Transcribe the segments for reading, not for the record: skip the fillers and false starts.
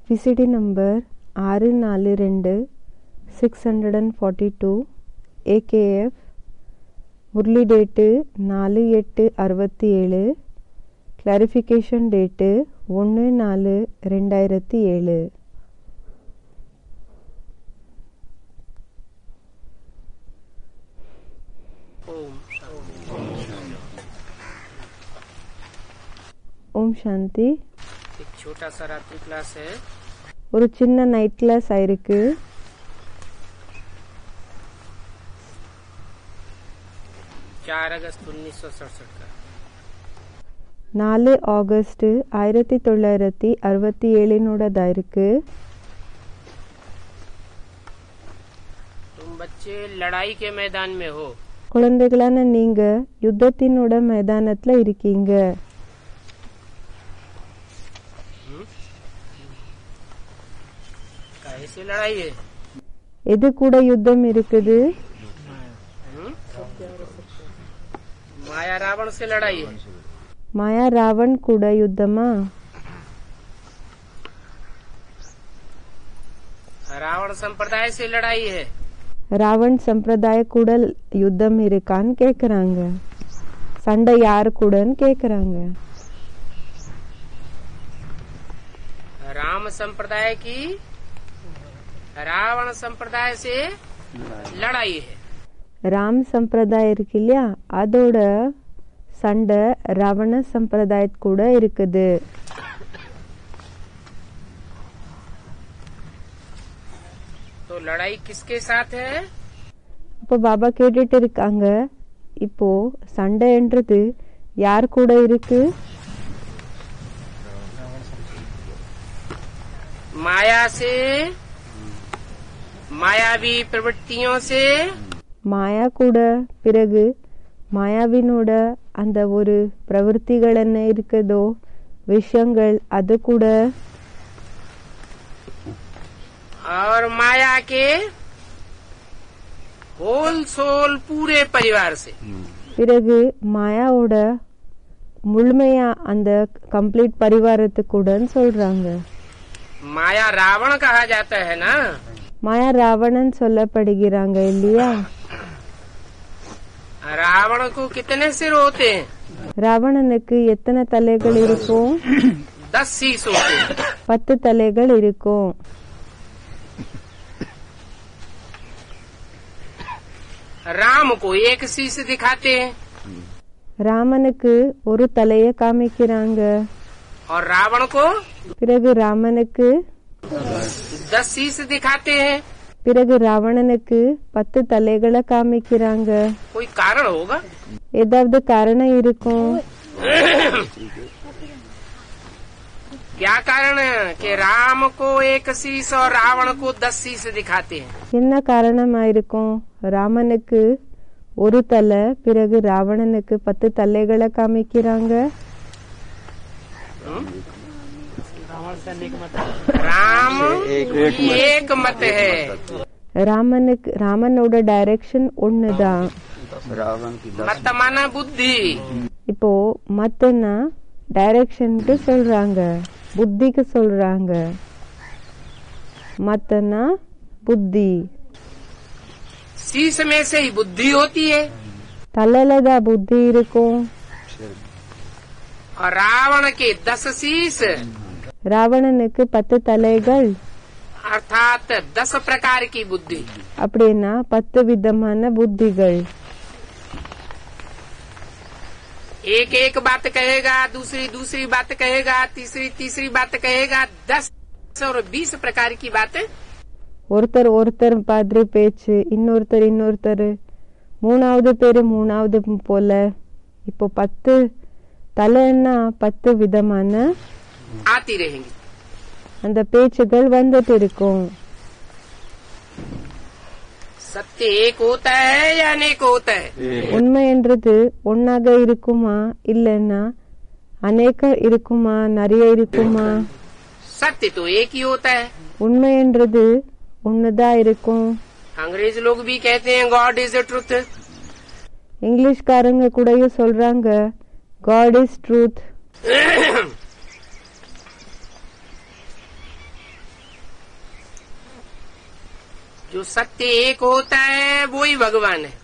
VCD number 642 642 AKF. Murali date 4/8/67. Clarification date 1/4/2007. ஓம் சாந்தி. एक छोटा सा रात्रि क्लास है. ஒரு சின்ன நைட் கிளாஸ் ஆயிருக்கு. 4 अगस्त 1967 का. 4 ஆகஸ்ட் 1967 இருக்கு. तुम बच्चे लड़ाई के मैदान में हो. குழந்தைகளான நீங்க யுத்தத்தினோட மைதானத்துல இருக்கீங்க. कैसे लड़ाई है? எது கூட யுத்தம் இருக்குது? माया रावण से लड़ाई है. மாயா ராவன் கூட யுத்தமா? रावण संप्रदाय से लड़ाई है. ராவன் சம்பிரதாய கூட யுத்தம் இருக்கான்னு கேக்குறாங்க. சண்டை யாரு கூடன்னு கேக்குறாங்க. राम संप्रदाय की रावण संप्रदाय से लड़ाई है. ராம் சம்பிரதாயம் இருக்கு இல்லையா, அதோட சண்டை ராவண சம்பிரதாய கூட இருக்குது. तो लड़ाई किसके साथ है? இப்போ பாபா கேட்டுட்டு இருக்காங்க, இப்போ சண்டைன்றது யார் கூட இருக்கு? माया से, मायावी प्रवृत्तियों से. மாயா கூட, பிறகு மாயாவினோட அந்த ஒரு பிரவೃತ್ತಿகள் என்ன இருக்குதோ விஷயங்கள், அது கூட. और माया के होल सोल पूरे परिवार से. பிறகு மாயாவோட முழுமையா அந்த கம்ப்ளீட் பரிவாரத்து கூடன்னு சொல்றாங்க. माया रावण कहा जाता है ना. மாயா ராவணன் சொல்லப்படுகிறாங்க இல்லையா? रावण को कितने सिर होते हैं? ராவணனுக்கு எத்தனை தலைகள் இருக்கும்? 10 शीश होते हैं. 10 தலைகள் இருக்கும். राम को एक शीश दिखाते हैं ராமனுக்கு ஒரு தலைய காமிக்கிறாங்க. और रावण को பிறகு ராமனுக்கு 10 शीश दिखाते हैं. பிறகு ராவணனுக்கு 10 தலைகளை காமிக்கிறாங்க. कोई कारण होगा? ஏதாவது காரணம் இருக்கும். क्या कारण है कि राम को एक शीश और रावण को 10 शीश दिखाते हैं? என்ன காரணமா இருக்கும்? ராமனுக்கு ஒரு தலை, பிறகு ராவணனுக்கு 10 தலைகளை காமிக்கிறாங்க. राम एक मत है. ராமனோட டைரக்ஷன் ஒண்ணுதான். मत माना बुद्धि. இப்போ மத்தனா டைரக்ஷனுக்கு சொல்றாங்க, புத்திக்கு சொல்றாங்க. மத்தனா புத்தி. शीश में से ही बुद्धि होती है. தலையில தான் புத்தி இருக்கும். और रावण के 10 शीश ராவணனுக்கு 10 தலைகள், अर्थात 10 प्रकार की बुद्धि. அப்படின்னா 10 விதமான புத்திகள். एक एक बात कहेगा, दूसरी दूसरी बात कहेगा, तीसरी तीसरी बात कहेगा. 10 और 20 प्रकार की बातें. ஒருத்தர் மாதிரி பேச்சு, இன்னொருத்தர் மூணாவது பேரு மூணாவது போல. இப்போ 10 தலைன்னா 10 விதமான आती रहेंगी. அந்த பேச்சுகள் வந்துட்டு இருக்கும். सत्य एक होता है या अनेक होता है? உண்மை என்றது ஒன்னாக இருக்குமா, இல்லன்னா அநேக இருக்குமா, நிறைய இருக்குமா? सत्य तो एक ही होता है. உண்மை என்றது ஒண்ணுதான் இருக்கும். अंग्रेज लोग भी कहते हैं गॉड इज द ट्रुथ. இங்கிலீஷ்காரங்க கூடயும் சொல்றாங்க காட் இஸ் ட்ரூத். जो सत्य एक होता है वो ही भगवान है।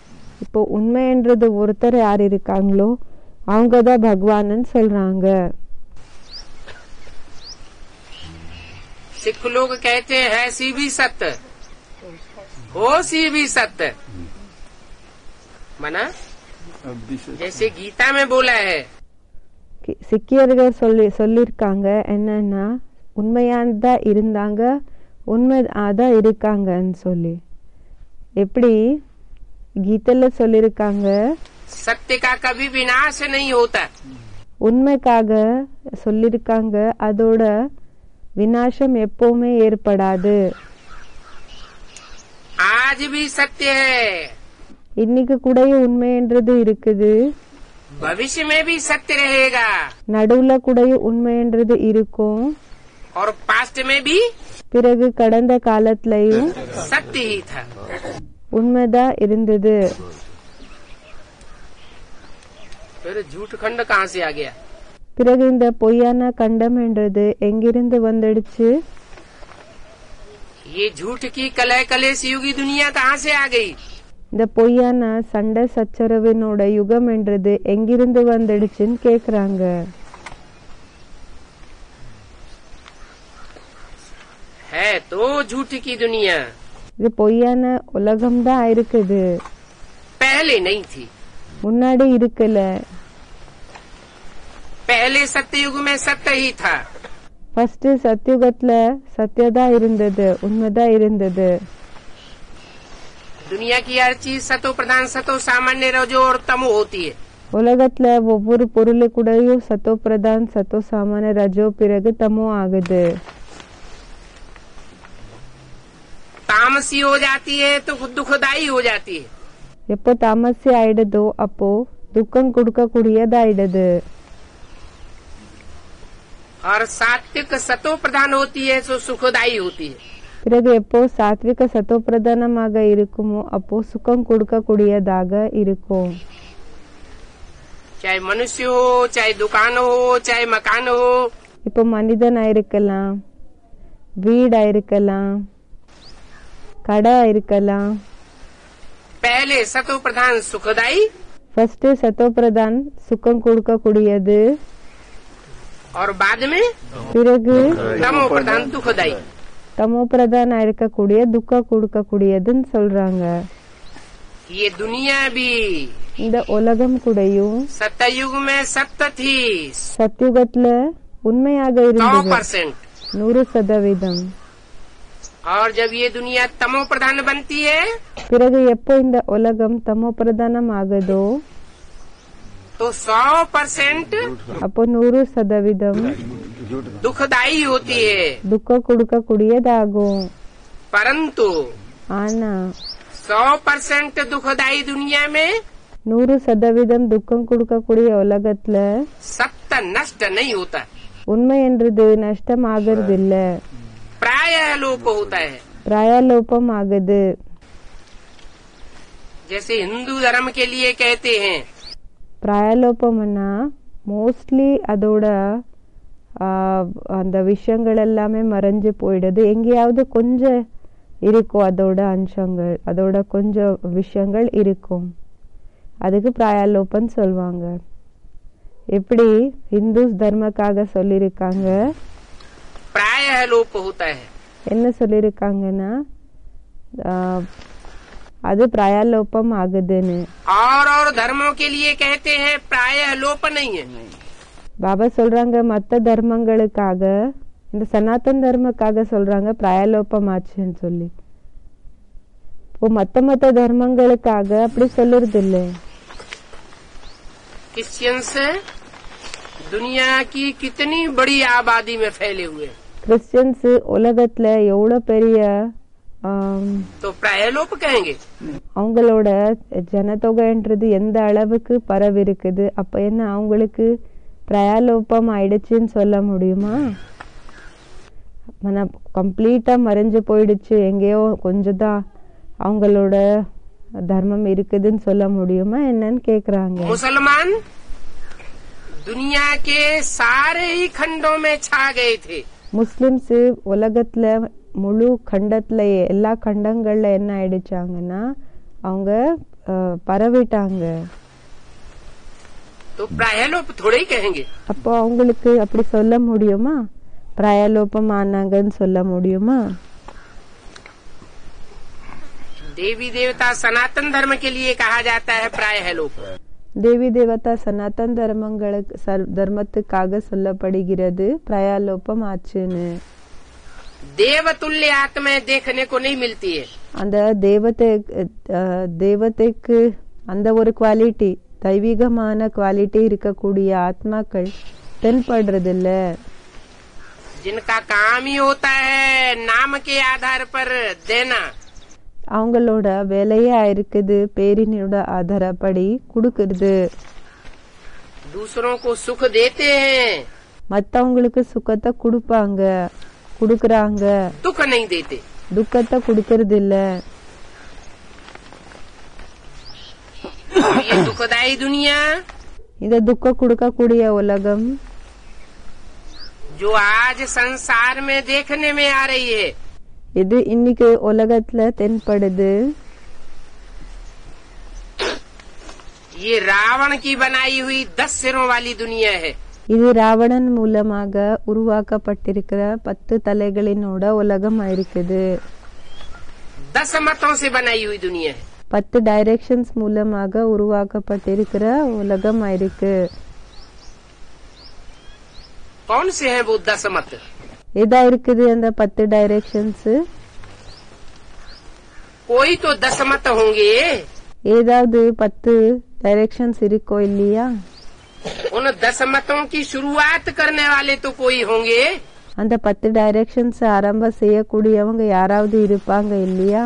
இப்போ உண்மைன்றது ஒருத்தர் யார் இருக்காங்களோ அவங்கதான் பகவான்னு சொல்றாங்க. सिख लोग कहते हैं सी भी सत्य हो सी भी सत्य, मना जैसे गीता में बोला है। சிக்கியர்கள் சொல்லிருக்காங்க என்னன்னா உண்மையானதா இருந்தாங்க உண்மைதான் இருக்காங்கன்னு சொல்லி. எப்படி கீதையில சொல்லிருக்காங்க सत्य का कभी विनाश नहीं होता। உண்மைக்காக சொல்லிருக்காங்க அதோட விநாசம் எப்பவுமே ஏற்படாது. आज भी सत्य है, இன்னைக்கு கூடயும் உண்மைன்றது இருக்குது, भविष्य में भी सत्य रहेगा, நடுவுல கூடயும் உண்மைன்றது இருக்கும், और पास्ट में भी பிறகு கடந்த காலத்திலயும் सत्य ही था। உண்மைதான் இருந்தது. फिर झूठ खंड कहाँ से आ गया? பிறகு இந்த பொய்யான கண்டம் என்றது எங்கிருந்து வந்துடுச்சு? ये झूठ की कलह कलेश युगी दुनिया कहाँ से आ गई? இந்த பொய்யான சண்டை சச்சரவினோட யுகம் என்றது எங்கிருந்து வந்துடுச்சுன்னு கேக்குறாங்க. है तो झूठ की दुनिया, இது பொய்யான உலகம்தான் இருக்குது, पहले नहीं थी। முன்னாடி இருக்கல. पहले सत्ययुग में सत्य ही था, ஃபர்ஸ்ட் சத்யுகத்துல சத்தியதா இருந்தது, உண்மைதான் இருந்தது. दुनिया की हर चीज सतो प्रधान सतो सामान्य रजो और तमो होती है। உலகத்துல ஒவ்வொரு பொருளு கூடயும் சத்தோ பிரதான் சத்தோ சாமான ரஜோ பிறகு தமோ ஆகுது. तामसी हो जाती है तो दुखदायी हो जाती है, எப்போ தாமசி ஆயிடுதோ அப்போ துக்கம் கொடுக்க கூடியதாயிடுது. और सात्विक सतो प्रधान होती है तो सुखदायी होती है। பிறகு எப்போ சாத்விக சத்தோ பிரதானமாக இருக்குமோ அப்போ சுகம் கொடுக்க கூடியதாக இருக்கும். चाहे मनुष्य हो, चाहे दुकान हो, चाहे मकान हो, இப்போ மனிதனா இருக்கலாம், வீடா இருக்கலாம், கடை இருக்கலாம். पहले सतो प्रधान सुखदायी ஃபர்ஸ்ட் சத்தோ பிரதான் சுகம் கொடுக்க கூடியது, और बाद में பிறகு तमो प्रधान दुखदायी। தமோ பிரதானா இருக்கக்கூடிய துக்க கொடுக்க கூடியதுன்னு சொல்றாங்க. ये दुनिया भी இந்த உலகம் கூடயும் सत्ययुग में सत्य थी சத்யுகத்துல உண்மையாக இருந்தது 100%, 100%. और जब ये दुनिया तमो प्रधान बनती है பிறகு எப்போ இந்த உலகம் தமோ பிரதானம் ஆகுதோ तो 100% அப்போ 100% दुखदायी होती है। துக்க கொடுக்க கூடியதாகும். परंतु ஆனா 100% दुखदायी दुनिया में 100% துக்கம் கொடுக்கக்கூடிய உலகத்துல सत्य नष्ट नहीं होता, உண்மை என்றது நஷ்டம் ஆகிறது இல்ல, प्रायः लोप होता है। பிராயலோபம் ஆகுது. जैसे हिंदू धर्म के लिए कहते हैं பிராயலோபம்னா மோஸ்ட்லி அதோட அந்த விஷயங்கள் எல்லாமே மறைஞ்சு போயிடுது. எங்கேயாவது கொஞ்சம் இருக்கும் அதோட அம்சங்கள், அதோட கொஞ்சம் விஷயங்கள் இருக்கும், அதுக்கு பிராயலோபம் சொல்லுவாங்க. எப்படி இந்து தர்மக்காக சொல்லிருக்காங்க, प्रायः लोप होता है। என்ன சொல்லிருக்காங்கன்னா அது பிராயலோபம் ஆகுதுன்னு. और धर्मों के लिए कहते हैं प्रायः लोप नहीं है। பாபா சொல்றாங்க மத்த தர்மங்களுக்காக, இந்த சனாதன் தர்மக்காக சொல்றாங்க பிராயலோபம் ஆச்சுன்னு சொல்லி. இப்போ மத்த தர்மங்களுக்காக அப்படி சொல்லுறது இல்ல. क्रिश्चियंस दुनिया की कितनी बड़ी आबादी में फैले हुए, கிறிஸ்டியன்ஸ் உலகத்துல எவ்வளவு பெரிய तो प्रायः लोप कहेंगे। அவங்களோட ஜனத்தொகைன்றது எந்த அளவுக்கு பரவி இருக்குது, அப்ப என்ன அவங்களுக்கு பிராயலோபம் ஆயிடுச்சுன்னு சொல்ல முடியுமா? கம்ப்ளீட்டா மறைஞ்சு போயிடுச்சு, எங்கேயோ கொஞ்சம் தான் அவங்களோட தர்மம் இருக்குதுன்னு சொல்ல முடியுமா என்னன்னு கேக்குறாங்க. मुसलमान दुनिया के सारे ही खंडों में छा गए थे, முஸ்லிம்ஸ் உலகத்துல முழு கண்டத்திலேயே எல்லா கண்டங்கள்ல என்ன ஆயிடுச்சாங்கன்னா அவங்க பரவிட்டாங்க. तो प्रायलोप थोड़े ही कहेंगे. அப்போ அவங்களுக்கு அப்படி சொல்ல முடியுமா? பிராயலோபம் ஆனாங்கன்னு சொல்ல முடியுமா? देवी देवता सनातन धर्म के लिए कहा जाता है प्रायलोप. தேவி தேவதா சனாதன் தர்மத்துக்காக சொல்லப்படுகிறது பிராயலோபம் ஆச்சுன்னு. देवतुल्य आत्माएं देखने को नहीं मिलती है. அந்த தேவதைக்கு அந்த ஒரு குவாலிட்டி, தெய்வீகமான குவாலிட்டி இருக்கக்கூடிய ஆத்மாக்கள் தென்படுறதில்ல. जिनका काम ही होता है नाम के आधार पर देना. அவங்களோட வேலையா இருக்குது பேரினோட ஆதாரப்படி கொடுக்கறது. दूसरों को सुख देते हैं, மத்தவங்களுக்கு சுகத்தை கொடுக்கறாங்க, दुख नहीं देते. துக்கத்தை கொடுக்கறது இல்ல. ये दुखदायी दुनिया இந்த துக்க கொடுக்கக்கூடிய உலகம் जो आज संसार में देखने में आ रही है, இது இன்னைக்கு உலகத்துல தென்படுது. ये रावण की बनाई हुई 10 सिरों वाली दुनिया है. இது ராவணன் மூலமாக உருவாக்கப்பட்டிருக்கிற 10 தலைகளினோட உலகம் இருக்குது. 10 मतों से बनाई हुई दुनिया है. 10 டைரக்ஷன்ஸ் மூலமாக உருவாக்கப்பட்டிருக்கிற உலகம் இருக்கு. कौन से हैं वो 10 मत? எதா இருக்குது அந்த 10 டைரக்ஷன்ஸ்? कोई तो 10 मत होंगे. ஏதாவது 10 டைரக்ஷன்ஸ் இருக்கோ இல்லையா? उन 10 मतों की शुरुआत करने वाले तो कोई होंगे. அந்த 10 டைரக்ஷன்ஸ் ஆரம்பம் செய்யக்கூடியவங்க யாராவது இருப்பாங்க இல்லையா?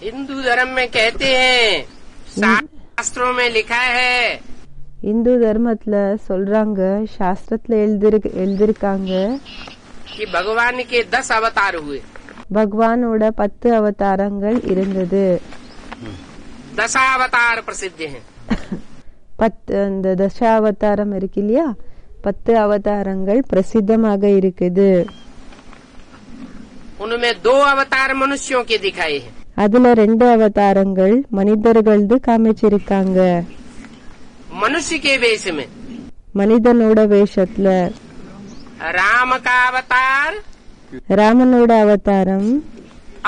हिंदू धर्म में कहते हैं, शास्त्रों में लिखा है, இந்து தர்மத்துல சொல்றாங்க, சாஸ்திரத்துல எழுதிருக்காங்க, कि भगवान के 10 अवतार हुए. பகவானோட 10 அவதாரங்கள் இருந்தது. 10 अवतार प्रसिद्ध हैं. 10 அந்த தசாவதாரம் இருக்கு இல்லையா, 10 அவதாரங்கள் பிரசித்தமாக இருக்குது. उनमें 2 अवतार मनुष्यों के दिखाए हैं. அதுல 2 அவதாரங்கள் மனிதர்களது காமிச்சிருக்காங்க. मनुष्य के वेश में மனிதனோட வேஷத்துல राम का अवतार ராமனோட அவதாரம்,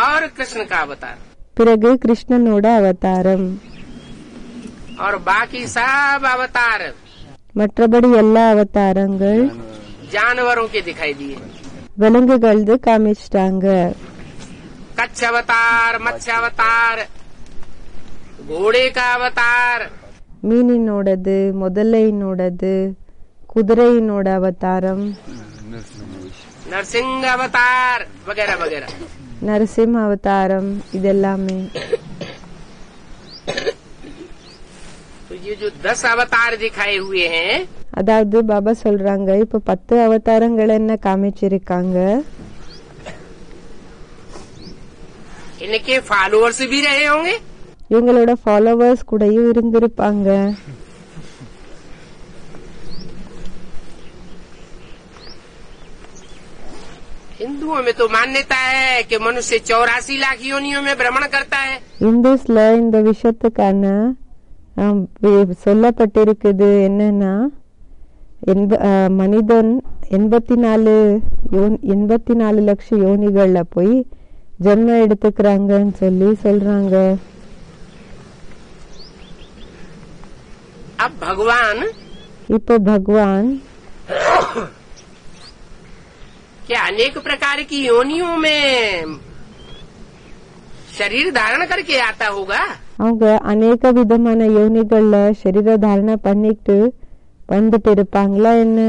और कृष्ण का अवतार, பிறகு கிருஷ்ணனோட அவதாரம், और बाकी सब अवतार மற்றபடி எல்லா அவதாரங்கள் जानवरों के दिखाई दिए. விலங்குகளது காமிச்சிட்டாங்க. कच्छ अवतार, मत्स्य अवतार, घोड़े का अवतार, மீனினோடது, முதலையினோடது, குதிரையினோட அவதாரம், नरसिंह अवतार वगैरह वगैरह. நரசிம்ம அவதாரம், இதெல்லாமே. तो ये जो 10 अवतार दिखाए हुए हैं, அதாவது பாபா சொல்றாங்க, இப்ப 10 அவதாரங்கள் என்ன காமிச்சிருக்காங்க, इनके फॉलोअर्स भी रहे होंगे. இவங்களோட ஃபாலோவர்ஸ் கூடயும் இருந்திருப்பாங்க. हिंदुओं में तो मान्यता है कि मनुष्य 84 लाख योनियों में भ्रमण करता है. இந்துஸ்ல இந்த விஷயத்துக்கான சொல்லப்பட்டிருக்குது என்னன்னா, மனிதன் 84 லட்சம் யோனிகள்ல போய் ஜென்மம் எடுத்துக்கிறாங்கன்னு சொல்லி சொல்றாங்க. अब भगवान இப்போ பகவான் क्या अनेक प्रकार की योनियों में शरीर धारण करके आता होगा? அவங்க அநேக விதமான யோனிகள்ல சரீர தாரணை பண்ணிட்டு வந்துட்டு இருப்பாங்களா என்ன?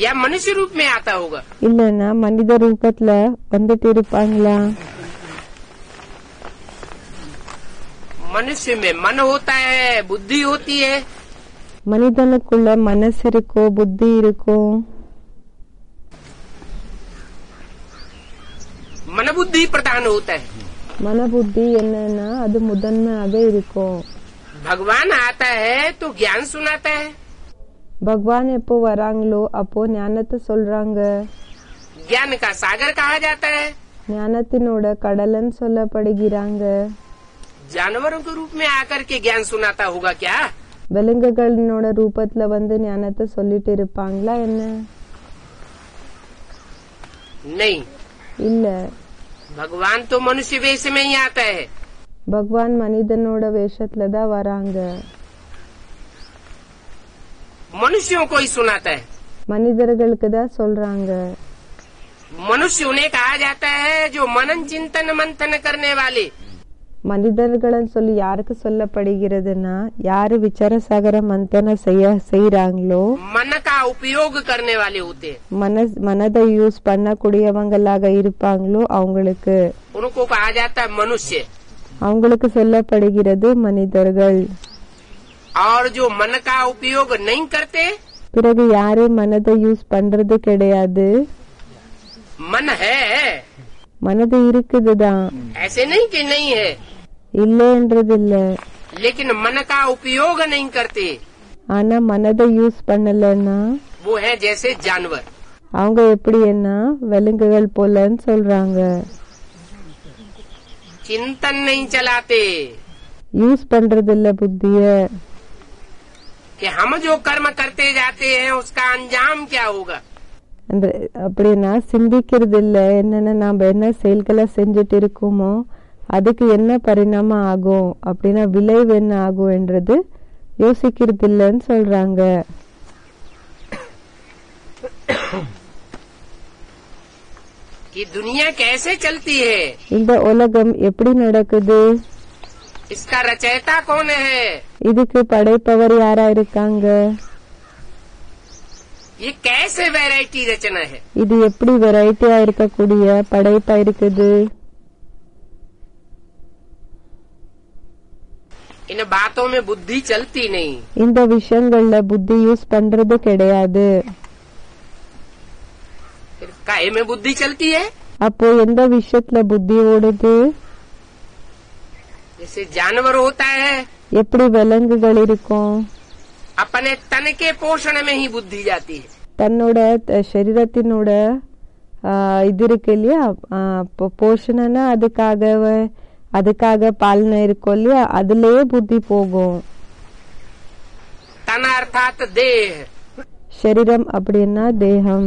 या मनुष्य रूप में आता होगा? இல்லன்னா மனித ரூபத்துல வந்துட்டு இருப்பாங்களா? मनुष्य में मन होता है, बुद्धि होती है. மனிதனுக்குள்ள மனசு இருக்கோ, புத்தி இருக்கும். मन बुद्धि प्रधान होता है. மன புத்தி என்னன்னா அது முதன்மையாக இருக்கும். भगवान आता है तो ज्ञान सुनाता है। பகவான் எப்போ வராங்களோ அப்போ ஞானத்தை சொல்றாங்க. ज्ञान का सागर कहा जाता है। ஞானத்தினோட கடலன்னு சொல்லப்படுகிறாங்க. जानवरों के रूप में आकर के ज्ञान सुनाता होगा क्या? விலங்குகளினோட ரூபத்துல வந்து ஞானத்தை சொல்லிட்டு இருப்பாங்களா என்ன? नहीं, இல்ல. भगवान तो मनुष्य वेश में ही आता है। பகவான் மனிதனோட வேஷத்துல தான் வராங்க. मनुष्यों को ही सुनाता है। மனிதர்களுக்கு தான் சொல்றாங்க. मनुष्य उन्हें कहा जाता है जो मनन चिंतन मंथन करने वाले। மனிதர்கள்னு சொல்லி யாருக்கு சொல்லப்படுகிறதுனா யாரு விசார சாகர மந்தன செய்யறாங்களோ मन का उपयोग करने वाले होते हैं। மனதை யூஸ் பண்ணக்கூடியவங்களாக இருப்பாங்களோ அவங்களுக்கு उनको कहा जाता है मनुष्य। அவங்களுக்கு சொல்லப்படுகிறது மனிதர்கள். और जो मन का उपयोग नहीं करते, பிறகு யாரு மனதை யூஸ் பண்றது கிடையாது. मन है, மனது இருக்குதுதான், ऐसे नहीं कि नहीं है, இல்லைன்றது இல்ல. लेकिन मन का उपयोग नहीं करते, ஆனா மனதை யூஸ் பண்ணலன்னா वो है जैसे जानवर। அவங்க எப்படின்னா விலங்குகள் போலன்னு சொல்றாங்க. चिंतन नहीं चलाते யூஸ் பண்றது இல்ல புத்திய. कि हम जो कर्म करते जाते हैं उसका अंजाम क्या होगा। அந்த அப்படின்னா சிந்திக்கிறது இல்ல, என்னன்னா நாம என்ன செயல்களை செஞ்சுட்டு இருக்கோமோ அதுக்கு என்ன பரிணாமம் ஆகும், அப்படின்னா விளைவு என்ன ஆகும் என்றது யோசிக்கிறது இல்லன்னு சொல்றாங்க. कि दुनिया कैसे चलती है, இந்த உலகம் எப்படி நடக்குது, इसका रचयिता कौन है, இதுக்கு படைப்பவர் யாரா இருக்காங்க, ये कैसे वैरायटी रचना है, இது எப்படி வெரைட்டியா இருக்கக்கூடிய படைப்பா இருக்குது. इन बातों में बुद्धि चलती नहीं। இந்த விஷயங்கள்ல புத்தி யூஸ் பண்றது கிடையாது. फिर काहे में बुद्धि चलती है। அப்போ எந்த விஷயத்துல புத்தி ஓடுது, जैसे जानवर होता है, எப்படி விலங்குகள் இருக்கும், अपने तन के पोषण में ही बुद्धि जाती है। தன்னோட சரீரத்தினோட இது இருக்கு இல்லையா, போஷணனா அதுக்காக பாலனை இருக்கும் இல்லையா, அதுலயே புத்தி போகும். तन अर्थात देह, சரீரம் அப்படின்னா தேகம்.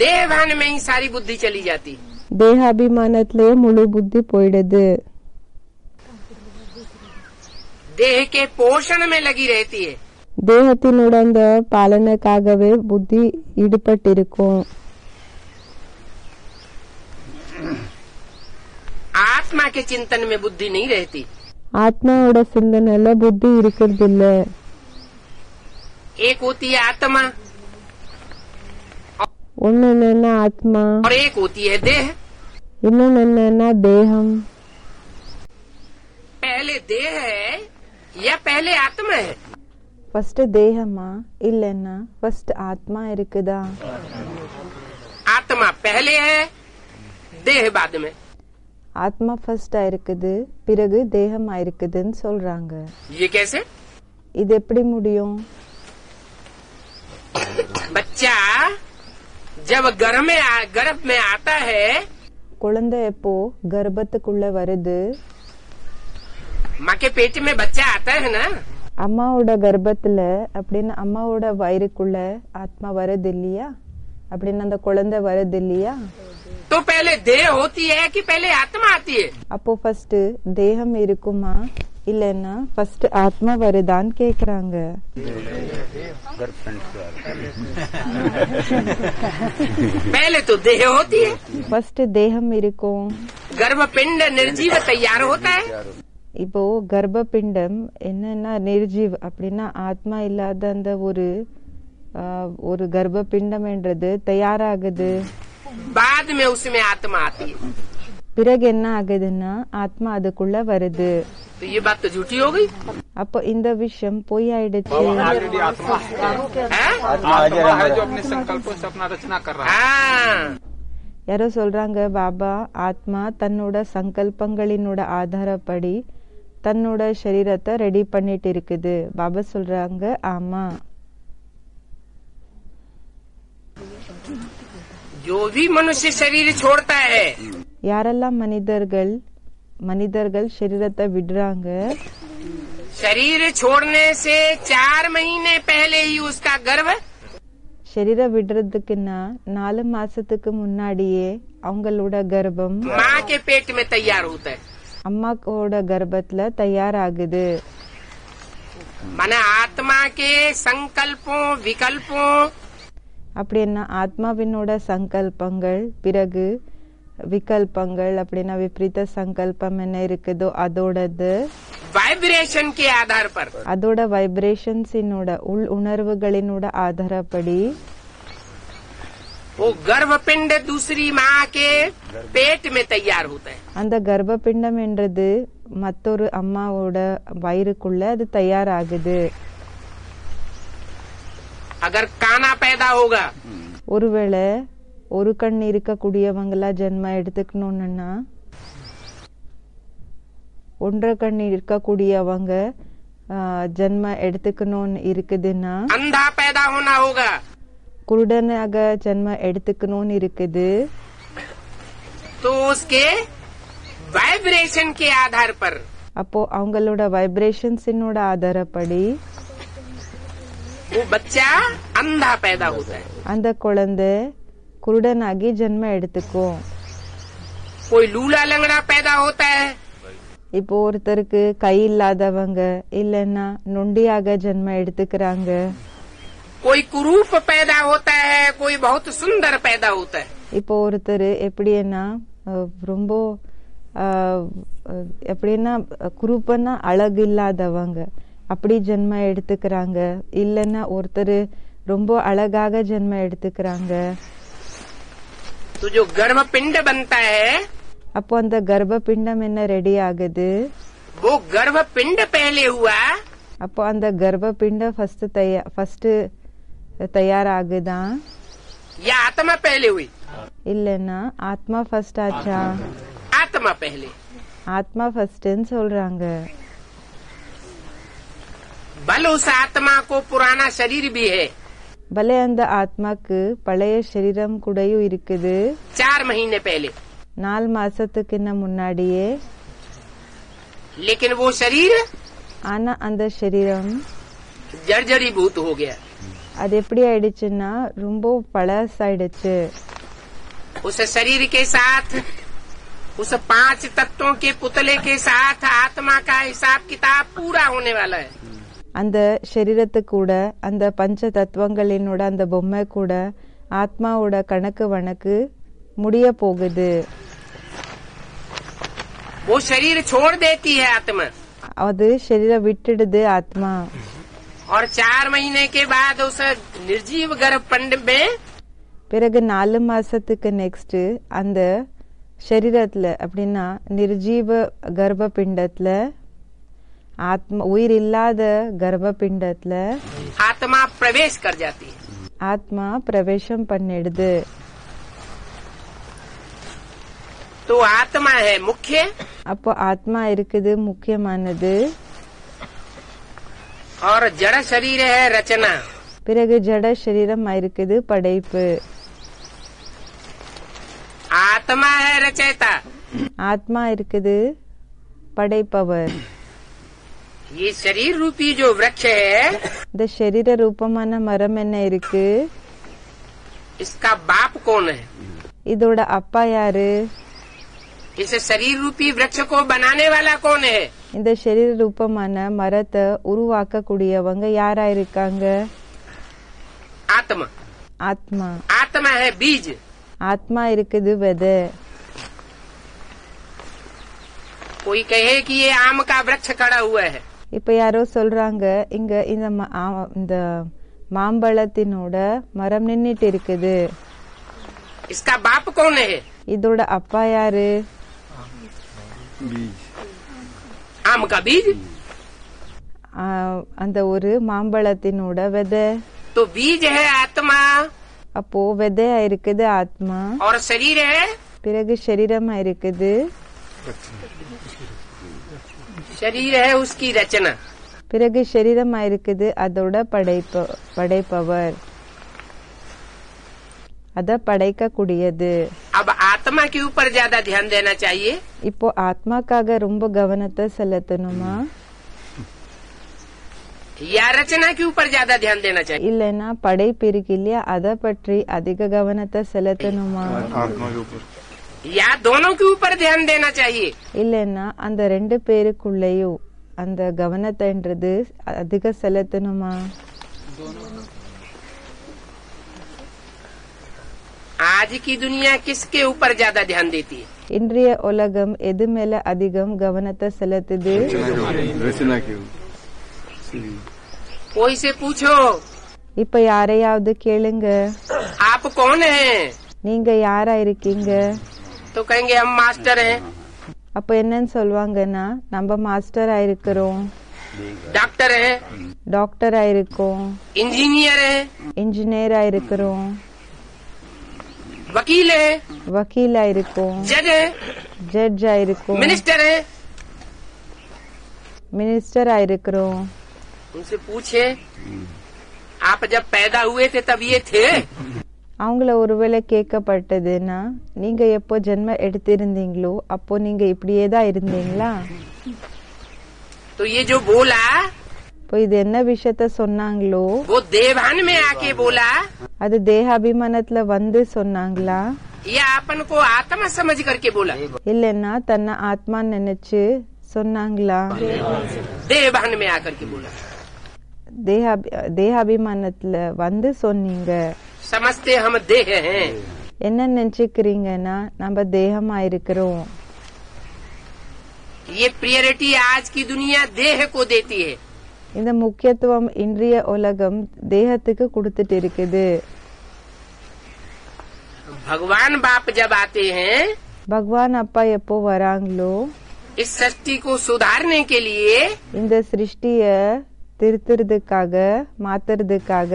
देहभान में ही सारी बुद्धि चली जाती। தேகாபிமானத்திலேயே முழு புத்தி போயிடுது. देह के पोषण में लगी रहती है। தேகத்தினோட அந்த பாலனுக்காகவே புத்தி ஈடுபட்டிருக்கும். आत्मा के चिंतन में बुद्धि नहीं रहती। ஆத்மாவோட சிந்தனையில புத்தி இருக்கிறது இல்ல. एक होती है आत्मा ஒன்னு என்னன்னா ஆத்மா, और एक होती है देह। இன்னொன்னு என்னன்னா தேகம். पहले देह है या पहले आत्मा है। ஃபர்ஸ்ட் தேகமா இல்லன்னா ஃபர்ஸ்ட் ஆத்மா இருக்குதா. आत्मा पहले है, देह बाद में। ஆத்மா ஃபர்ஸ்டா இருக்குது, பிறகு தேகமா இருக்குதுன்னு சொல்றாங்க. ये कैसे। இது எப்படி முடியும். बच्चा जब गर्भ में आता है, குழந்தை எப்போ கர்ப்பத்துக்குள்ள வருது, माँ के पेट में बच्चा आता है ना, அம்மாவோட கர்ப்பத்துல அப்படின்னு அம்மாவோட வயிறுக்குள்ள ஆத்மா வருது இல்லையா, அப்படின்னு அந்த குழந்தை வருது இல்லையா. तो पहले देह होती है कि पहले आत्मा आती है। அப்போ ஃபர்ஸ்ட் தேகம் இருக்குமா இல்லன்னா ஃபர்ஸ்ட் ஆத்மா வருதான்னு கேக்குறாங்க. पहले तो देह होती है, ஃபர்ஸ்ட் தேகம் இருக்கும். गर्भपिंड निर्जीव तैयार होता है। இப்போ கர்ப்ப பிண்டம் என்னன்னா நிர்ஜீவ் அப்படின்னா ஆத்மா இல்லாத அந்த ஒரு கர்ப்ப பிண்டம் என்றது தயாராகுது. बाद में उसमें आत्मा आती है। பிறகு என்ன ஆகுதுன்னா ஆத்மா அதுக்குள்ள வருது. तो ये बात तो झूठी हो गई। அப்போ இந்த விஷயம் பொய் ஆயிடுச்சு. जो अपने संकल्पों से अपना रचना कर रहा है। हाँ, யாரோ சொல்றாங்க பாபா ஆத்மா தன்னோட சங்கல்பங்களினோட ஆதாரப்படி தன்னோட சரீரத்தை ரெடி பண்ணிட்டு இருக்குது. பாபா சொல்றாங்க ஆமா. जो भी मनुष्य शरीर छोड़ता है, யாரெல்லாம் மனிதர்கள் சரீரத்தை விடுறாங்க, शरीर छोड़ने से 4 महीने पहले ही उसका गर्भ சரீரம் விடுறதுக்குன்னா 4 மாசத்துக்கு முன்னாடியே அவங்களோட கர்ப்பம் माँ के पेट में तैयार होता है. அம்மாவோட கர்ப்பத்துல தயாராகுது. माने आत्मा के संकल्पों विकल्पों அப்படின்னா ஆத்மாவினோட சங்கல்பங்கள், பிறகு விகல்பங்கள் அப்படின்னா விபரீத சங்கல்பம் என்ன இருக்குதோ அதோடது वाइब्रेशन के आधार पर, அதோட வைப்ரேஷன்ஸினோட உள் உணர்வுகளினோட ஆதாரப்படி वो गर्भपिंड दूसरी माँ के पेट में तैयार होता है. அந்த கர்ப்பபிண்டம் என்றது மற்றொரு அம்மாவோட வயிறுக்குள்ள அது தயாராகுது. अगर काना पैदा होगा, ஒருவேளை ஒரு கண் இருக்கக்கூடியவங்களா ஜென்மம் எடுத்துக்கணும்னா, ஒன்றரை கண் இருக்கக்கூடியவங்க ஜென்மம் எடுத்துக்கணும்னு இருக்குதுன்னா, अंधा पैदा होना होगा, குருடனாக ஜென்மம் எடுத்துக்கணும்னு இருக்குது. तो उसके वाइब्रेशन के आधार पर அப்போ அவங்களோட வைப்ரேஷன்ஸினோட ஆதாரப்படி वो बच्चा अंधा पैदा होता है. அந்த குழந்தை குருடனாகி ஜென்மம் எடுத்துக்கும். कोई लूला लंगड़ा पैदा होता है, இப்போ ஒருத்தருக்கு கை இல்லாதவங்க இல்லைன்னா நொண்டியாக ஜென்மம் எடுத்துக்கிறாங்க. कोई कुरूप पैदा होता है, कोई बहुत सुंदर पैदा होता है. இப்போ ஒருத்தர் எப்படின்னா ரொம்ப எப்படின்னா குரூப்பன்னா அழகு இல்லாதவங்க அப்படி ஜென்மம் எடுத்துக்கிறாங்க. இல்லைன்னா ஒருத்தர் ரொம்ப அழகாக ஜென்மம் எடுத்துக்கிறாங்க. तो जो गर्भपिंड बनता है, அப்போ அந்த கர்ப்பபிண்டம் என்ன ரெடி ஆகுது? वो गर्भपिंड पहले हुआ அப்போ அந்த கர்ப்பபிண்டம் ஃபர்ஸ்ட் தயாராகுதான், या आत्मा पहले हुई? இல்லைன்னா ஆத்மா ஃபர்ஸ்ட் ஆச்சா? आत्मा पहले. ஆத்மா ஃபர்ஸ்ட்னு சொல்றாங்க. बल उस आत्मा को पुराना शरीर भी है, பலே அந்த ஆத்மாக்கு பழைய சரீரம் கூடயும் இருக்குது. 4 महीने पहले, 4 மாசத்துக்கு முன்னாடியே. लेकिन वो शरीर ஆனா அந்த சரீரம் जर्जरीभूत हो गया. அது எப்படி ஆயிடுச்சுன்னா ரொம்ப பழசாயிடுச்சு. उस शरीर के साथ, उस 5 तत्वों के पुतले के साथ आत्मा का हिसाब किताब पूरा होने वाला है. அந்த சரீரத்து கூட அந்த பஞ்ச தத்துவங்களினோட அந்த பொம்மை கூட ஆத்மாவோட கணக்கு வழக்கு முடிய போகுது. वो शरीर छोड़ देती है आत्मा, அது சரீரம் விட்டுடுது ஆத்மா. और 4 महीने के बाद उस निर्जीव गर्भपिंड में பிறகு 4 மாசத்துக்கு நெக்ஸ்ட் அந்த சரீரத்துல அப்படின்னா நிர்ஜீவ கர்ப்பபிண்டத்துல ஆத்மா உயிர் இல்லாத கர்ப்பபிண்டத்துல आत्मा प्रवेश कर जाती है. ஆத்மா பிரவேசம் பண்ணிடுது. तो आत्मा है मुख्य, அப்போ ஆத்மா இருக்குது முக்கியமானது. और जड़ शरीर है रचना. பிறகு ஜட சரீரம் இருக்குது படைப்பு. आत्मा है रचयिता. ஆத்மா இருக்குது படைப்பவர். ये शरीर रूपी जो वृक्ष है, இந்த சரீர ரூபமான மரம் என்ன இருக்கு? इसका बाप कौन है? இதோட அப்பா யாரு? इस शरीर रूपी वृक्ष को बनाने वाला कौन है? இந்த சரீர ரூபமான மரத்தை உருவாக்கக்கூடியவங்க யாரா இருக்காங்க? आत्मा. ஆத்மா. आत्मा है बीज. ஆத்மா இருக்குது விதை. कोई कहे कि ये आम का वृक्ष खड़ा हुआ है, இப்ப யாரோ சொல்றாங்க இங்க இந்த மாம்பழத்தினோட மரம் நின்னுட்டு இருக்குது. इसका बाप कौन है? இதோட அப்பா யாரு? आम का बीज. அந்த ஒரு மாம்பழத்தினோட விதை. तो बीज है आत्मा, அப்போ விதையா இருக்குது ஆத்மா. और शरीर है பிறகு சரீரமா இருக்குது. शरीर है उसकी रचना, பிறகு சரீரமா இருக்குது அதோட படைப்பவர், அத படைக்க கூடியது. अब आत्मा के ऊपर ज्यादा ध्यान देना चाहिए இப்போ ஆத்மாக்காக ரொம்ப கவனத்தை செலுத்தணுமா या रचना के ऊपर ज्यादा ध्यान देना चाहिए? இல்லைன்னா படைப்பு இருக்கு இல்லையா அத பற்றி அதிக கவனத்தை செலுத்தணுமா आत्मा के ऊपर या दोनों के ऊपर ध्यान देना चाहिए? இல்லைன்னா அந்த ரெண்டு பேருக்குள்ளேயும் அந்த கவனத்தைன்றது அதிக செலுத்தணுமா? आज की दुनिया किसके ऊपर ज्यादा ध्यान देती है? இன்றைய உலகம் எது மேல அதிகம் கவனத்தை செலுத்துது? रचना के ऊपर। कोई से पूछो இப்ப யாரையாவது கேளுங்க, आप कौन हैं? நீங்க யாரா இருக்கீங்க? तो कहेंगे हम मास्टर हैं, அப்ப என்னன்னு சொல்லுவாங்கன்னா நம்ம மாஸ்டரா இருக்கிறோம், डॉक्टर हैं, டாக்டரா இருக்கோம், इंजीनियर हैं, இன்ஜினியரா இருக்கிறோம், वकील हैं, வக்கீலா இருக்கோம், जज हैं, ஜட்ஜா இருக்கோம், मिनिस्टर हैं। மினிஸ்டரா இருக்கிறோம். उनसे पूछे आप जब पैदा हुए थे तब ये थे? அவங்கள ஒருவேளை கேட்கப்பட்டதுன்னா நீங்க எப்போ ஜென்ம எடுத்திருந்தீங்களோ அப்போ நீங்க இப்படியே தான் இருந்தீங்களா? तो ये जो बोला இப்போ இது என்ன விஷயத்த சொன்னாங்களோ वो देवान में आके बोला அது தேகாபிமானத்துல வந்து சொன்னாங்களா या अपन को आत्मा समझ करके बोला? இல்லைன்னா தன்னை ஆத்மா நினைச்சு சொன்னாங்களா? देवान में आकर के बोला। தேகாபிமானத்துல வந்து சொன்னீங்க. समझते हम देह हैं, என்ன நினைச்சுக்கிறீங்கன்னா நம்ம தேகமா இருக்கிறோம். ये प्रियरिटी आज की दुनिया देह को देती है। இந்த முக்கியத்துவம் இன்றைய உலகம் தேகத்துக்கு கொடுத்துட்டு இருக்குது. भगवान बाप जब आते हैं பகவான் அப்பா எப்போ வராங்களோ इस सृष्टि को सुधारने के लिए, இந்த சிருஷ்டிய திருத்துறதுக்காக மாத்துறதுக்காக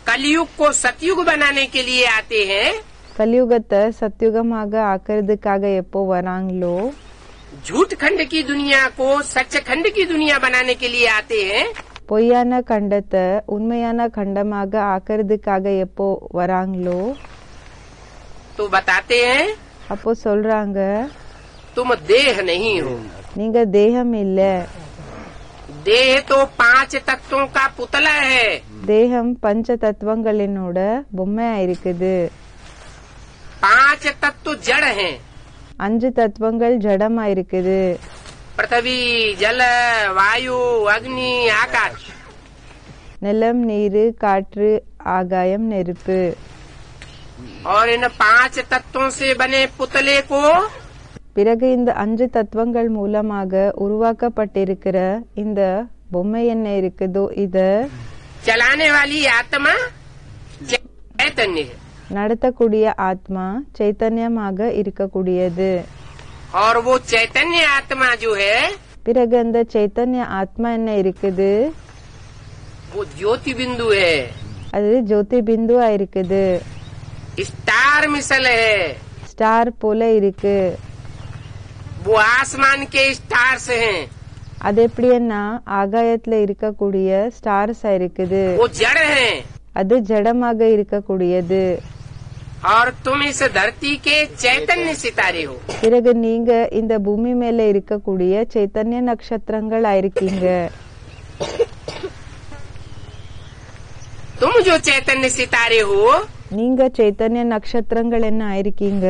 कलयुग को सतयुग बनाने के लिए आते हैं। கலியுகத்தை சத்யுகமாக ஆக்கிறதுக்காக எப்போ வராங்களோ झूठ खंड की दुनिया को सच खंड की दुनिया बनाने के लिए आते हैं। பொய்யான கண்டத்தை உண்மையான கண்டமாக ஆக்கிறதுக்காக எப்போ வராங்களோ तो बताते हैं அப்போ சொல்றாங்க तुम देह नहीं हो। நீங்க தேகம் இல்ல, देह तो 5 तत्वों का पुतला है। தேகம் பஞ்ச தத்துவங்களினோட பொம்மையா இருக்குது. 5 तत्व जड़ हैं, 5 தத்துவங்கள் ஜடமா இருக்குது. पृथ्वी जल वायु अग्नि आकाश। நிலம், நீர், காற்று, ஆகாயம், நெருப்பு. और इन 5 तत्वों से बने पुतले को பிறகு இந்த 5 தத்துவங்கள் மூலமாக உருவாக்கப்பட்டிருக்கிற இந்த பொம்மை என்ன இருக்குதோ இத चलाने वाली आत्मा चैतन्य है। நடத்தக்கூடிய ஆத்மா சைத்தன்யமாக இருக்கக்கூடியது. और वो चैतन्य आत्मा जो है பிறகு அந்த சைத்தன்ய ஆத்மா என்ன இருக்குது? वो ज्योति बिंदु है, அது ஜோதி பிந்துவா இருக்குது, स्टार मिसल है। ஸ்டார் போல இருக்கு. वो आसमान के स्टार्स हैं। அது எப்படின்னா ஆகாயத்துல இருக்கக்கூடிய ஸ்டார்ஸா இருக்குது. वो जड़ हैं அது ஜடமாக இருக்கக்கூடியது. और तुम इस धरती के चैतन्य सितारे हो। பிறகு நீங்க இந்த பூமி மேல இருக்கக்கூடிய சைத்தன்ய நட்சத்திரங்கள் ஆயிருக்கீங்க. तुम जो चैतन्य सितारे हो நீங்க சைத்தன்ய நட்சத்திரங்கள் என்ன ஆயிருக்கீங்க?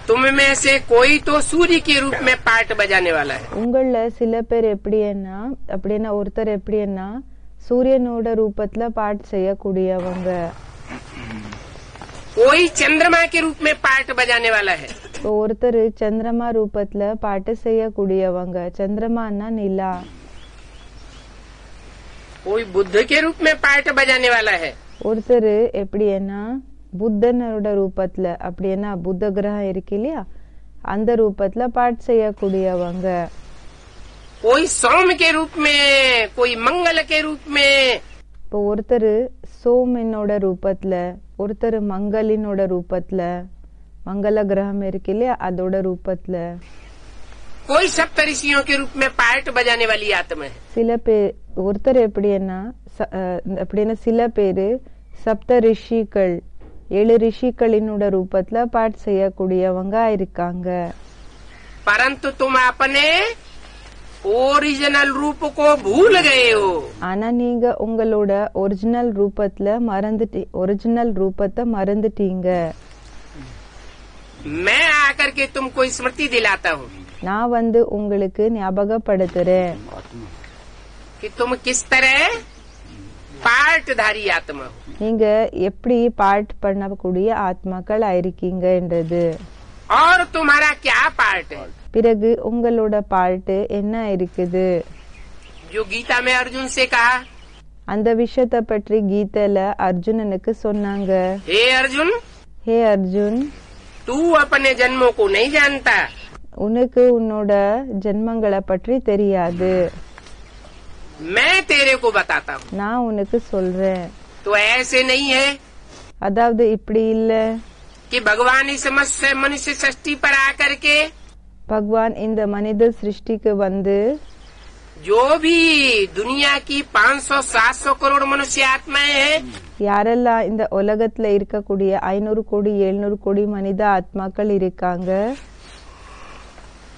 तुम में से कोई तो सूर्य के रूप में पार्ट बजाने वाला है। உங்கள சில பேர் அப்படின்னா ஒருத்தர் எப்படின்னா சூரியனோட ரூபத்துல பாட்டு செய்யக்கூடியவங்க. कोई चंद्रमा के रूप में पार्ट बजाने वाला है। இப்போ ஒருத்தர் சந்திரமா ரூபத்துல பாட்டு செய்யக்கூடியவங்க. சந்திரமானா நிலா. कोई बुद्ध के रूप में पार्ट बजाने वाला है। ஒருத்தர் எப்படின்னா புத்தனோட ரூபத்துல அப்படின்னா புத்த கிரகம் இருக்கு இல்லையா அந்த ரூபத்துல பாட்டு செய்யக்கூடியவங்க. कोई सोम के रूप में, कोई मंगल के रूप में। இப்போ ஒருத்தர் சோமனோட ரூபத்துல, ஒருத்தர் மங்களினோட ரூபத்துல, மங்கள கிரகம் இருக்கு இல்லையா அதோட ரூபத்துல. कोई सप्त ऋषियों के रूप में पार्ट बजाने वाली आत्मा है। சில பேர் ஒருத்தர் எப்படின்னா சில பேரு சப்த ரிஷிகள் 7 ரிஷிகளினோட ரூபத்துல பாட் செய்யக்கூடியவங்க இருக்காங்க. परंतु तुम अपने ओरिजिनल रूप को भूल गए हो। ஆனா நீங்க உங்களோட ஒரிஜினல் ரூபத்தை மறந்துட்டீங்க. मैं आकर के तुमको स्मृति दिलाता हूँ நான் உங்களுக்கு ஞாபகப்படுத்துறேன் कि तुम किस तरह पार्टधारी आत्मा हो। நீங்க எப்படி பாட் பண்ணக்கூடிய ஆத்மாக்கள் ஆயிருக்கீங்க என்றது. और तुम्हारा क्या पार्ट है? பிறகு உங்களோட பாட்டு என்ன இருக்குது? जो गीता में अर्जुन से कहा, அந்த விஷயத்தை பற்றி கீதையில அர்ஜுனனுக்கு சொன்னாங்க. हे अर्जुन, ஹே அர்ஜுன், तू अपने जन्मों को नहीं जानता। உனக்கு உன்னோட ஜென்மங்களை பற்றி தெரியாது. मैं तेरे को बताता हूँ। நான் உனக்கு சொல்றேன். तो ऐसे नहीं है அதாவது இப்படி இல்ல कि भगवान इस मनुष्य सृष्टि पर आकर के பகவான் இந்த மனித சிருஷ்டிக்கு जो भी दुनिया की 500-700 करोड़ मनुष्य आत्माएं हैं, யாரெல்லாம் இந்த உலகத்துல இருக்கக்கூடிய 500 கோடி 700 கோடி மனித ஆத்மாக்கள் இருக்காங்க,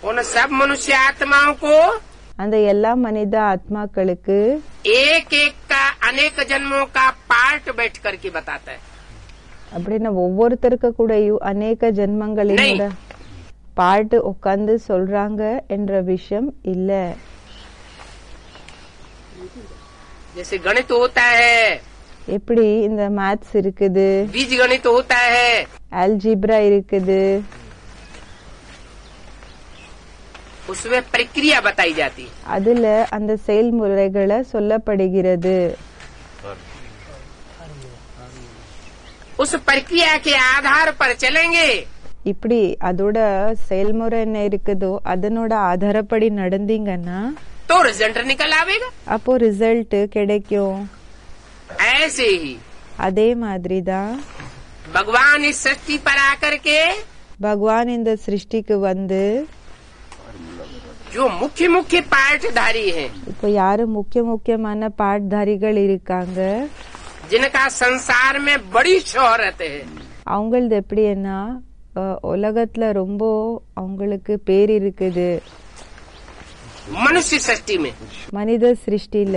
उन सब मनुष्य आत्माओं को அந்த எல்லா மனித ஆத்மாக்களுக்கு एक एक का अनेक जन्मों का पार्ट बैठ करके बताता है। அப்படின்னா ஒவ்வொருத்தருக்கு கூடயும் அநேக ஜென்மங்களினோட பாட்டு உட்கார்ந்து சொல்றாங்க என்ற விஷயம் இல்ல. जैसे गणित होता है, எப்படி இந்த மேத்ஸ் இருக்குது, बीज गणित होता है, ஆல்ஜிப்ரா இருக்குது, उसमें प्रक्रिया बताई जाती है। அதுல அந்த செயல்முறைகளை சொல்லப்படுகிறது. उस प्रक्रिया के आधार पर चलेंगे இப்படி அதோட செயல்முறை என்ன இருக்குதோ அதனோட ஆதாரப்படி நடந்தீங்கன்னா तो रिजल्ट निकल आवेगा। அப்போ ரிசல்ட் கிடைக்கும். ऐसे ही அதே மாதிரி தான் भगवान इस सृष्टि पर आकर के பகவான் இந்த சிருஷ்டிக்கு जो मुख्य मुख्य पार्टधारी हैं, இப்போ யாரு முக்கியமான பாட்தாரிகள் இருக்காங்க, जिनका संसार में बड़ी शोहरत है, அவங்களது எப்படின்னா உலகத்துல ரொம்ப அவங்களுக்கு பேர் இருக்குது. मनुष्य सृष्टि में மனித சிருஷ்டில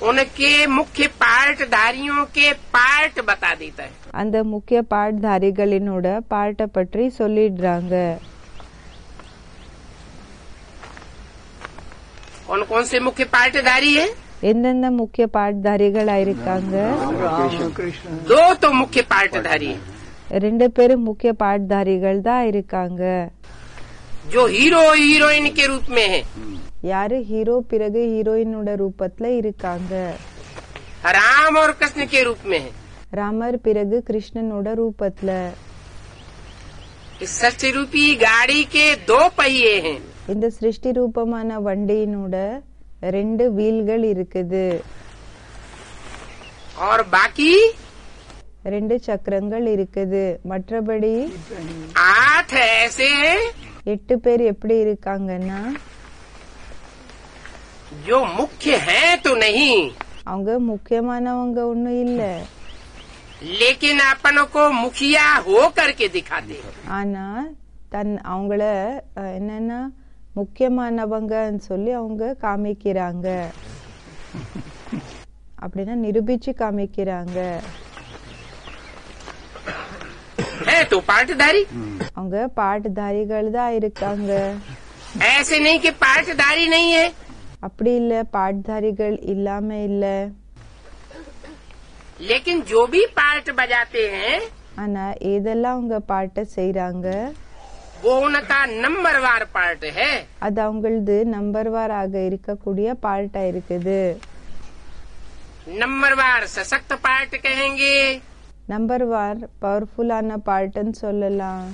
उनके मुख्य पार्टधारियों के पार्ट बता देता है। அந்த முக்கிய பாட்தாரிகளினோட பாட்டை பற்றி சொல்லிடுறாங்க. कौन कौन से मुख्य पार्टधारी है? எந்தெந்த முக்கிய பாட்தாரிகளா இருக்காங்க? 2 तो मुख्य पार्टधारी है, 2 பேரும் முக்கிய பாட்தாரிகள் தான் இருக்காங்க. जो हीरो हीरोइन के रूप में है, யாரு ஹீரோ பிறகு ஹீரோயினோட ரூபத்துல இருக்காங்க. राम और कृष्ण के रूप में है। ராமர் பிறகு கிருஷ்ணனோட ரூபத்துல. इस सृष्टि रूपी गाड़ी के 2 पहिए हैं, இந்த சிருஷ்டி ரூபமான வண்டியினோட 2 வீல்கள் இருக்குது. और बाकी 2 சக்கரங்கள் இருக்குது. மற்றபடி 8 ऐसे हैं 8 பேர் எப்படி இருக்காங்கன்னா जो मुख्य हैं तो नहीं, அவங்க முக்கியமானவங்க ஒண்ணும் இல்ல, लेकिन अपन को मुखिया हो करके दिखाते हैं। ஆனா அவங்கள என்னன்னா முக்கியமானவங்கன்னு சொல்லி அவங்க காமிக்கிறாங்க. அப்படின்னா நிரூபிச்சு காமிக்கிறாங்க. है तो पार्टधारी, அவங்க பாட்டுதாரிகள் தான் இருக்காங்க. ऐसे नहीं कि पार्टधारी नहीं है, அப்படி இல்ல பாட்டுதாரிகள் இல்லாம இல்ல. लेकिन जो भी पार्ट बजाते हैं ஆனா ஏதெல்லாம் அவங்க பாட்டை செய்யறாங்க वो उनका नंबरवार पार्ट है। அது அவங்களது நம்பர்வாராக இருக்கக்கூடிய பாட்டா இருக்குது. नंबरवार सशक्त पार्ट कहेंगे, நம்பர்வார் பவர்ஃபுல்லான பாட்டுன்னு சொல்லலாம்.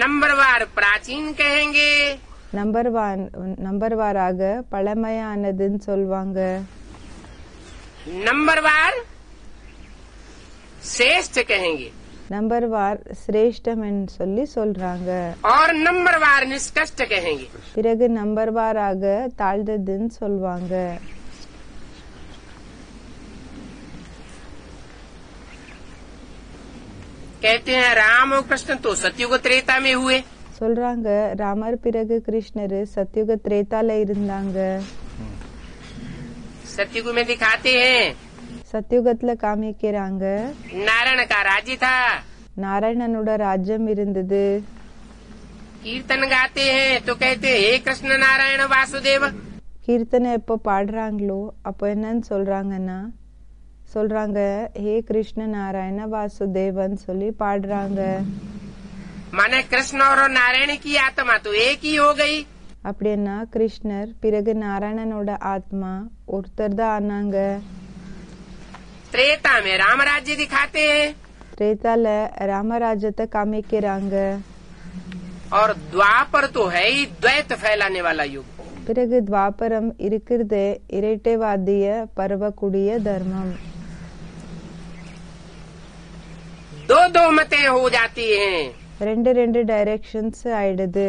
नंबरवार प्राचीन कहेंगे, நம்பர்வாராக பழமையானதுன்னு சொல்வாங்க. नंबरवार श्रेष्ठ कहेंगे, நம்பர்வார் சிரேஷ்டம் சொல்லி சொல்றாங்க. और नंबरवार निष्कष्ट कहेंगे. பிறகு நம்பர்வாராக தாழ்ந்ததுன்னு சொல்வாங்க. कहते हैं राम और कृष्ण तो सतयुग त्रेता में हुए. சொல்றாங்க ராமர் பிறகு கிருஷ்ணர் சத்யுக திரேதால இருந்தாங்க. सतयुग में दिखाते हैं சத்யுகத்துல காமிக்கிறாங்க नारायण का राज्य था. நாராயணனோட ராஜ்யம் இருந்தது. कीर्तन गाते हैं तो कहते हैं हे कृष्ण नारायण वासुदेव. கீர்த்தனை எப்போ பாடுறாங்களோ அப்போ என்னன்னு சொல்றாங்க ஹே கிருஷ்ண நாராயண வாசுதேவன் சொல்லி பாடுறாங்க. माने कृष्ण और नारायण की आत्मा तो एक ही हो गई. அப்படின்னா கிருஷ்ணர் பிறகு நாராயணனோட ஆத்மா ஒருத்தர் தான் ஆனாங்க. त्रेता में राम राज्य दिखाते हैं திரேதால ராமராஜ்யத்தை காமிக்கிறாங்க. और द्वापर तो है ही द्वैत फैलाने वाला युग. பிறகு துவாபரம் இருக்கிறதே இரட்டைவாதிய பரவக்கூடிய தர்மம். दो मतें हो जाती हैं. ரெண்டு டைரக்ஷன்ஸ் ஆயிடுது.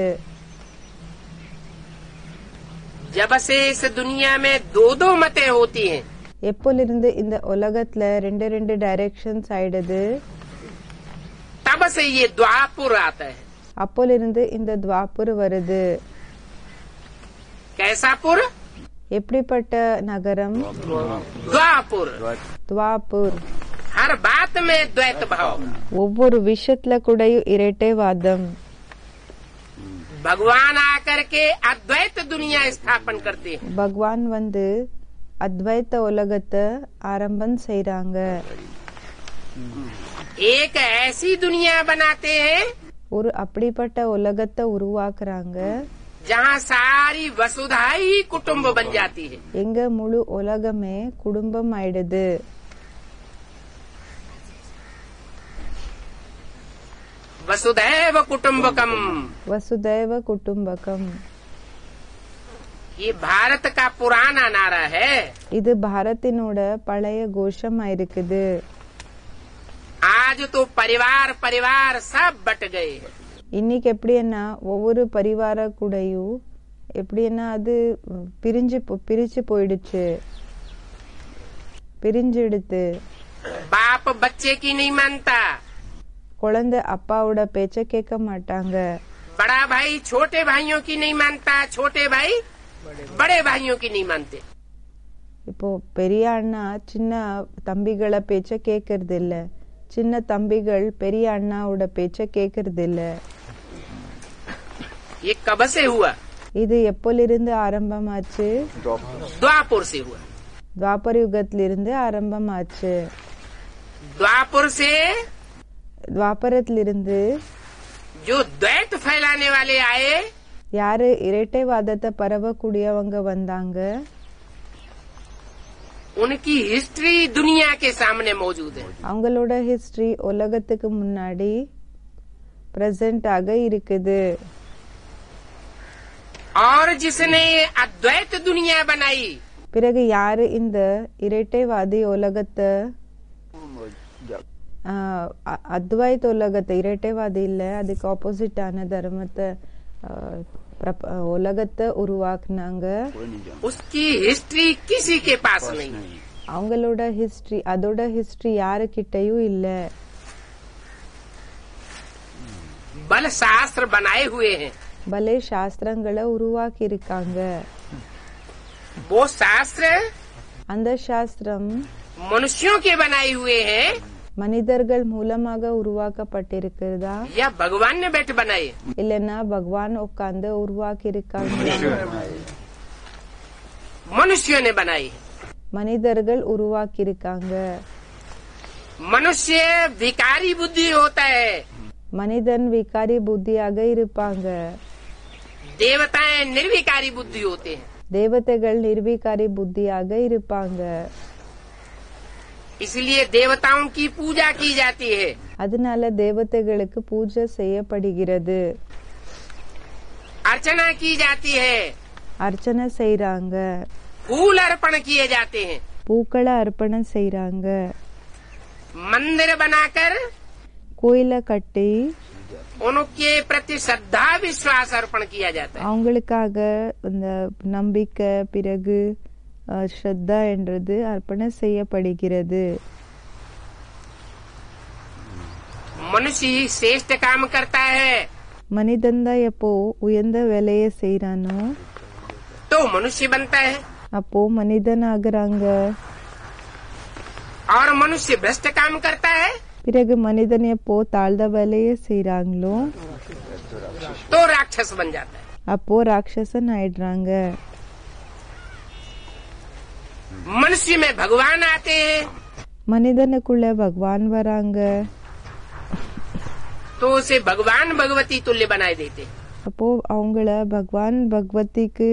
जब से इस दुनिया में दो मतें होती हैं எப்போலிருந்து இந்த உலகத்துல ரெண்டு டைரக்ஷன்ஸ் ஆயிடுது तब से ये द्वापुर आता है. அப்போலிருந்து இந்த துவாபுர் வருது. कैसा पुर? எப்படிப்பட்ட நகரம்? द्वापुर. துவாபுர். हर बात में द्वैत भाव. ஒவ்வொரு விஷயத்துல கூடயும் இரட்டைவாதம். भगवान आकर के अद्वैत दुनिया स्थापन करते हैं. பகவான் வந்து அத்வைத்த உலகத்தை ஆரம்பம் செய்றாங்க. एक ऐसी दुनिया बनाते हैं ஒரு அப்படிப்பட்ட உலகத்தை உருவாக்குறாங்க जहाँ सारी वसुधा ही कुटुम्ब बन जाती है. எங்க முழு உலகமே குடும்பம் ஆயிடுது. वसुधैव कुटुम्बकम. வசுதேவ குடும்பகம். ये भारत का पुराना नारा है. இது பாரத்தினோட பழைய கோஷமா இருக்குது. आज तो परिवार परिवार सब बट गए. இன்னைக்கு எப்படின்னா ஒவ்வொரு பரிவார கூடயும் எப்படின்னா அது பிரிச்சு போயிடுச்சு, பிரிஞ்சிடுது. बाप बच्चे की नहीं मानता. குழந்தை அப்பாவோட பேச்ச கேட்க மாட்டாங்க. बड़ा भाई छोटे भाइयों की नहीं मानता. छोटे भाई बड़े भाइयों की नहीं मानते. இப்போ பெரிய அண்ணா சின்ன தம்பிகளை பேச்ச கேட்கறது இல்ல, சின்ன தம்பிகள் பெரிய அண்ணாவோட பேச்ச கேட்கறது இல்ல. ये कब से हुआ? இது எப்போலிருந்து ஆரம்பமாச்சு? द्वापुर से हुआ. துவாபர யுகத்திலிருந்து ஆரம்பமாச்சு. द्वापुर से துவாபரத்திலிருந்து जो द्वैत फैलाने वाले आए யாரு இரட்டைவாதத்தை பரவக்கூடியவங்க வந்தாங்க उनकी हिस्ट्री दुनिया के सामने मौजूद है. அவங்களோட ஹிஸ்டரி உலகத்துக்கு முன்னாடி பிரசன்ட் ஆக இருக்குது. और जिसने ये अद्वैत दुनिया बनाई பிறகு யாரு இந்த இரட்டைவாதி உலகத்தை அத்வைத் உலகத்தை, இரட்டைவாதி இல்ல அதுக்கு ஆப்போசிட்டான தர்மத்தை உலகத்தை உருவாக்குனாங்க. उसकी हिस्ट्री किसी के पास नहीं. அவங்களோட ஹிஸ்டரி, அதோட ஹிஸ்டரி யாருக்கிட்டையும் இல்ல. बल शास्त्र बनाए हुए हैं. பலே சாஸ்திரங்களை உருவாக்கி இருக்காங்க. वो शास्त्र அந்த சாஸ்திரம் मनुष्यों के बनाए हुए हैं மனிதர்கள் மூலமாக உருவாக்கப்பட்டிருக்கிறதா या भगवान ने बैठ बनाए? இல்லைன்னா பகவான் உட்கார்ந்து உருவாக்கி இருக்காங்க? मनुष्यों ने बनाई. மனிதர்கள் உருவாக்கி இருக்காங்க. मनुष्य विकारी बुद्धि होता है. மனிதன் விகாரி புத்தியாக இருப்பாங்க. देवताएं निर्विकारी बुद्धि होते हैं. தேவதைகள் நிர்விகாரி புத்தியாக இருப்பாங்க. इसलिए देवताओं की पूजा की जाती है. அதனால தேவதைகளுக்கு பூஜை செய்யப்படுகிறது, अर्चना की जाती है. அர்ச்சனை செய்றாங்க, फूल अर्पण किए जाते हैं. பூக்களை அர்ப்பணம் செய்றாங்க, मंदिर बनाकर கோயிலை கட்டி उनके प्रति श्रद्धा विश्वास अर्पण किया जाता है। அவங்களுக்காக இந்த நம்பிக்கை பிறகு ஸ்ரத்தா என்றது அர்ப்பணம் செய்யப்படுகிறது. मनुष्य ही श्रेष्ठ काम करता है மனிதன் தான் எப்போ உயர்ந்த வேலையை செய்யறானோ तो मनुष्य बनता है, அப்போ மனிதன் ஆகுறாங்க. और मनुष्य भ्रष्ट काम करता है பிறகு மனிதன் எப்போ தாழ்ந்த வேலையை செய்யறாங்களோ तो राक्षस बन जाता है। அப்போ ராட்சசன் ஆயிடுறாங்க. मनुष्य में भगवान आते हैं மனிதனுக்குள்ள பகவான் வராங்க. तो उसे भगवान भगवती तुल्य बनाए देते। அப்போ அவங்கள பகவான் பகவதிக்கு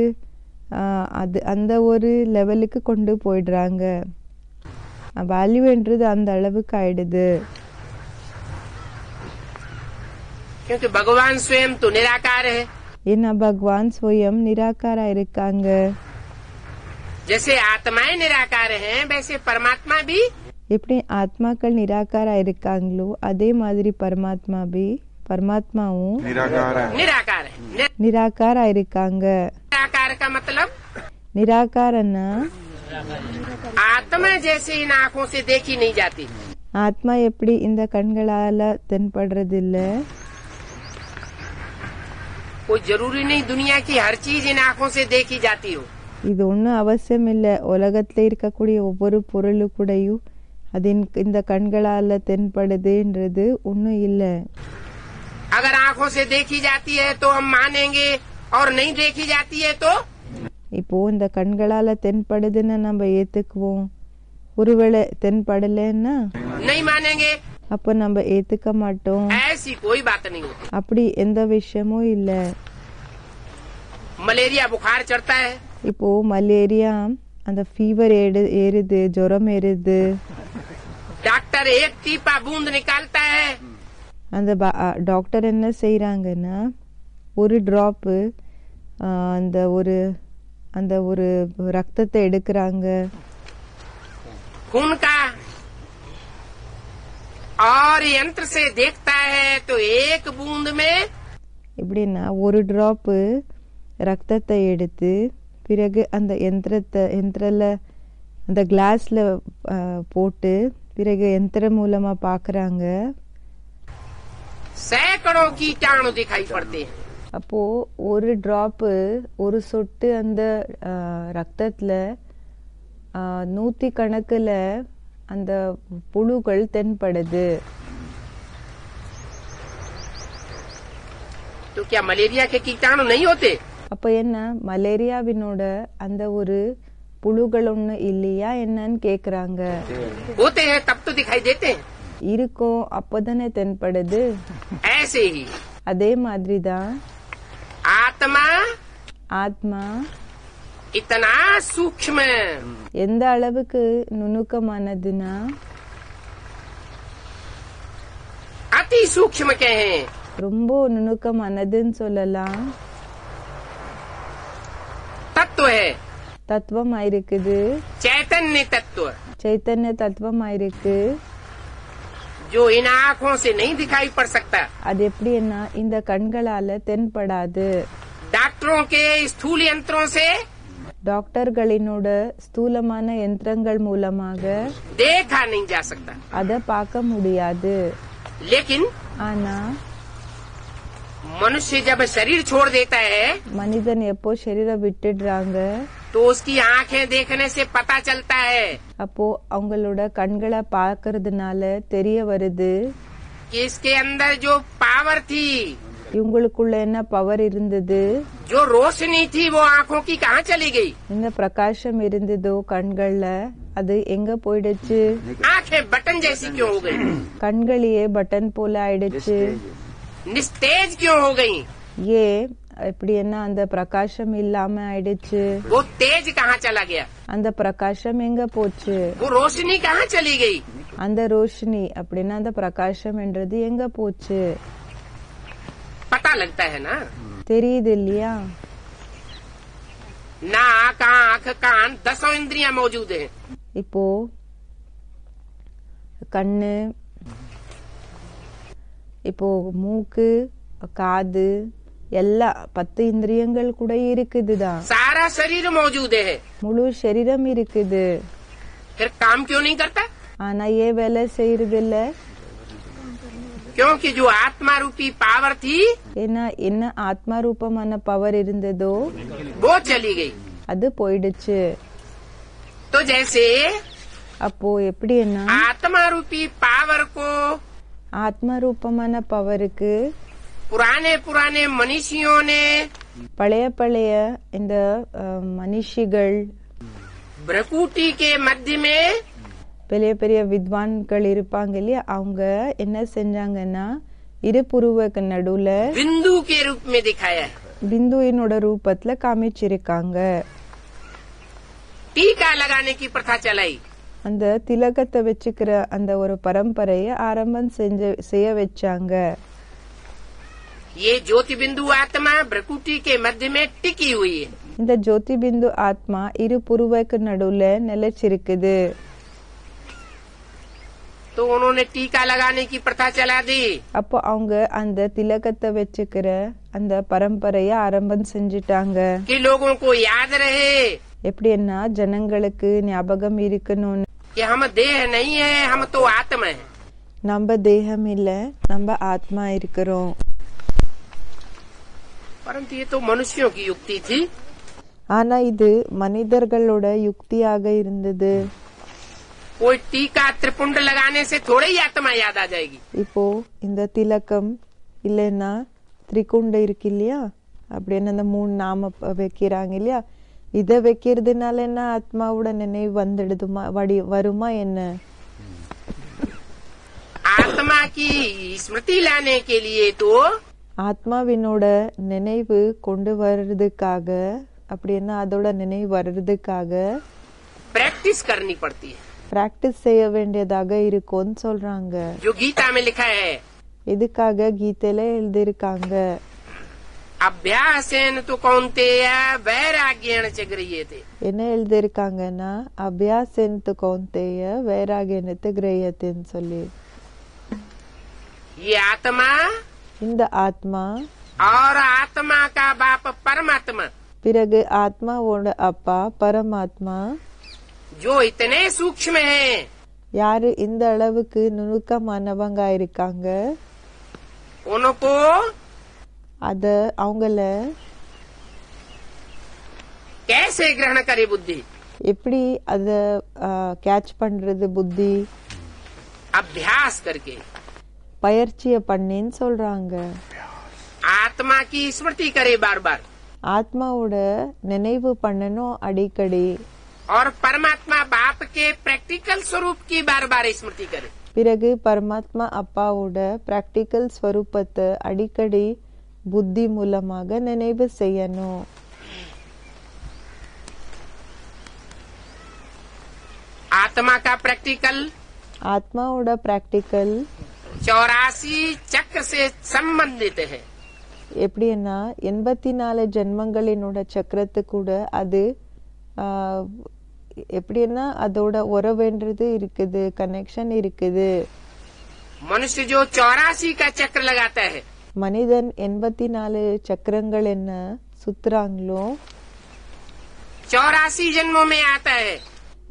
அது அந்த ஒரு லெவலுக்கு கொண்டு போயிடுறாங்க. வேல்யூன்றது அந்த அளவுக்கு ஆயிடுது. क्योंकि भगवान स्वयं तो निराकार है। ஏன்னா பகவான் ஸ்வயம் நிராகாரா இருக்காங்க. जैसे आत्माएं निराकार हैं वैसे परमात्मा भी எப்படி ஆத்மாக்கள் நிராகாரா இருக்காங்களோ அதே மாதிரி பரமாத்மாவும் निराकार है। நிராகாரா இருக்காங்க. निराकार का मतलब நிராகாரன்னா आत्मा जैसे इन आँखों से देखी नहीं जाती। ஆத்மா எப்படி இந்த கண்களால தென்படுறது இல்ல. कोई जरूरी नहीं दुनिया की हर चीज इन आँखों से देखी जाती हो। இது ஒன்றும் அவசியம் இல்ல. உலகத்துல இருக்கக்கூடிய ஒவ்வொரு பொருளு கூடயும் அது இந்த கண்களால தென்படுதுன்றது ஒன்னும் இல்ல. अगर आँखों से देखी जाती है तो हम मानेंगे और नहीं देखी जाती है तो இப்போ இந்த கண்களால தென்படுதுன்னு நம்ம ஏத்துக்குவோம். ஒருவேளை தென்படலைன்னா नहीं मानेंगे। அப்ப நம்ம ஏத்துக்க மாட்டோம். ऐसी कोई बात नहीं होती। அப்படி எந்த விஷயமும் இல்ல. मलेरिया बुखार चढ़ता है இப்போ மலேரியா அந்த ஃபீவர் ஏறுது, ஜுரம் ஏறுது. डॉक्टर एक टीपा बूंद निकालता है அந்த டாக்டர் என்ன செய்யறாங்கன்னா ஒரு டிராப் அந்த ஒரு ரத்தத்தை எடுக்கிறாங்க खून का और यंत्र से देखता है तो एक बूंद में எப்படின்னா ஒரு டிராப் ரத்தத்தை எடுத்து பிறகு அந்த யந்திரல அந்த கிளாஸ்ல போட்டு பிறகு யந்திரம் மூலமா பாக்குறாங்க. सैकड़ों कीटाणु दिखाई पड़ते हैं। அப்போ ஒரு டிராப் ஒரு சொட்டு அந்த ரத்தத்துல 100 கணக்குல அந்த புழுக்கள் தென்படுது. तो क्या मलेरिया के कीटाणु नहीं होते? அப்ப என்ன மலேரியாவினோட அந்த ஒரு புழுக்கள் ஒண்ணு இல்லையா என்னன்னு கேக்குறாங்க. होते हैं तब तो दिखाई देते हैं। இருக்கும் அப்பதானே தென்படுது. ऐसे ही அதே மாதிரிதான் ஆத்மா इतना सूक्ष्म எந்த அளவுக்கு நுணுக்கமானதுன்னா अति सूक्ष्म कहें ரொம்ப நுணுக்கமானதுன்னு சொல்லலாம். तत्व है, தத்துவமாயிருக்குது, चैतन्य तत्व சைத்தன்ய தத்துவமாயிருக்கு. जो इन आँखों से नहीं दिखाई पड़ सकता। அது எப்படின்னா இந்த கண்களால தென்படாது. डॉक्टरों के स्थूल यंत्रों से டாக்டர்களினோட ஸ்தூலமான யந்திரங்கள் மூலமாக देखा नहीं जा सकता। அத பார்க்க முடியாது. लेकिन ஆனா मनुष्य जब शरीर छोड़ देता है மனிதன் எப்போ சரீரம் விட்டுடுறாங்க तो उसकी आँखें देखने से पता चलता है அப்போ அவங்களோட கண்களை பார்க்கறதுனால தெரிய வருது कि इसके अंदर जो पावर थी, இவங்களுக்குள்ள என்ன பவர் இருந்தது, जो रोशनी थी वो आँखों की कहाँ चली गई? இந்த பிரகாசம் இருந்ததோ கண்கள்ல அது எங்க போயிடுச்சு? आँखें बटन जैसी क्यों हो गई? கண்களையே பட்டன் போல ஆயிடுச்சு. निस्तेज क्यों हो गई? ஏ இப்படி என்ன அந்த பிரகாசம் இல்லாம ஆயிடுச்சு? वो तेज कहाँ चला गया? அந்த பிரகாசம் எங்க போச்சு? वो रोशनी कहाँ चली गई? அந்த ரோஷினி அப்படின்னா அந்த பிரகாசம் என்றது எங்க போச்சு? पता लगता है ना। தெரியுது இல்லையா? नाक आँख कान 10 इंद्रियां मौजूद हैं। இப்போ கண்ணு இப்போ மூக்கு காது எல்லா 10 இந்திரியங்கள் கூட இருக்குதுதான். सारा शरीर मौजूद है, முழு சரீரம் இருக்குது. फिर काम क्यों नहीं करता? ஆனா ஏன் வேலை செய்யறது இல்ல? क्योंकि जो आत्मा रूपी पावर थी ஏன்னா என்ன ஆத்மா ரூபமான பவர் இருந்ததோ वो चली गई. அது போயிடுச்சு. तो जैसे அப்போ எப்படி என்ன आत्मा रूपी पावर को ஆத்மா ரூபமான பவருக்கு पुराने पुराने मनीषियों ने பழைய இந்த மனுஷிகள் भ्रकुटी के मध्य में பெரிய வித்வான்கள் இருப்பாங்க இல்லையா, அவங்க என்ன செஞ்சாங்கன்னா இரு புருவக்கு நடுவுல बिंदु के रूप में दिखाया है. பிந்துவினோட ரூபத்துல காமிச்சிருக்காங்க. टीका लगाने की प्रथा चलाई. அந்த திலகத்தை வச்சுக்கிற அந்த ஒரு பரம்பரைய ஆரம்பம் செய்ய வச்சாங்க. ये ज्योति बिंदु आत्मा भ्रकुटी के मध्य में टिकी हुई है. இந்த ஜோதி பிந்து ஆத்மா இரு புருவக்கு நடுவுல நிலைச்சிருக்குது. तो उन्होंने टीका लगाने की प्रथा चला दी. அப்போ அவங்க அந்த திலகத்தை வச்சுக்கிற அந்த பரம்பரைய ஆரம்பம் செஞ்சிட்டாங்க. कि लोगों को याद रहे எப்படின்னா ஜனங்களுக்கு ஞாபகம் இருக்கணும்னு, कि हम देह नहीं है, हम तो आत्मा है. நம்ம தேகம் இல்ல, நம்ம ஆத்மா இருக்கிறோம். परंतु ये तो मनुष्यों की युक्ति थी. ஆனா இது மனிதர்களோட யுக்தியாக இருந்தது. कोई टीका त्रिपुंड लगाने से थोड़े ही आत्मा याद आ जाएगी. இப்போ இந்த திலக்கம் இல்லைன்னா திரிகுண்ட இருக்கு இல்லையா, அப்படின்னு அந்த 3 நாம வைக்கிறாங்க இல்லையா, இத வைக்கிறதுனால என்ன ஆத்மாவோட நினைவு வந்துடுதுமா வருமா என்ன? आत्मा की स्मृति लाने के लिए तो ஆத்மாவினோட நினைவு கொண்டு வர்றதுக்காக, அப்படின்னா அதோட நினைவு வர்றதுக்காக प्रैक्टिस करनी पड़ती है. பிராக்டிஸ் செய்ய வேண்டியதாக இருக்கும்னு சொல்றாங்க. जो गीता में लिखा है, இதுக்காக கீதையில எழுதியிருக்காங்க. अभ्यासेन तो कौन्तेय वैराग्येण च गृह्यते. என்ன எழுதியிருக்காங்கன்னா அபியாசென்து கௌந்தேய வைராகியனத்து கிரயத்தின்னு சொல்லி. ये आत्मा இந்த ஆத்மா और आत्मा का बाप परमात्मा, பிறகு ஆத்மாவோட அப்பா பரமாத்மா जो इतने सूक्ष्म है, யாரு இந்த அளவுக்கு நுணுக்கமானவங்க இருக்காங்க, उनको அத அவங்கள कैसे ग्रहण करे बुद्धि? எப்படி அத கேட்ச் பண்றது புத்தி? अभ्यास करके, பயிற்சிய பண்ணின்னு சொல்றாங்க. आत्मा की स्मृति करे बार बार, ஆத்மாவோட நினைவு பண்ணணும் அடிக்கடி. और परमात्मा बाप के प्रैक्टिकल स्वरूप की बार बार स्मृति करे. பிறகு பரமாத்மா அப்பாவோட பிராக்டிக்கல் ஸ்வரூபத்தை அடிக்கடி புத்தி மூலமாக நினைவு செய்யணும். आत्मा का प्रैक्टिकल ஆத்மாவோட பிராக்டிக்கல் 84 चक्र से संबंधित है. எப்படின்னா 84 ஜென்மங்களினோட சக்கரத்து கூட அது எப்படின்னா அதோட உறவுன்றது இருக்குது, கனெக்ஷன் இருக்குது. मनुष्य जो 84 का चक्र लगाता है, மனிதன் 84 சக்கரங்கள் என்ன சுத்துறாங்களோ 84 जन्मों में आता है.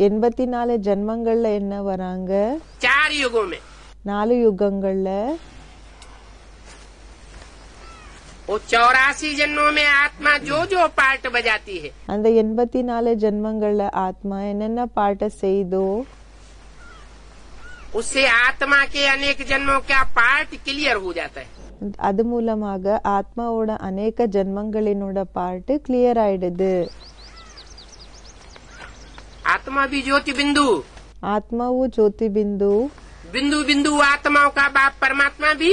84 ஜென்மங்கள்ல என்ன வராங்க 4 युगों में. 4 யுகங்கள்ல. वो 84 जन्मों में आत्मा जो जो पार्ट बजाती है, அந்த 84 ஜென்மங்கள்ல ஆத்மா என்னென்ன பாட்ட செய்தோ उससे आत्मा के अनेक जन्मों का पार्ट क्लियर हो जाता है. அது மூலமாக ஆத்மாவோட அநேக ஜென்மங்களினோட பாட்டு கிளியர் ஆயிடுது. आत्मा भी ज्योति बिंदु, ஆத்மாவும் ஜோதி பிந்து, बिंदु बिंदु आत्माओं का बाप परमात्मा भी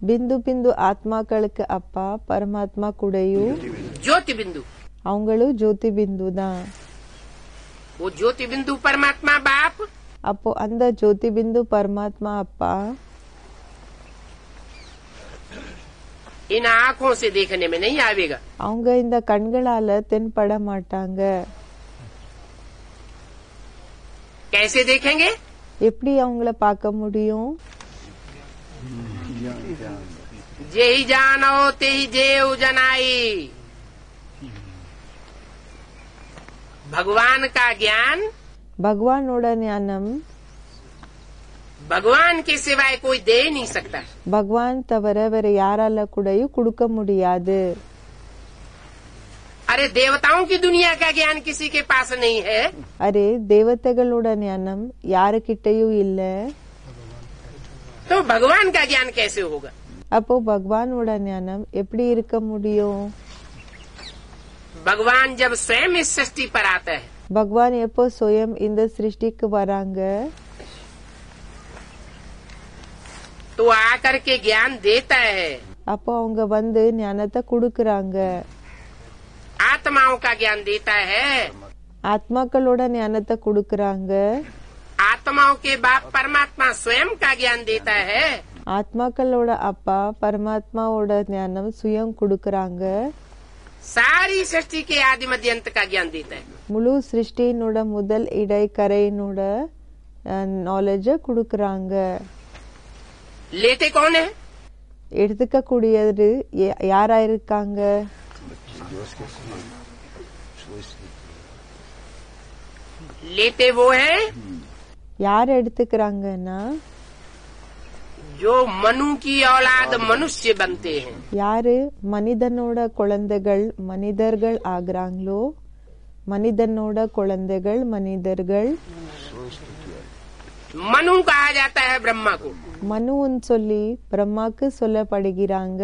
பிந்து பிந்து ஆத்மாக்களுக்கு அப்பா பரமாத்மா கூடயும் ज्योति बिंदु. அவங்களும் ஜோதி பிந்து தான். वो ज्योति बिंदु परमात्मा बाप அப்போ அந்த ஜோதி பிந்து பரமாத்மா அப்பா इन आँखों से देखने में नहीं आवेगा. அவங்க இந்த கண்களால தென்பட மாட்டாங்க. कैसे देखेंगे? எப்படி அவங்கள பார்க்க முடியும்? जेहि जानो तेहि जेऊ जनाई। भगवान का ज्ञान பகவானோட ஞானம் भगवान के सिवाय कोई दे ही नहीं सकता। பகவான் தவிர வேற யாரால கூடயும் கொடுக்க முடியாது। अरे देवताओं की दुनिया का ज्ञान किसी के पास नहीं है, அரே தேவதைகளோட ஞானம் யாருக்கிட்டயும் இல்ல, तो भगवान का ज्ञान कैसे होगा? அப்போ பகவானோட ஞானம் எப்படி இருக்க முடியும்? भगवान जब स्वयं इस सृष्टि पर आता है பகவான் எப்போ சுயம் இந்த சிருஷ்டிக்கு வராங்க, तो आकर के ज्ञान देता है। அப்போ அவங்க வந்து ஞானத்தை கொடுக்கறாங்க, आत्माओं का ज्ञान देता है। ஆத்மாக்களோட ஞானத்தை கொடுக்கறாங்க, आत्माओं के बाप परमात्मा स्वयं का ज्ञान देता है। ஆத்மாக்களோட அப்பா பரமாத்மாவோட ஞானம் சுயம் கொடுக்கறாங்க, सारी सृष्टि के आदि मध्य अंत का ज्ञान देता है। முழு சிருஷ்டியினோட முதல் இடை கரையினோட நாலேஜ கொடுக்கறாங்க। लेते कौन है? எடுத்துக்க கூடியது யாரா இருக்காங்க? लेते वो है யார் எடுத்துக்கிறாங்கன்னா जो मनु की औलाद मनुष्य बनते हैं। யாரு மனிதனோட குழந்தைகள் மனிதர்கள் ஆகுறாங்களோ, மனிதனோட குழந்தைகள் மனிதர்கள்। मनु कहा जाता है ब्रह्मा को। மனுன்னு சொல்லி பிரம்மாக்கு சொல்லப்படுகிறாங்க।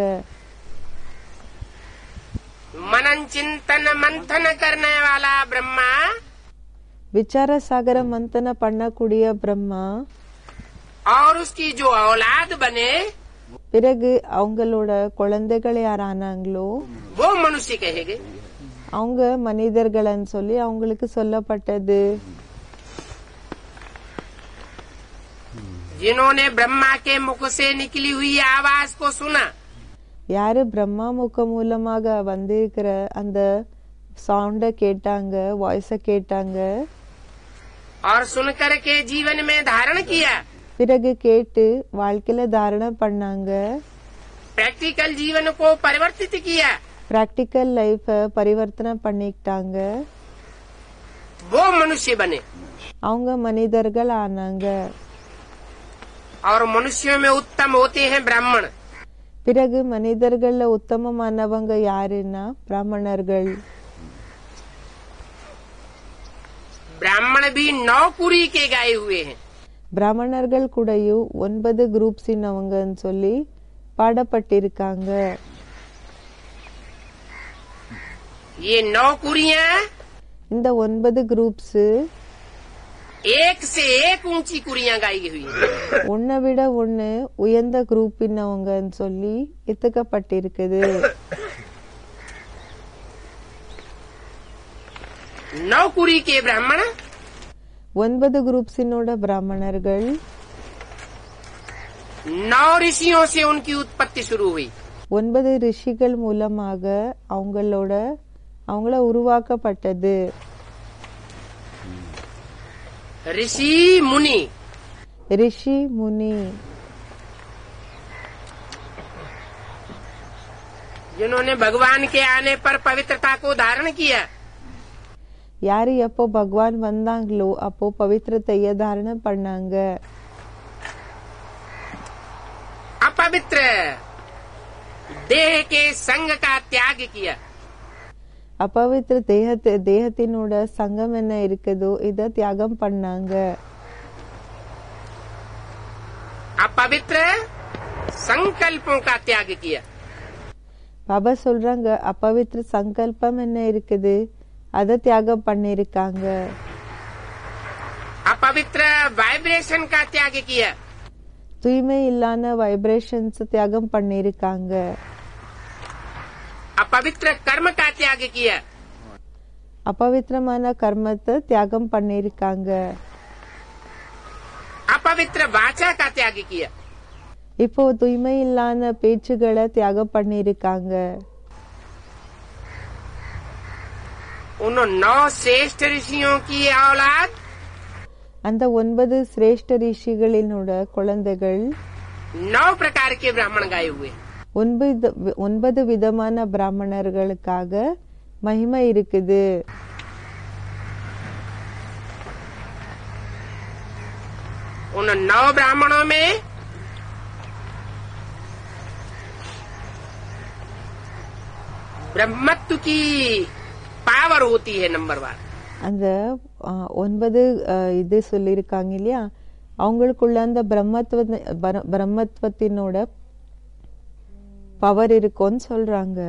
मनन चिंतन मंथन करने वाला ब्रह्मा விசார சாகர மந்தன பண்ணக்கூடிய பிரம்மா और उसकी जो औलाद बने பிறகு அவங்களோட குழந்தைகள் யாரானாங்களோ वो मनुष्य कहेंगे। அவங்க மனிதர்கள்னு சொல்லி அவங்களுக்கு சொல்லப்பட்டது। जिन्होंने ब्रह्मा के मुख से निकली हुई आवाज को सुना, யாரு பிரம்மா முக மூலமாக வந்திருக்கிற அந்த சவுண்ட கேட்டாங்க, வாய்ஸ கேட்டாங்க, और सुनकर के जीवन में धारण किया, பிறகு கேட்டு வாழ்க்கையில தாரணம் பண்ணாங்க, प्रैक्टिकल जीवन को परिवर्तित किया, பிராக்டிக்கல் லைஃப பரிவர்த்தனை பண்ணிக்கிட்டாங்க, वो मनुष्य बने। அவங்க மனிதர்கள் ஆனாங்க। और मनुष्यों में उत्तम होते हैं ब्राह्मण। பிறகு மனிதர்கள்ல உத்தமமானவங்க யாருன்னா பிராமணர்கள்। ब्राह्मण भी 9 कुरी के गाए हुए हैं। பிராமணர்கள் கூடயும் 9 குரூப்ஸினவங்கன்னு சொல்லி பாடப்பட்டிருக்காங்க। ये 9 कुरियां இந்த 9 குரூப்ஸ் एक से एक ऊंची कुरियां गाई हुई हैं। ஒன்ன விட ஒன்னு உயர்ந்த குரூப்பினவங்கன்னு சொல்லி எத்துக்கப்பட்டிருக்குது। 9 कुरी के ब्राह्मण 9 குரூப்ஸினோட பிராமணர்கள் 9 ऋषियों से उनकी उत्पत्ति शुरू हुई। 9 ரிஷிகள் மூலமாக அவங்கள உருவாக்கப்பட்டது। ऋषि मुनि ரிஷி முனி जिन्होंने भगवान के आने पर पवित्रता को धारण किया, யாரு எப்போ பகவான் வந்தாங்களோ அப்போ பவித்திரத்தைய தாரணம் பண்ணாங்க। अपवित्र देह के संग का त्याग किया, अपवित्र தேகத்தினோட சங்கம் என்ன இருக்குதோ இத தியாகம் பண்ணாங்க। अपवित्र संकल्पों का त्याग किया, பாபா சொல்றாங்க अपवित्र சங்கல்பம் என்ன இருக்குது அத தியாகம் பண்ணிருக்காங்க। अपवित्र वाइब्रेशन का त्याग किया, தூய்மை இல்லாத வைப்ரேஷன்ஸ் தியாகம் பண்ணிருக்காங்க। अपवित्र कर्म का त्याग किया, अपवित्रமான கர்மத்தை தியாகம் பண்ணிருக்காங்க। अपवित्र वाचा का त्याग किया, இப்போ தூய்மை இல்லாத பேச்சுகளை தியாகம் பண்ணிருக்காங்க। उन 9 श्रेष्ठ ऋषियों की औलाद அந்த 9 சிரேஷ்ட ரிஷிகளினோட குழந்தைகள் 9 प्रकार के ब्राह्मण गाए हुए हैं। 9 விதமான பிராமணர்களுக்காக மகிமை இருக்குது. उन 9 ब्राह्मणों में ब्रह्मत्व की पावर होती है नंबर 1। அந்த 9 இது சொல்லியிருக்காங்க இல்லையா, அவங்களுக்குள்ள அந்த பிரம்மத்துவத்தினோட பவர் இருக்கும்னு சொல்றாங்க.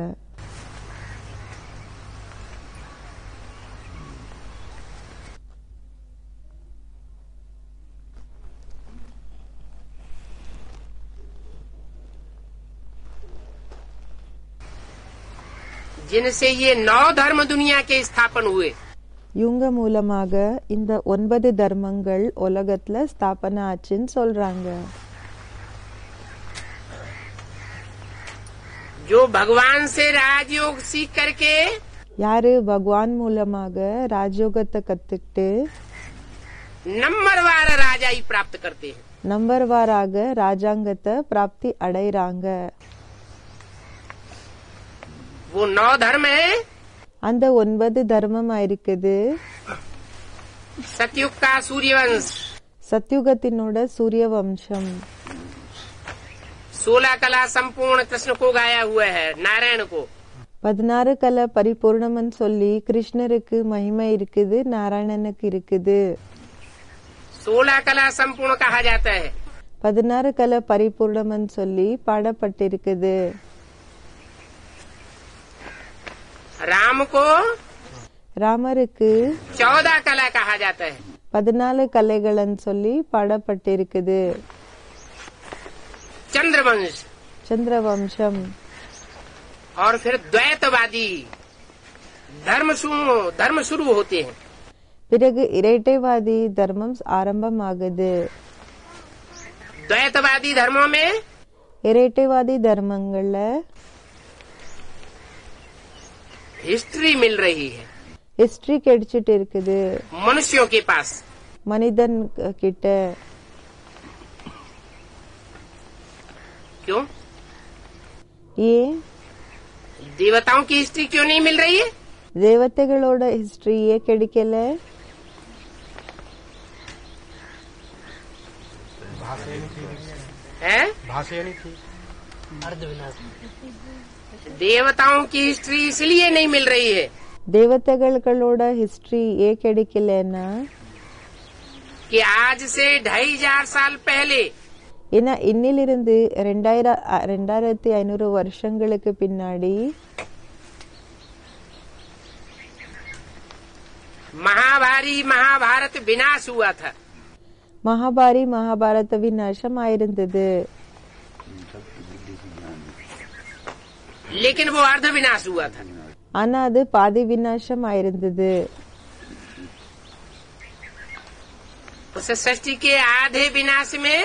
जिनसे ये 9 धर्म दुनिया के स्थापन हुए। இவங்க மூலமாக இந்த 9 தர்மங்கள் உலகத்துல ஸ்தாபனை ஆச்சுன்னு சொல்றாங்க. जो भगवान से राजयोग सीख करके யாரு பகவான் மூலமாக ராஜயோகத்தை கத்துக்கிட்டு नंबरवार राजाई प्राप्त करते हैं। நம்பர் வாராக ராஜாங்கத்தை பிராப்தி அடைறாங்க. वो 9 धर्म है। அந்த 9 தர்மமா இருக்குது. सतयुग का सूर्यवंश, சத்யுகத்தினோட சூரிய வம்சம். 16 कला संपूर्ण कृष्ण को गाया हुआ है, नारायण को। 16 கலை பரிபூர்ணம்னு சொல்லி கிருஷ்ணருக்கு மகிமை இருக்குது, நாராயணனுக்கு இருக்குது. 16 कला संपूर्ण कहा जाता है। 16 கலை பரிபூர்ணம்னு சொல்லி பாடப்பட்டிருக்குது. राम को ராமருக்கு 14 कला कहा जाता है। 14 கலைகள்னு சொல்லி பாடப்பட்டிருக்குது. चंद्रवंश சந்திரவம்சம். और फिर द्वैतवादी धर्म शुरू होते हैं। பிறகு இரட்டைவாதி தர்மம் ஆரம்பமாகுது. द्वैतवादी धर्मों में இரட்டைவாதி தர்மங்கள்ல हिस्ट्री मिल रही है ஹிஸ்டரி கிடைச்சிட்டு இருக்குது मनुष्यों के पास। மனிதன் கிட்ட. क्यों? ஏன் देवताओं की हिस्ट्री क्यों नहीं मिल रही है? தேவதைகளோட ஹிஸ்டரி ஏன் கிடைக்கல? है देवताओं की हिस्ट्री इसलिए नहीं मिल रही है தேவதைகளோட ஹிஸ்டரி ஏன் கிடைக்கலன்னா, कि आज से 2500 साल पहले ஏன்னா இன்னிலிருந்து 2500 வருஷங்களுக்கு பின்னாடி महाभारी महाभारत विनाश हुआ था। மகாபாரி மகாபாரத விநாசம் ஆயிருந்தது. लेकिन वो अर्ध विनाश हुआ था। ஆனா அது பாதி விநாசம் ஆயிருந்தது. उस सृष्टि के आधे विनाश में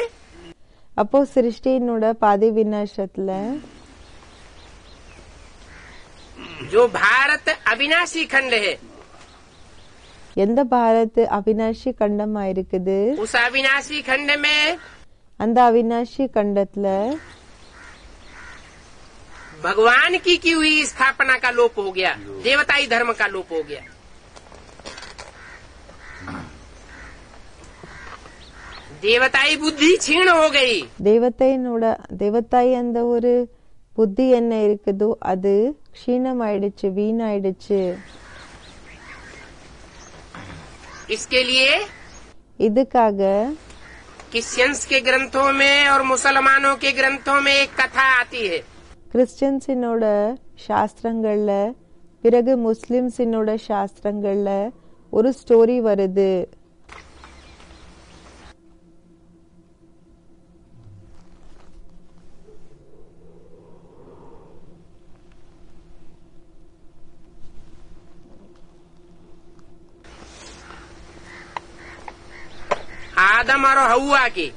அப்போ சிருஷ்டியினோட பாதி விநாசத்துல जो भारत अविनाशी खंड है, எந்த பாரத் அவிநாசி கண்டம் ஆயிருக்குது, उस अविनाशी खंड में அந்த அவிநாசி கண்டத்துல भगवान की हुई स्थापना का लोप हो गया, देवताई धर्म का लोप हो गया। देवताई बुद्धि क्षीण हो गई। தேவதாய் அந்த ஒரு புத்தி என்ன இருக்குதோ அது க்ஷீணம் ஆயிடுச்சு, வீணாயிடுச்சு. इसके लिए இதுக்காக क्रिश्चियंस के ग्रंथों में और मुसलमानों के ग्रंथों में एक कथा आती है। கிறிஸ்டியன்ஸினோட சாஸ்திரங்கள்ல பிறகு முஸ்லிம்ஸினோட சாஸ்திரங்கள்ல ஒரு ஸ்டோரி வருது. आदम और हव्वा की,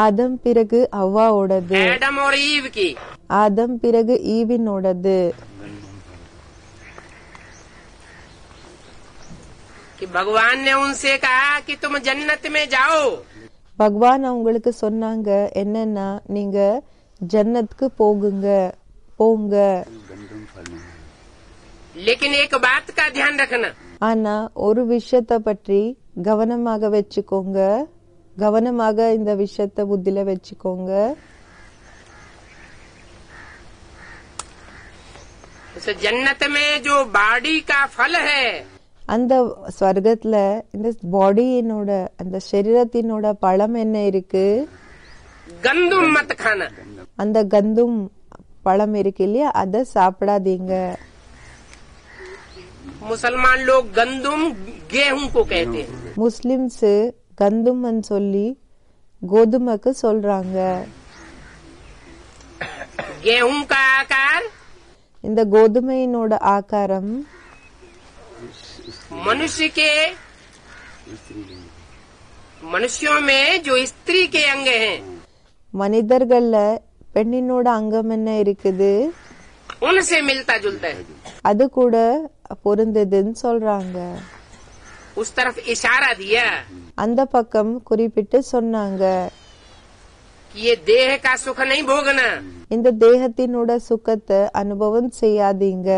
ஆதம் பிறகு அவ்வாவோடது, एडम और ईव की। ஆதம் பிறகு ஈவினோடது. कि भगवान ने उनसे कहा कि तुम जन्नत में जाओ। பகவான் அவங்களுக்கு சொன்னாங்க என்னன்னா, நீங்க ஜன்னத்துக்கு போங்க. लेकिन एक बात का ध्यान रखना, ஆனா ஒரு விஷயத்தை பற்றி கவனமாக வச்சுக்கோங்க. கவனமாக இந்த விஷயத்தை புத்தியில வச்சுக்கோங்க. इस जन्नत में जो बाडी का फल है, அந்த ஸ்வர்க்கத்துல இந்த பாடியினோட அந்த சரீரத்தினோட பழம் என்ன இருக்கு? गंदुम मत खाना। அந்த கந்தும் பழம் இருக்கு இல்லையா, அதை சாப்பிடாதீங்க. मुसलमान लोग गंदुम गेहूं को कहते हैं। முஸ்லிம்ஸ் கந்தும்னு சொல்லி கோதுமைக்கு சொல்றாங்க. गेहूं का आकार இந்த கோதுமையினோட ஆகாரம் मनुष्यों में जो स्त्री के अंग हैं, மனிதர்கள்ல பெண்ணினோட அங்கம் என்ன இருக்குது, उनसे मिलता जुलता है। அது கூட பொருந்ததுன்னு சொல்றாங்க. उस तरफ इशारा दिया அந்த பக்கம் குறிப்பிட்டு சொன்னாங்க, कि ये देह का सुख नहीं भोगना, இந்த தேகத்தினோட சுகத்தை அனுபவம் செய்யாதீங்க.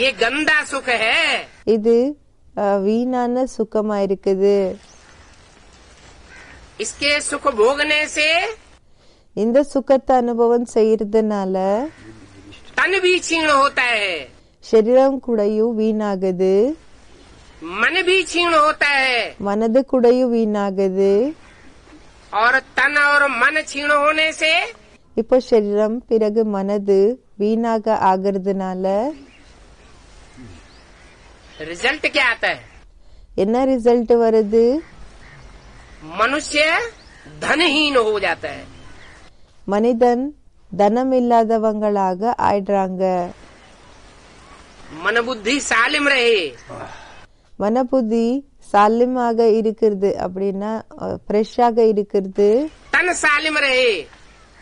ये गंदा सुख है। இது வீணான சுகமா இருக்குது. इसके सुख भोगने से இந்த சுகத்தை அனுபவம் செய்யறதுனால तन भी क्षीण होता है, சரீரம் கூடயும் வீணாகுது, मन भी क्षीण होता है। மனது கூடயும் வீணாகுது. और तन और मन क्षीण होने से இப்போ சரீரம் பிறகு மனது வீணாக ஆகிறதுனால रिजल्ट क्या आता है? என்ன ரிசல்ட் வருது? मनुष्य धनहीन हो जाता है। மனிதன் தனம் இல்லாதவங்களாக ஆயிடுறாங்க. मन बुद्धि सालिम रहे, மனபுத்தி சாலிமாக இருக்கிறது அப்படின்னா ஃப்ரெஷ்ஷாக இருக்கிறது. तन सालिम रहे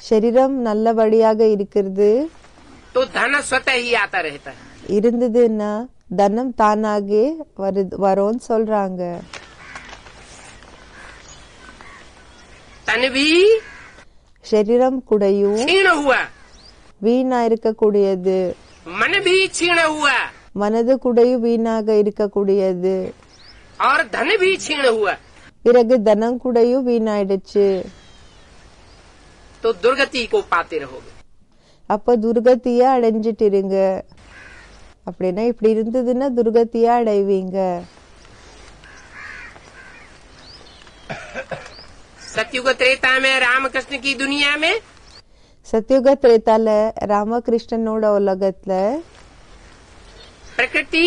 சரீரம் நல்லபடியாக இருக்கிறது तो धन स्वतः ही आता रहता है। இருந்ததுன்னா தனம் தானாகவே வரும்னு சொல்றாங்க. तन भी சரீரம் கூடயும் क्षीण हुआ, வீணா இருக்கக்கூடியது, मन भी क्षीण हुआ, மனது கூடயும் வீணாக இருக்கக்கூடியது. और धन भी क्षीण हुआ, பிறகு தனம் கூடயும் வீணாயிடுச்சு. तो दुर्गति को पाते रहोगे। அப்ப துர்கத்திய அடைஞ்சிட்டு இருங்க. அப்படின்னா இப்படி இருந்ததுன்னா துர்கத்திய அடைவீங்க. सतयुग त्रेता में रामकृष्ण की दुनिया में சத்யுக திரேதால ராமகிருஷ்ணனோட உலகத்துல प्रकृति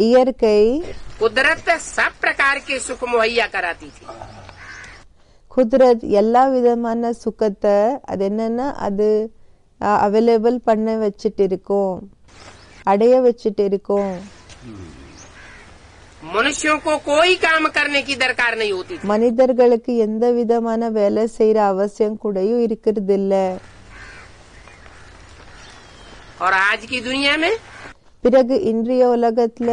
இயற்கை कुदरत सब प्रकार के सुख मुहैया कराती थी। குதிரத் எல்லா விதமான சுகத்தை அது என்னன்னா அது அவைலபிள் பண்ண வச்சுட்டு இருக்கும், அடைய வச்சுட்டு இருக்கும். मनुष्यों को कोई काम करने की दरकार नहीं होती थी। மனிதர்களுக்கு எந்த விதமான வேலை செய்யற அவசியம் கூடயும் இருக்கிறது இல்ல. और आज की दुनिया में பிறகு இன்றைய உலகத்துல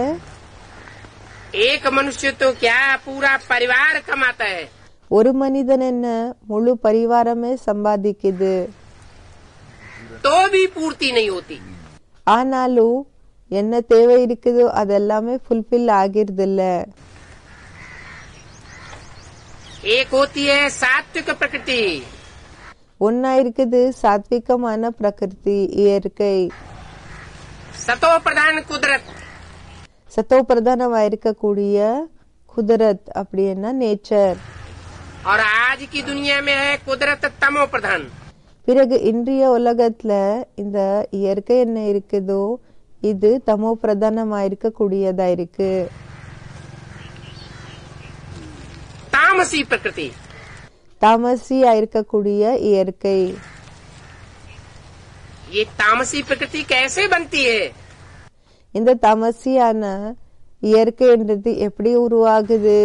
एक मनुष्य तो क्या पूरा परिवार कमाता है, ஒரு மனிதன் என்ன முழு பரிவாரமே சம்பாதிக்குது. तो भी पूर्ति नहीं होती। ஆனாலும் என்ன தேவை இருக்குதோ அதெல்லாமே ஃபுல்பில் ஆகிறது இல்ல. एक होती है सात्विक प्रकृति, ஒன்னா இருக்குது சாத்விகமான பிரகிருதி இயற்கை, सतो प्रधान कुदरत, சத்தோ பிரதானமா இருக்கக்கூடிய குதிரத் அப்படின்னா நேச்சர். और आज की दुनिया में है कुदरत तमो प्रधान। பிறகு இன்றைய உலகத்துல இந்த இயற்கை என்ன இருக்குதோ இது தமோ பிரதானமா இருக்கக்கூடியதா இருக்கு. तामसी प्रकृति, தாமசியா இருக்கக்கூடிய இயற்கை. ये तामसी प्रकृति कैसे बनती है? இந்த தாமசியான இயற்கைன்றது எப்படி உருவாகுது?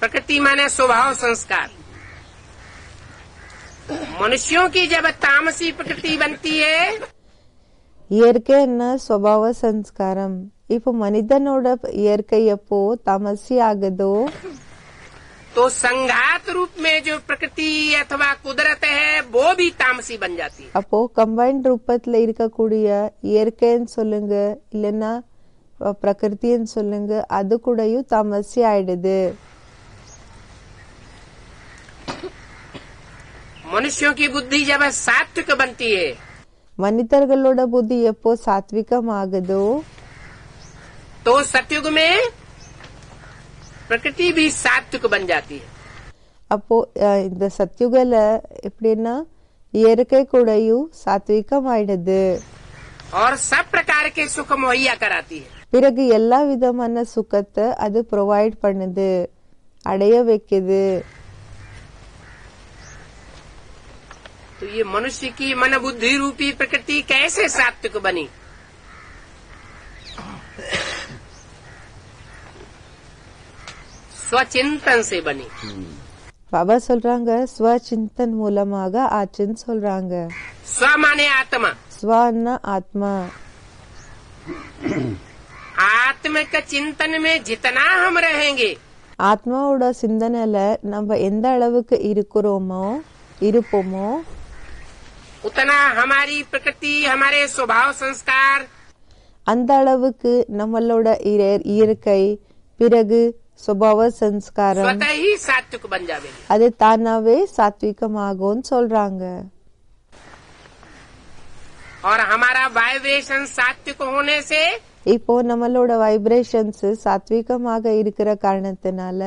प्रकृति माने स्वभाव संस्कार। मनुष्यों की जब तामसी प्रकृति बनती है இயற்கை என்ன சுபாவ சம்ஸ்காரம். இப்போ மனிதனோட இயற்கை எப்போ தமசி ஆகுதோ तो संघात रूप में जो प्रकृति अथवा कुदरत है वो भी तामसी बन जाती है। அப்போ கம்பைன்ட் ரூபத்துல இருக்கக்கூடிய இயற்கைன்னு சொல்லுங்க இல்லைன்னா பிரகிருத்தின்னு சொல்லுங்க அது கூடயும் தமசி ஆயிடுது. मनुष्यों की बुद्धि जब सात्विक बनती है மனிதர்களோட புத்தி எப்போ சாத்விகம் ஆகுதோ तो सतयुग में प्रकृति भी सात्विक बन जाती है। அப்போ இந்த சத்யுகல எப்படின்னா இயற்கை கூடயும் சாத்விகம் ஆயிடுது. और सब प्रकार के सुख मुहैया कराती है। பிறகு எல்லா விதமான சுகத்தை அது ப்ரொவைட் பண்ணுது, அடைய வைக்குது. तो ये मनुष्य की मन बुद्धि रूपी प्रकृति कैसे सात्विक बनी? स्वचिंतन से बनी। பாபா சொல்றாங்க ஸ்வசிந்தன் மூலமாக ஆச்சுன்னு சொல்றாங்க. स्व माने आत्मा, ஸ்வன்னா ஆத்மா. आत्मिक चिंतन में जितना हम रहेंगे ஆத்மாவோட சிந்தனையில நம்ம எந்த அளவுக்கு இருப்போமோ उतना हमारी प्रकृति, हमारे स्वभाव संस्कार அந்த அளவுக்கு நம்மளோட இயற்கை பிறகு சுபாவ சம்ஸ்காரம் स्वतः ही सात्विक बन जाएगी। அது தானாவே சாத்விகமாகும்னு சொல்றாங்க. और हमारा वाइब्रेशन सात्विक होने से இப்போ நம்மளோட வைப்ரேஷன்ஸ் சாத்விகமாக இருக்கிற காரணத்தினால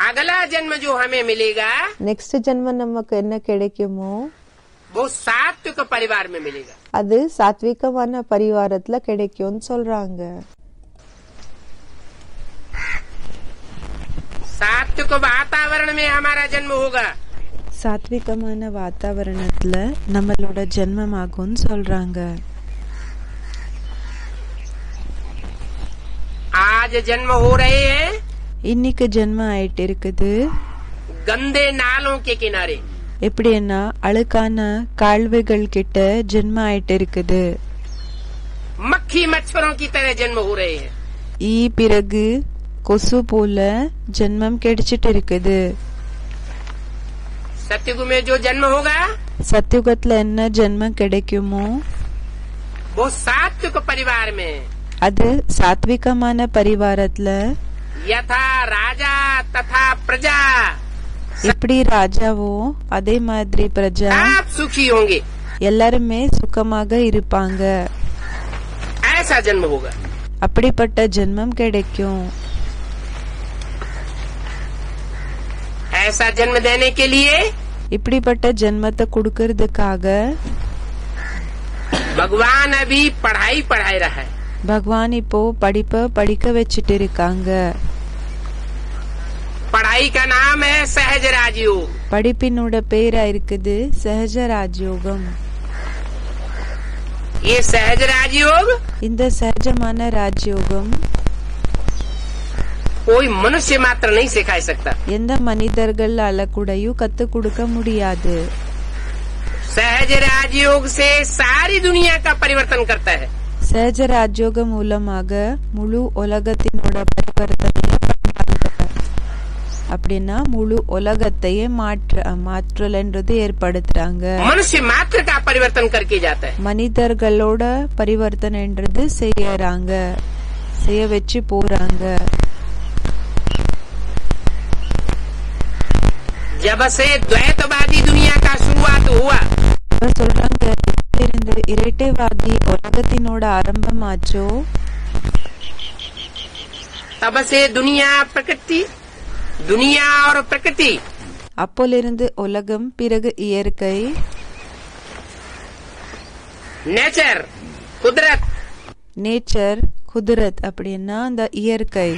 अगला जन्म जो हमें मिलेगा நெக்ஸ்ட் ஜென்மம் நமக்கு என்ன கிடைக்குமோ वो सात्विक परिवार में मिलेगा। அது சாத்விகமான பரிவாரத்துல கிடைக்கும்னு சொல்றாங்க. सात्विक वातावरण में हमारा जन्म होगा। சாத்விகமான வாதாவரணத்துல நம்மளோட ஜென்மமாகும்னு சொல்றாங்க. आज जन्म हो रहे हैं இன்னைக்கு ஜென்மம் ஆயிட்டு இருக்குது. गंदे नालों के किनारे, எப்படின்னா அழுக்கான கால்வைகள் கிட்ட ஜென்மம் ஆயிட்டு இருக்குது. मक्खी मच्छरों की तरह जन्म हो रहे हैं। ஈ பிறகு கொசு போல ஜென்மம் கிடைச்சிட்டு இருக்குது. सतयुग में जो जन्म होगा சத்யுகத்துல என்ன ஜென்மம் கிடைக்குமோ वो सात्विक परिवार में, அது சாத்விகமான பரிவாரத்துல यथा राजा तथा प्रजा எப்படி ராஜாவோ அதே மாதிரி பிரஜா आप सुखी होंगे, எல்லாருமே சுகமாக இருப்பாங்க. ऐसा जन्म होगा। அப்படிப்பட்ட ஜென்மம் கிடைக்கும். ऐसा जन्म देने के लिए இப்படிப்பட்ட ஜென்மத்தை கொடுக்கறதுக்காக भगवान अभी पढ़ाई रहा है। பகவான் இப்போ படிக்க வச்சிட்டு இருக்காங்க. पढ़ाई का नाम है सहज राजयोग। படிப்பினோட பேரா இருக்குது சஹஜ ராஜயோகம். ये सहज राजयोग இந்த சஹஜமான ராஜயோகம் कोई मनुष्य मात्र नहीं सिखा सकता। எந்த மனிதர்களால கூடயும் கத்து கொடுக்க முடியாது. सहज राजयोग से सारी दुनिया का परिवर्तन करता है। சஹஜ ராஜயோக மூலமாக முழு உலகத்தினோட பரிவர்த்தனையை பண்றாங்க. அப்படின்னா முழு உலகத்தையே மாற்றல்ன்றது ஏற்படுத்துறாங்க. मनुष्य मात्र का परिवर्तन करके जाता है। மனிதர்களோட பரிவர்த்தனைன்றது செய்ய வச்சு போறாங்க. जब से द्वैतवादी दुनिया का शुरुआत हुआ சொல்றாங்க இருந்து இரட்டைவாதி உலகத்தினோட ஆரம்பமாச்சோ तब से दुनिया और प्रकृति அப்போலிருந்து உலகம் பிறகு இயற்கை नेचर कुदरत நேச்சர் குதிரத் அப்படின்னா அந்த இயற்கை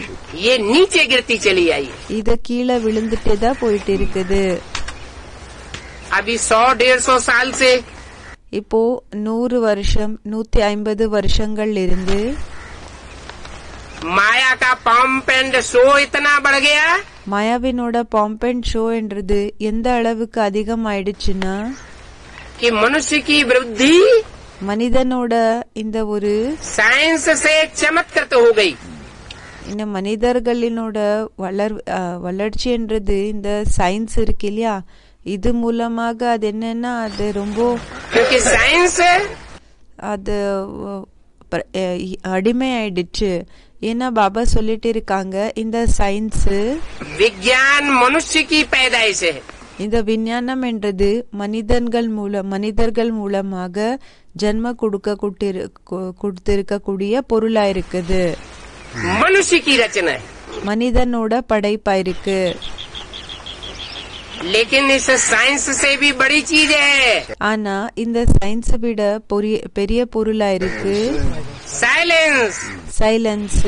ये नीचे गिरती चली आई। இத கீழே விழுந்துட்டே தான் போயிட்டு இருக்குது. अभी 100-150 साल से இப்போ 100 வருஷம் 150 வருஷங்கள் இருந்து माया का पंप एंड शो इतना बढ़ गया மாயாவினோட பாம்ப் அண்ட் ஷோ என்றது எந்த அளவுக்கு அதிகம் ஆயிடுச்சுன்னா कि मनुष्य की वृद्धि மனிதனோட இந்த ஒரு साइंस से चमत्कृत हो गई। இந்த மனிதர்களினோட வளர்ச்சின்றது இந்த சயின்ஸ் இருக்கு இல்லையா, இது மூலமாக அது என்னன்னா அது ரொம்ப क्योंकि साइंस அது அடிமை ஆயிடுச்சு. ஏன்னா பாபா சொல்லிட்டு இருக்காங்க இந்த சயின்ஸ் विज्ञान मनुष्य की पैदाइश है। இந்த விஞ்ஞானம் என்றது மனிதர்கள் மூலமாக ஜன்ம கொடுத்திருக்கக்கூடிய பொருளா இருக்குது. मनुष्य की रचना है, மனிதனோட படைப்பா இருக்கு. लेकिन इस साइंस से भी बड़ी चीज है ஆனா இந்த சயின்ஸ் விட பெரிய பொருளா இருக்கு சைலன்ஸ்.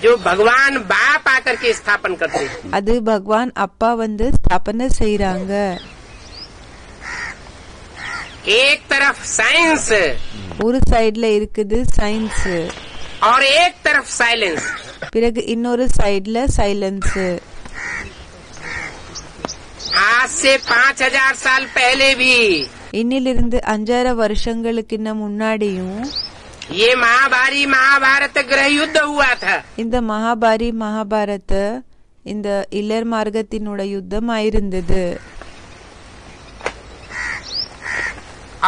जो भगवान बाप आकर के स्थापन करते हैं। அது பகவான் அப்பா வந்து ஸ்தாபனை செய்யறாங்க. एक तरफ साइंस ஒரு சைடுல இருக்குது சயின்ஸ், और एक तरफ साइलेंस। பிறகு இன்னொரு சைடுல சைலன்ஸ். आज से 5000 साल पहले भी இன்னிலிருந்து 5000 வருஷங்களுக்கு முன்னாடியும் ये महाभारत गृह युद्ध हुआ था। இந்த மகாபாரத இந்த இளர் மார்க்கத்தினோட யுத்தம் ஆயிருந்தது.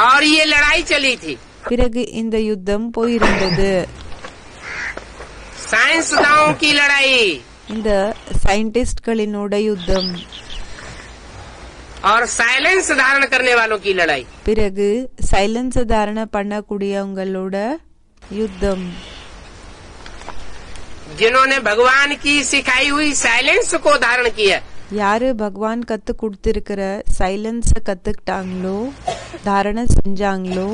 और ये लड़ाई चली थी। பிறகு இந்த யுத்தம் போயிருந்தது. साइंसदानों की लड़ाई, இந்த சயின்டிஸ்ட்களினோட யுத்தம். और साइलेंस धारण करने वालों की लड़ाई, பிறகு சைலன்ஸ் தாரண பண்ணக்கூடியவங்களோட யுத்தம். जिन्होंने भगवान की सिखाई हुई साइलेंस को धारण किया, யாரு பகவான் கத்து கொடுத்திருக்கிற சைலன்ஸ கத்துக்கிட்டாங்களோ தாரண செஞ்சாங்களோ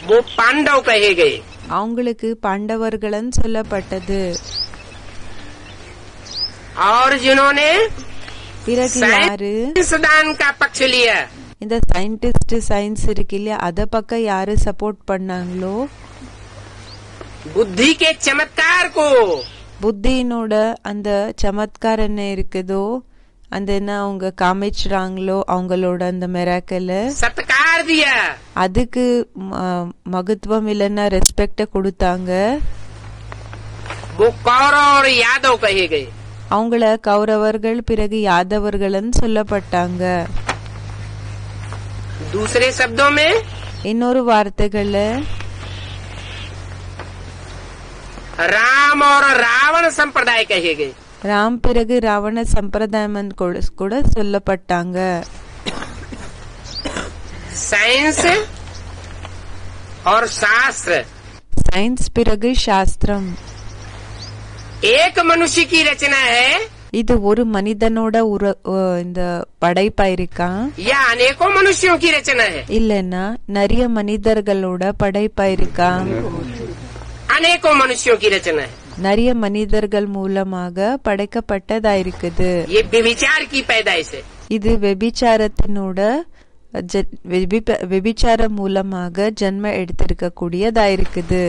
वो पांडव कहे गए। அவங்களுக்கு பாண்டவர்கள்னு சொல்லப்பட்டது. और जिन्होंने பிறகு யாரு साइंसदान का पक्ष लिया, இந்த சயின்டிஸ்ட் சயின்ஸ் இருக்கு இல்லையா அத பக்கம் யாரு சப்போர்ட் பண்ணாங்களோ बुद्धि के चमत्कार को, புத்தியினோட அந்த சமத்கார் என்ன இருக்குதோ அந்த என்ன அவங்க காமிச்சுறாங்களோ அவங்களோட அந்த மிராக்கல सत्कार दिया, அதுக்கு மகத்துவம் இல்லைன்னா ரெஸ்பெக்ட கொடுத்தாங்க. वो कौरव और यादव कहे गए। அவங்கள கௌரவர்கள் பிறகு யாதவர்கள்னு சொல்லப்பட்டாங்க. दूसरे शब्दों में இன்னொரு வார்த்தைகள்ல राम और रावण संप्रदाय कहे गए। ராம் பிறகு ராவண சம்பிரதாயம் கூட சொல்லப்பட்டாங்க. साइंस और शास्त्र, சயின்ஸ் பிறகு சாஸ்திரம். एक मनुष्य की रचना है இது ஒரு மனிதனோட இந்த படைப்பா இருக்கான், या अनेकों मनुष्यों की रचना है? இல்லன்னா நிறைய மனிதர்களோட படைப்பா இருக்கான். अनेकों मनुष्यों की रचना है। நிறைய மனிதர்கள் மூலமாக படைக்கப்பட்டதா இருக்குது. ये व्यभिचार की पैदाइश है। இது வெபிச்சாரம் மூலமாக ஜன்ம எடுத்திருக்க கூடியதா இருக்குது.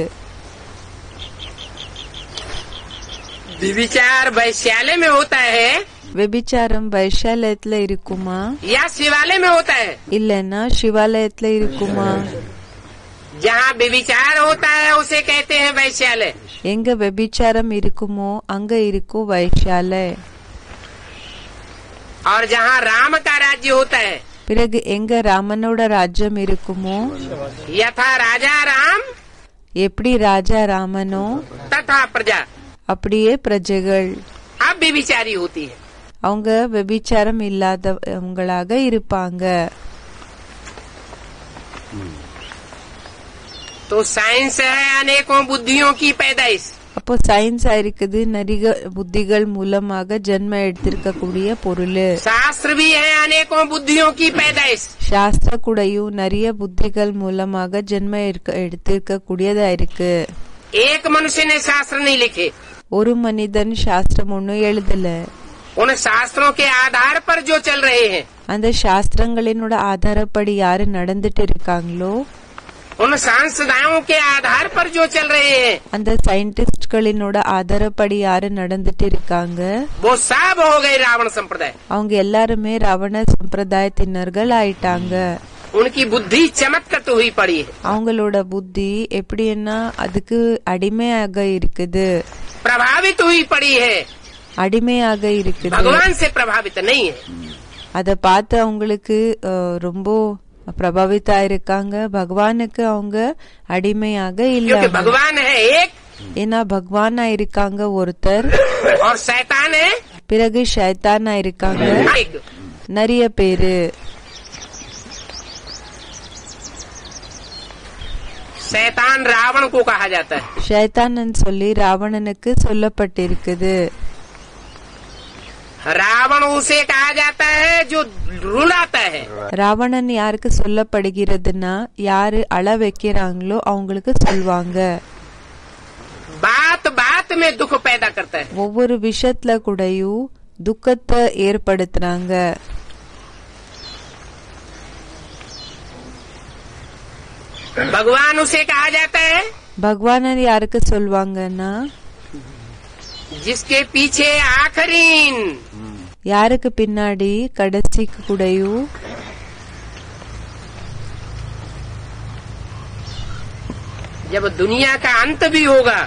व्यभिचार वैश्यालय में होता है வெபிச்சாரம் வைஷாலயத்துல இருக்குமா या शिवालय में होता है? இல்லன்னா சிவாலயத்துல இருக்குமா? जहाँ व्यभिचार होता है उसे कहते हैं वैश्यालय। எங்க வெபிச்சாரம் இருக்குமோ அங்க இருக்கும் வைஷாலய. और जहाँ राम का राज्य होता है, பிறகு எங்க ராமனோட ராஜ்யம் இருக்குமோ यथा राजा राम எப்படி ராஜா ராமனோ तथा प्रजा, அப்படியே பிரஜைகள். अब व्यभिचारी होती है। அவங்க வெபிச்சாரம் இல்லாதவங்களாக இருப்பாங்க. तो साइंस है अनेकों बुद्धियों की पैदाइश। அப்போ சயின்ஸா இருக்குது நிறைய புத்திகள் மூலமாக ஜென்ம எடுத்திருக்கக்கூடிய பொருள். शास्त्र भी है अनेकों बुद्धियों की पैदाइश। சாஸ்திர கூடயும் நிறைய புத்திகள் மூலமாக ஜென்ம எடுத்திருக்க கூடியதா இருக்கு. एक मनुष्य ने शास्त्र नहीं लिखे, ஒரு மனிதன் சாஸ்திரம் ஒன்னும் எழுதல. उन शास्त्रों के आधार पर जो चल रहे हैं, அந்த சாஸ்திரங்களினோட ஆதாரப்படி யாரு நடந்துட்டு இருக்காங்களோ उन सांसदाओं के आधार पर जो चल रहे हैं, அந்த சயின்டிஸ்ட்களினோட ஆதாரப்படி யாரு நடந்துட்டு இருக்காங்க वो सब हो गए रावण संप्रदाय। அவங்க எல்லாருமே ராவண சம்பிரதாயத்தினர்கள் ஆயிட்டாங்க. उनकी बुद्धि चमत्कृत हुई पड़ी है, அவங்களோட புத்தி எப்படின்னா அதுக்கு அடிமையாக இருக்குது, प्रभावित हुई पड़ी है, அடிமையாக இருக்குது. भगवान से प्रभावित नहीं है। அத பார்த்து அவங்களுக்கு ரொம்ப பிரபாவித்தா இருக்காங்க. பகவானுக்கு அவங்க அடிமையாக இல்ல. क्योंकि भगवान है एक ஏன்னா பகவானா இருக்காங்க ஒருத்தர், और शैतान है பிறகு ஷைத்தானா இருக்காங்க एक। நிறைய பேரு. शैतान रावण को कहा जाता है, ஷைத்தான்னு சொல்லி ராவணனுக்கு சொல்லப்பட்டிருக்குது. रावण उसे कहा जाता है जो रुलाता है। ராவணன் யாருக்கு சொல்லப்படுகிறதுனா யாரு அள வைக்கிறாங்களோ அவங்களுக்கு சொல்வாங்க. बात बात में दुख पैदा करता है। ஒவ்வொரு விஷயத்துல கூடயும் துக்கத்தை ஏற்படுத்துறாங்க. भगवान उसे कहा जाता है பகவானன் யாருக்கு சொல்வாங்கன்னா जिसके पीछे आखरीन, யாருக்கு பின்னாடி கடைசிக்கு கூடயும் जब दुनिया का अंत भी होगा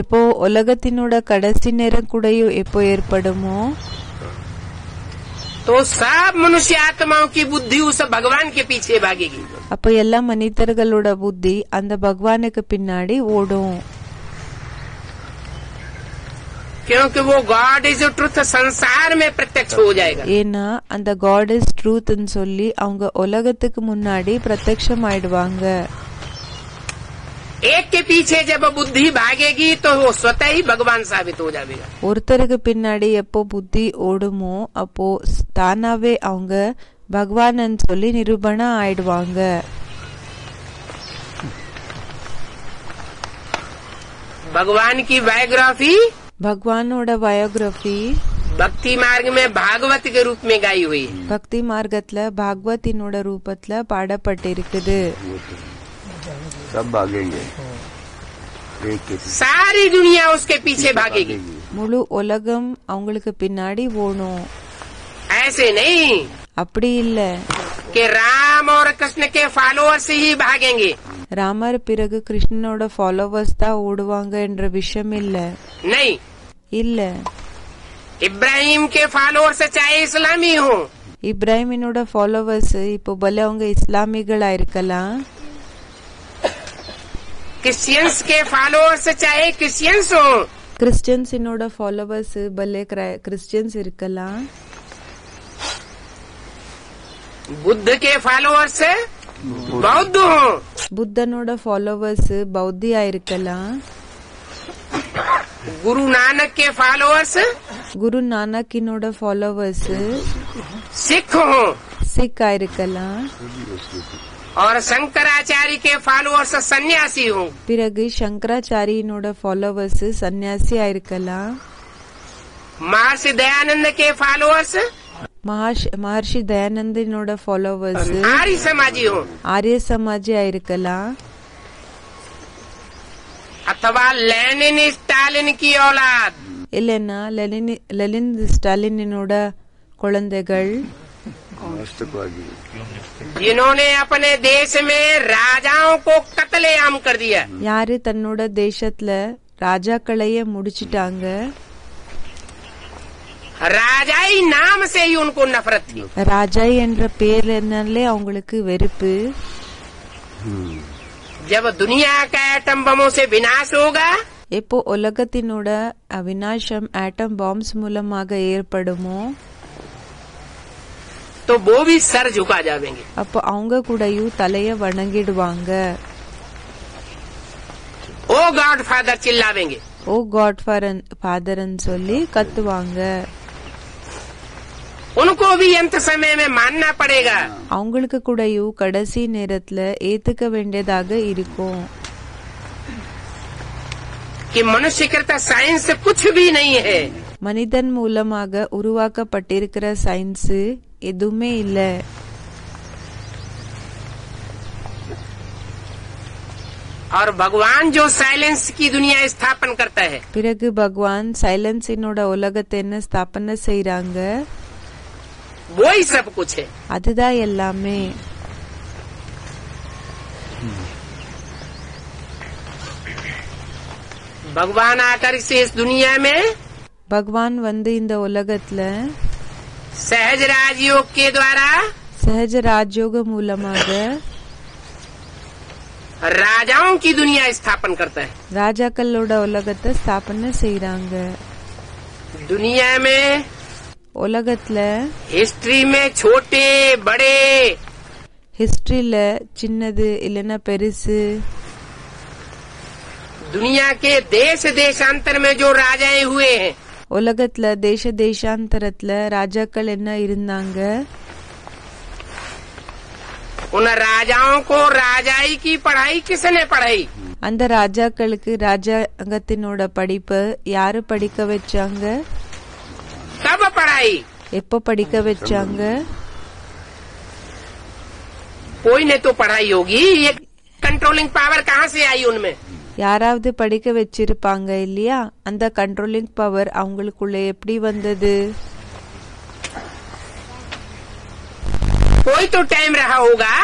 எப்போ உலகத்தினோட கடைசி நேரம் கூடயும் எப்போ ஏற்படுமோ तो सब मनुष्य आत्माओं की बुद्धि उस भगवान के पीछे भागेगी। அப்ப எல்லா மனிதர்களோட புத்தி அந்த பகவானுக்கு பின்னாடி ஓடும். क्योंकि वो गॉड इज ट्रुथ संसार में प्रत्यक्ष हो जाएगा। ஏன்னா அந்த காட் இஸ் ட்ரூத்னு சொல்லி அவங்க உலகத்துக்கு முன்னாடி பிரத்யக்ஷம் ஆயிடுவாங்க. एक के पीछे जब बुद्धि भागेगी तो वो स्वतः ही भगवान साबित हो जाएगा। ஒருத்தருக்கு பின்னாடி எப்போ புத்தி ஓடுமோ அப்போ தானாவே அவங்க பகவான் சொல்லி நிரூபணா ஆயிடுவாங்க. भगवान की बायोग्राफी பகவானோட பயோகிராஃபி भक्ति मार्ग में भागवत के रूप में गाई हुई है। பக்தி மார்க்கத்துல பாகவத்தினோட ரூபத்துல பாடப்பட்டிருக்குது. सब भागेंगे एक के पीछे। सारी दुनिया उसके पीछे भागेगी। முழு உலகம் அவங்களுக்கு பின்னாடி ஓடும். ऐसे नहीं அப்படி இல்ல कि राम और कृष्ण के फॉलोअर्स ही भागेंगे, ராமர் பிறகு கிருஷ்ணனோட ஃபாலோவர்ஸ் தான் ஓடுவாங்க என்ற விஷயம் இல்ல. नहीं। இல்ல इब्राहिम के फॉलोअर्स चाहे इस्लामी हो, இப்ராஹிமினோட ஃபாலோவர்ஸ் இப்போ பல அவங்க இஸ்லாமிகளா இருக்கலாம், क्रिश्चियंस के फॉलोअर्स चाहे क्रिश्चियंस हो, கிறிஸ்டியன்ஸினோட ஃபாலோவர்ஸ் பல கிறிஸ்டியன்ஸ் இருக்கலாம், बुद्ध के फॉलोअर्स बौद्ध हो, புத்தனோட ஃபாலோவர்ஸ் பௌத்தியா இருக்கலாம், गुरु नानक के फॉलोअर्स குரு நானக்கினோட ஃபாலோவர்ஸ் सिख हो, சிக்கா இருக்கலாம், और शंकराचार्य के फॉलोअर्स सन्यासी हो, பிறகு சங்கராச்சாரியினோட ஃபாலோவர்ஸ் சன்னியாசியா இருக்கலாம், महर्षि दयानंद के फॉलोअर्स மகர்ஷி தயானந்தினோட ஃபாலோவர்ஸ் आर्य समाजी हो, ஆரிய சமாஜியா இருக்கலாம், अथवा लेनिन स्टालिन की औलाद, இல்லைன்னா லெனின் ஸ்டாலினோட குழந்தைகள், राष्ट्रवादी जिन्होंने अपने देश में राजाओं को कत्लेआम कर दिया। யாரு தன்னோட தேசத்துல ராஜாக்களைய முடிச்சிட்டாங்க, राजाई नाम से ही उनको नफरत थी। ராஜாய் என்ற பேர்னாலே அவங்களுக்கு வெறுப்பு. जब दुनिया का एटम बमों से विनाश होगा எப்போ உலகத்தினோட விநாசம் ஆட்டம் பாம்ஸ் மூலமாக ஏற்படுமோ तो वो भी सर झुका जाएंगे। அப்போ அவங்க கூடயும் தலைய வணங்கிடுவாங்க. ओ गॉड फादर चिल्लावेंगे। ஓ காட் ஃபாதர்ன்னு சொல்லி கத்துவாங்க. उनको भी अंत समय में मानना पड़ेगा அவங்களுக்கு கூடயும் கடைசி நேரத்துல ஏத்துக்க வேண்டியதாக இருக்கும். कि मनुष्यकृत साइंस कुछ भी नहीं है। மனிதன் மூலமாக உருவாக்கப்பட்டிருக்கிற சயின்ஸ் எதுவுமே இல்ல. और भगवान जो साइलेंस की दुनिया स्थापन करता है பிறகு பகவான் சைலன்ஸினோட உலகத்தை என்ன ஸ்தாபனை செய்யறாங்க, वो ही सब कुछ है। அதுதான் எல்லாமே. भगवान आकर इस दुनिया में பகவான் வந்து இந்த உலகத்துல सहज राजयोग के द्वारा சஹஜ ராஜயோக மூலமாக राजाओं की दुनिया स्थापन करता है। ராஜாக்களோட உலகத்தை ஸ்தாபனை செய்யறாங்க। दुनिया में உலகத்துல हिस्ट्री में छोटे बड़े ஹிஸ்டரியில சின்னது இல்லைன்னா பெருசு, दुनिया के देश देशांतर में जो राजाएं हुए हैं உலகத்துல தேச தேசாந்தரத்துல ராஜாக்கள் என்ன இருந்தாங்க, उन राजाओं को राजाई की पढ़ाई किसने पढ़ाई? அந்த ராஜாக்களுக்கு ராஜாங்கத்தினோட படிப்பு யாரு படிக்க வச்சாங்க, कब पढ़ाई? எப்போ படிக்க வச்சாங்க? कोई ने तो पढ़ाई होगी। ये कंट्रोलिंग पावर कहाँ से आई उनमें? யாராவது படிக்க வச்சிருப்பாங்க இல்லையா? அந்த கண்ட்ரோலிங் பவர் அவங்களுக்குள்ள எப்படி வந்தது? कोई तो टाइम रहा होगा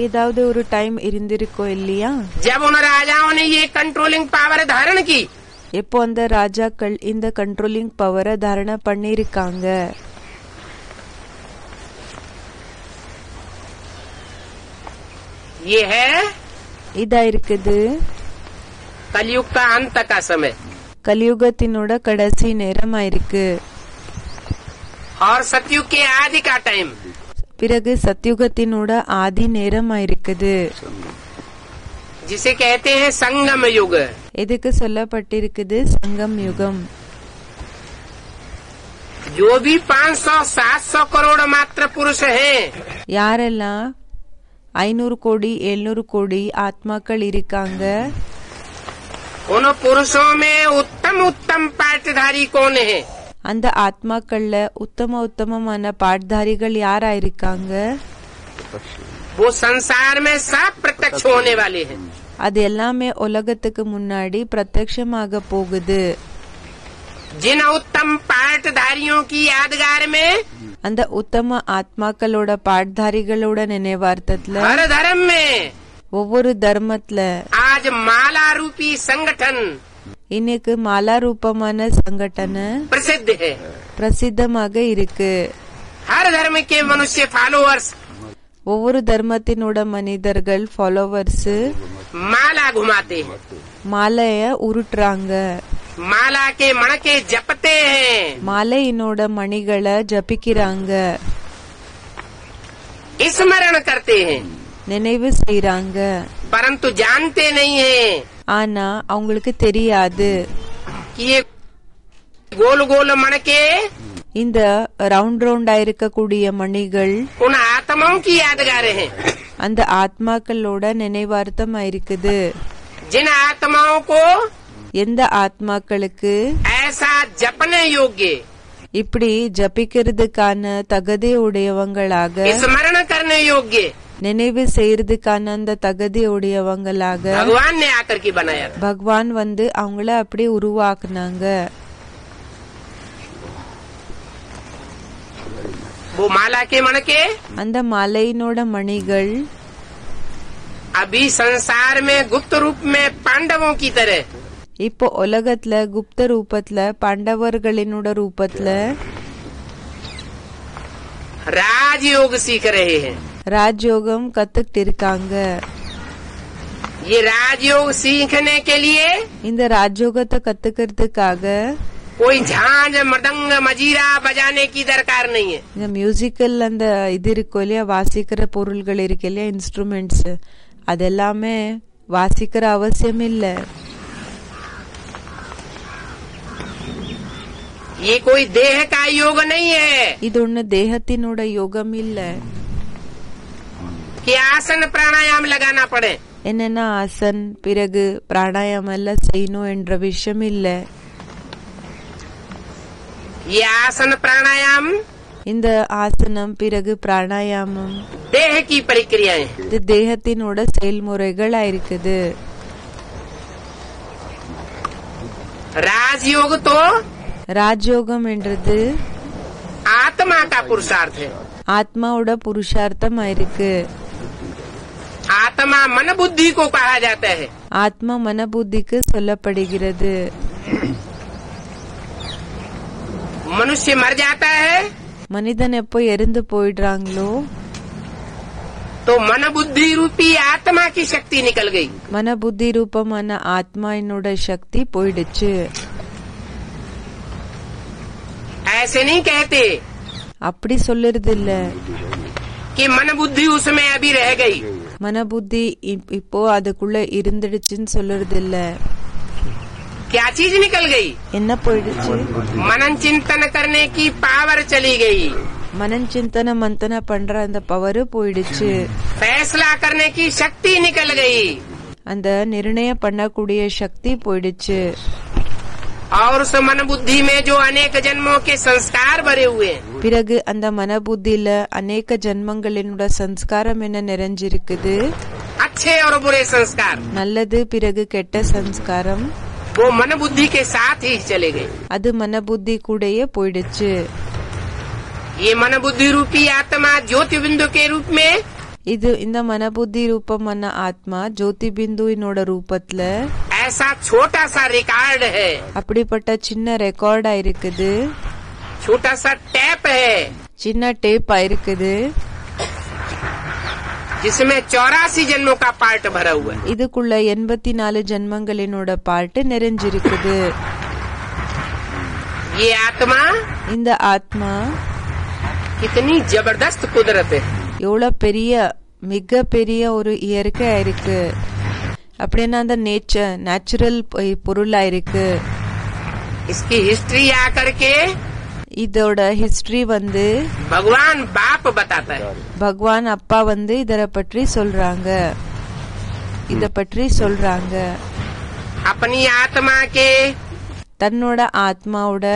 ஏதாவது ஒரு டைம் இருந்திருக்கோ இல்லையா? जब उन राजाओं ने ये कंट्रोलिंग पावर धारण की। எப்போ அந்த ராஜாக்கள் இந்த கண்ட்ரோலிங் பவரை தாரணை பண்ணிருக்காங்க? ये है இதா இருக்குது कलयुग का अंत का समय கலியுகத்தினோட கடைசி நேரமா இருக்கு। और सतयुग के आदि का टाइम। பிறகு சத்யுகத்தினோட ஆதி நேரமா இருக்குது, जिसे कहते हैं संगम युग। எதுக்கு சொல்லப்பட்டிருக்குது சங்கம் யுகம்। जो भी 500-700 करोड़ मात्र पुरुष हैं, யாரெல்லாம் 500 கோடி 700 கோடி ஆத்மாக்கள் இருக்காங்க, उन पुरुषों में उत्तम उत्तम पाठधारी कौन है? அந்த ஆத்மாக்கள்ல உத்தம உத்தமமான பாட்தாரிகள் யாரா இருக்காங்க? वो संसार में सब प्रत्यक्ष होने वाले हैं। அது எல்லாமே உலகத்துக்கு முன்னாடி பிரத்யட்சமாக போகுது। जिन उत्तम पाठधारियों की यादगार में அந்த உத்தம ஆத்மாக்களோட பாட்தாரிகளோட நினைவார்த்தத்துல हर धर्म में ஒவ்வொரு தர்மத்துல आज माला रूपी संगठन இன்னைக்கு மாலா ரூபமான சங்கடன प्रसिद्ध है। பிரசித்தமாக இருக்கு। हर धर्म के मनुष्य फॉलोअर्स ஒவ்வொரு தர்மத்தினோட மனிதர்கள் ஃபாலோவர்ஸ் माला घुमाते हैं, மாலைய உருட்டுறாங்க, माला के मणके जपते हैं, மாலையினோட மணிகளை ஜபிக்கிறாங்க, स्मरण करते हैं, நினைவு செய்றாங்க। परंतु जानते नहीं हैं ஆனா அவங்களுக்கு தெரியாது कि ये गोल गोल मणके இந்த ரவுண்ட் ரவுண்டா இருக்கக்கூடிய மணிகள் उन आत्माओं की यादगार हैं, அந்த ஆத்மாக்களோட நினைவார்த்தமா இருக்குது। जिन आत्माओं को எந்த ஆத்மாக்களுக்கு ऐसा जपने योग्य இப்படி ஜபிக்கிறதுக்கான தகுதி உடையவங்களாக स्मरण करने योग्य நினைவு செய்யறதுக்கான அந்த தகுதி உடையவங்களாக भगवान ने आकर के बनाया। பகவான் வந்து அவங்கள அப்படி உருவாக்குனாங்க। वो माला के मणके அந்த மாலையினோட மணிகள் अभी संसार में गुप्त रूप में पांडवों की तरह இப்போ உலகத்துல குப்த ரூபத்துல பாண்டவர்களினோட ரூபத்துல राजयोग सीख रहे हैं। ராஜயோகம் கத்துக்கிட்டு இருக்காங்க। ये राजयोग सीखने के लिए இந்த ராஜயோகத்தை கத்துக்கிறதுக்காக कोई झांझ मृदंग मजीरा बजाने की दरकार नहीं है। இந்த மியூசிக்கல் அந்த இது இருக்கும் இல்லையா, வாசிக்கிற பொருள்கள் இருக்கு இல்லையா, இன்ஸ்ட்ருமெண்ட்ஸ், அதெல்லாமே வாசிக்கிற அவசியம் இல்ல। ये कोई देह का योग नहीं है இது ஒண்ணு தேகத்தினோட யோகம் இல்ல। कि आसन प्राणायाम लगाना पड़े। என்னன்னா ஆசன் பிறகு பிராணாயாமம் எல்லாம் செய்யணும் என்ற விஷயம் இல்ல। ये आसन प्राणायाम இந்த ஆசனம் பிறகு பிராணாயாமம் देह की प्रक्रियाएं, இது தேகத்தினோட செயல்முறைகளா இருக்குது। राजयोग तो ராஜயோகம் என்றது आत्मा का पुरुषार्थ है। ஆத்மாவோட புருஷார்த்தமா இருக்கு। आत्मा मन बुद्धि को कहा जाता है। ஆத்மா மனபுத்திக்கு சொல்லப்படுகிறது. मनुष्य मर जाता है மனிதன் எப்போ இறந்து போயிடுறாங்களோ तो मन बुद्धि रूपी आत्मा की शक्ति निकल गई. மனபுத்தி ரூபமான ஆத்மா என்னோட சக்தி போயிடுச்சு. ऐसे नहीं कहते அப்படி சொல்லுறது இல்ல. कि मन बुद्धि उसमें अभी रह गई. மனபுத்தி இப்போ அதுக்குள்ள இருந்துடுச்சுன்னு சொல்லுறது இல்ல. क्या चीज निकल गई? என்ன போயிடுச்சு? मनन चिंतन करने की पावर चली गई. மனன் சிந்தன மந்தன பண்ற அந்த பவர் போயிடுச்சு. फैसला करने की शक्ति निकल गई. அந்த நிர்ணயம் பண்ணக்கூடிய சக்தி போயிடுச்சு. और उस मन बुद्धि में जो अनेक जन्मों के संस्कार भरे हुए हैं, பிறகு அந்த மனபுத்தியில அநேக ஜன்மங்களினோட சம்ஸ்காரம் என்ன நிறைஞ்சிருக்குது. अच्छे और बुरे संस्कार, நல்லது பிறகு கெட்ட சம்ஸ்காரம், वो मन बुद्धि के साथ ही चले गए. அது மனபுத்தி கூடயே போயிடுச்சு. ये मन बुद्धि रूपी आत्मा ज्योति बिंदु के रूप में இது இந்த மனபுத்தி ரூபமான ஆத்மா ஜோதி பிந்துவினோட ரூபத்துல ऐसा छोटा सा रिकॉर्ड है, அப்படிப்பட்ட சின்ன ரெக்கார்டா இருக்குது, छोटा सा टैप है, சின்ன டேப்பா இருக்குது. जिसमें 84 जन्मों का पार्ट भरा हुआ है. இதுக்குள்ள 84 ஜன்மங்களினோட பாட்டு நிறைஞ்சிருக்குது. ये आत्मा இந்த ஆத்மா कितनी जबरदस्त कुदरत है. எவ்வளவு பெரிய மிக பெரிய ஒரு இயற்கையா இருக்கு. அப்படின்னா அந்த நேச்சுரல் பொருளா இருக்கு. इसकी हिस्ट्री आकर के இதோட ஹிஸ்டரி வந்து भगवान बाप बताता है. பகவான் அப்பா வந்து இத பற்றி சொல்றாங்க. अपनी आत्मा के தன்னோட ஆத்மாவோட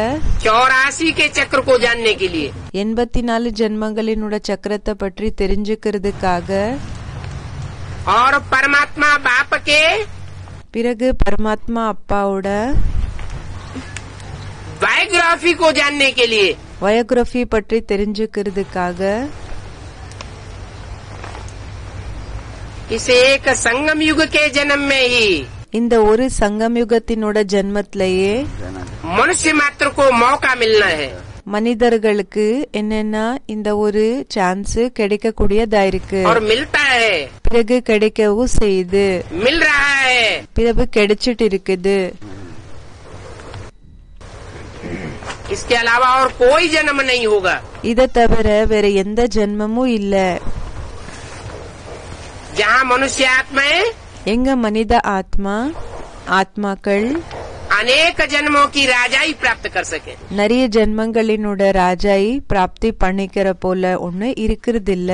84 के चक्र को जानने के लिए 84 ஜென்மங்களினோட சக்கரத்தை பற்றி தெரிஞ்சுக்கிறதுக்காக, और परमात्मा बाप के பிறகு பரமாத்மா அப்பாவோட बायोग्राफी को जानने के लिए பயோகிராஃபி பற்றி தெரிஞ்சுக்கிறதுக்காக इस एक संगम युग के जन्म में ही இந்த ஒரு சங்கம் யுகத்தினோட ஜென்மத்திலேயே मनुष्य मात्र को मौका मिलना है. மனிதர்களுக்கு என்னன்னா இந்த ஒரு சான்ஸ் கிடைக்கக்கூடியதா இருக்கு. और मिलता है, பிறகு கிடைக்கவும் செய்யுது, मिल रहा है. பிறகு கிடைச்சிட்டு இருக்குது. इसके अलावा और कोई जन्म नहीं होगा. இத தவிர வேற எந்த ஜென்மமும் இல்ல. जहाँ मनुष्य आत्माएं எங்க மனித ஆத்மாக்கள் अनेक जन्मों की राजाई प्राप्त कर सके. நிறைய ஜென்மங்களினோட ராஜாய் பிராப்தி பண்ணிக்கிற போல ஒண்ணு இருக்கிறது இல்ல.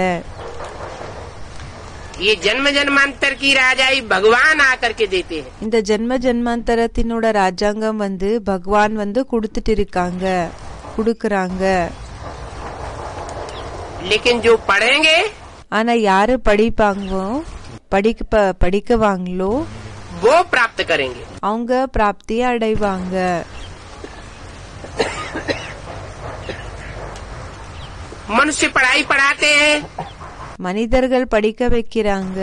ये जन्म जन्मांतर की राजाई भगवान आकर के देते हैं. இந்த ஜென்ம ஜென்மாந்தரத்தினோட ராஜாங்கம் வந்து பகவான் வந்து கொடுக்கறாங்க. लेकिन जो पढ़ेंगे ஆனா யாரு படிக்கவாங்களோ वो प्राप्त करेंगे. அவங்க பிராப்தியை அடைவாங்க. मनुष्य पढ़ाई पढ़ाते हैं மனிதர்கள் படிக்க வைக்கிறாங்க.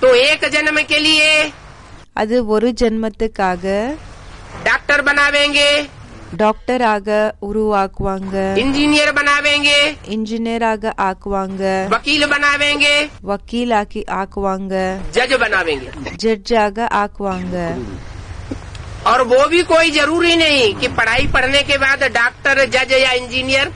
तो एक जन्म के लिए அது ஒரு ஜென்மத்துக்காக डॉक्टर बनावेंगे, டாக்டராக உருவாக்குவாங்க, इंजीनियर बनावेंगे, இன்ஜினியராக ஆக்குவாங்க, वकील बनावेंगे, வக்கீலாக்கி ஆக்குவாங்க, जज बनावेंगे. ஜட்ஜாக ஆக்குவாங்க. और वो भी कोई जरूरी नहीं कि पढ़ाई पढ़ने के बाद डॉक्टर, जज या इंजीनियर.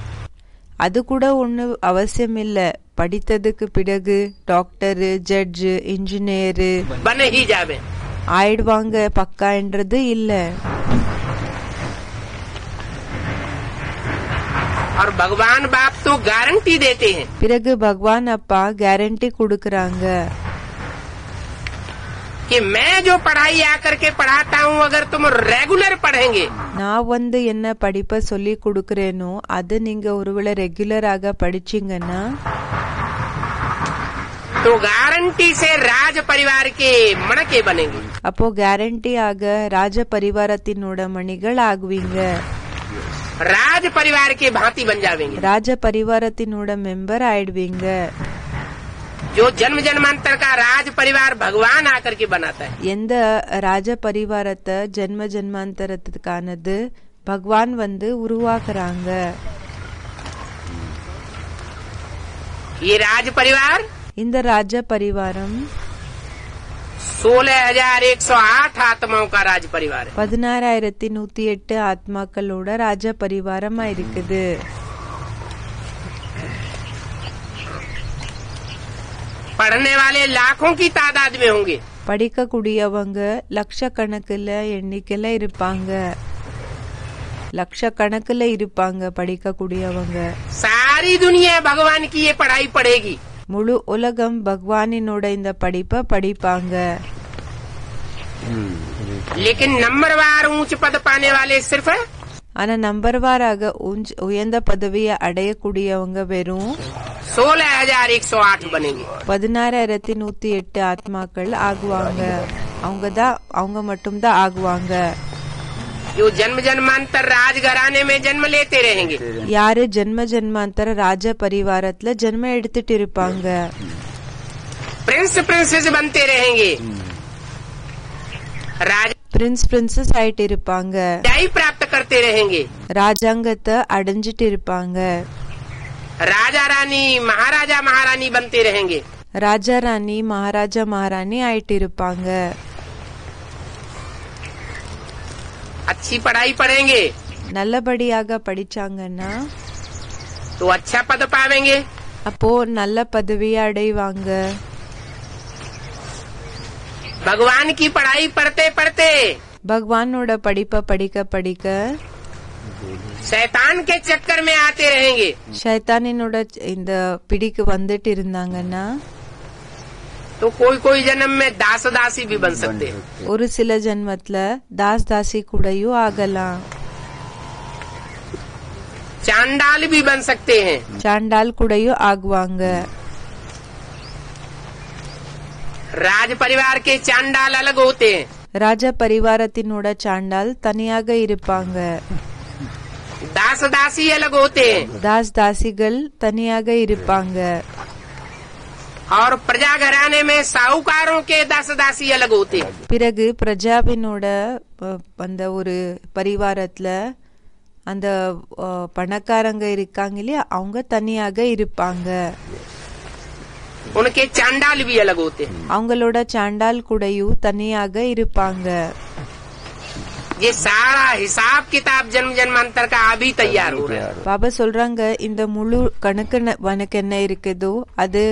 அது கூட ஒண்ணு அவசியம் இல்ல. படித்ததுக்கு பிறகு டாக்டர், ஜட்ஜ், இன்ஜினியர் बन ही जावे. ஆயிடுவாங்க பக்கா என்றது இல்ல. और भगवान बाप तो गारंटी देते हैं பிறகு பகவான் அப்பா கேரண்டி கொடுக்கறாங்க. कि मैं जो पढ़ाई आकर के पढ़ाता हूँ, अगर तुम रेगुलर पढ़ेंगे நான் வந்து என்ன படிப்ப சொல்லி கொடுக்கறேனோ அது நீங்க ஒருவேளை ரெகுலராக படிச்சீங்கன்னா तो गारंटी से राज परिवार के मणके बनेंगे. அப்போ கேரண்டி ஆக ராஜ பரிவாரத்தினோட மணிகள் ஆகுவீங்க. राज परिवार के भांति बन जावेंगे. ராஜ பரிவாரத்தினோட மெம்பர் ஆயிடுவீங்க. जो जन्म जन्मांतर का राज परिवार भगवान आकर के बनाता है। எந்த ராஜ பரிவாரத்தை ஜென்ம ஜென்மாந்தரத்துக்கானது பகவான் வந்து உருவாக்குறாங்க. ये राज परिवार இந்த ராஜ பரிவாரம் 16,108 आत्माओं का राज परिवार है। 16,108 ஆத்மாக்களோட ராஜ பரிவாரமா இருக்குது. पढ़ने वाले लाखों की तादाद में होंगे। படிக்கக்கூடியவங்க லட்சக்கணக்குல எண்ணிக்கையில இருப்பாங்க. லட்சக்கணக்குல இருப்பாங்க படிக்கக்கூடியவங்க. सारी दुनिया भगवान की ये पढ़ाई पढ़ेगी। முழு உலகம் பகவானினோட இந்த படிப்பை படிப்பாங்க. लेकिन नंबरवार ऊंच पद पाने वाले सिर्फ ஆனா நம்பர்வாராக உயர்ந்த பதவியை அடையக்கூடியவங்க வெறும் 16,108 बनेंगे। 16,108 ஆத்மாக்கள் ஆகுவாங்க. அவங்க மட்டும்தான் ஆகுவாங்க. जो जन्म जन्मांतर राजघराने में जन्म लेते रहेंगे। யாரு ஜென்ம ஜென்மாந்தர ராஜ பரிவாரத்துல ஜென்மம் எடுத்துட்டு இருப்பாங்க. प्रिंस प्रिंसेस बनते रहेंगे। பிரின்ஸ் பிரின்சஸ் ஆயிட்டு இருப்பாங்க. राज प्राप्त करते रहेंगे। ராஜாங்கத்தை அடைஞ்சிட்டு இருப்பாங்க. राजा रानी महाराजा महारानी बनते रहेंगे। ராஜா ராணி மகாராஜா மகாராணி ஆயிட்டு இருப்பாங்க. अच्छी पढ़ाई पढ़ेंगे நல்லபடியாக படிச்சாங்கன்னா तो अच्छा पद पावेंगे। அப்போ நல்ல பதவியை அடைவாங்க. भगवान की पढ़ाई पढ़ते पढ़ते பகவானோட படிப்பை படிக்க படிக்க शैतान के चक्कर में आते रहेंगे। சைத்தானினோட இந்த பிடிக்கு வந்துட்டு இருந்தாங்கன்னா तो कोई कोई जन्म में दास दासी भी बन सकते हैं। ஒரு சில ஜென்மத்துல தாஸ் தாசி கூடயும் ஆகலாம். चांडाल भी बन सकते हैं। சாண்டால் கூடயும் ஆகுவாங்க. राज परिवार के चांडाल अलग होते हैं। ராஜ பரிவாரத்தினோட சாண்டால் தனியாக இருப்பாங்க. दास दासी अलग होते हैं। தாஸ் தாசிகள் தனியாக இருப்பாங்க. और प्रजा घराने में साहूकारों के दास दासी अलग होते हैं। பிறகு பிரஜாவினோட அந்த ஒரு பரிவாரத்துல அந்த பணக்காரங்க இருக்காங்க இல்லையா அவங்க தனியாக இருப்பாங்க. उनके चांडाल भी अलग होते हैं। அவங்களோட சாண்டால் கூடயும் தனியாக இருப்பாங்க. ये सारा हिसाब किताब जन्म जन्मांतर का अभी तैयार हो रहा है। பாபா சொல்றாங்க இந்த முழு கணக்கு வனக்கு என்ன இருக்குதோ அது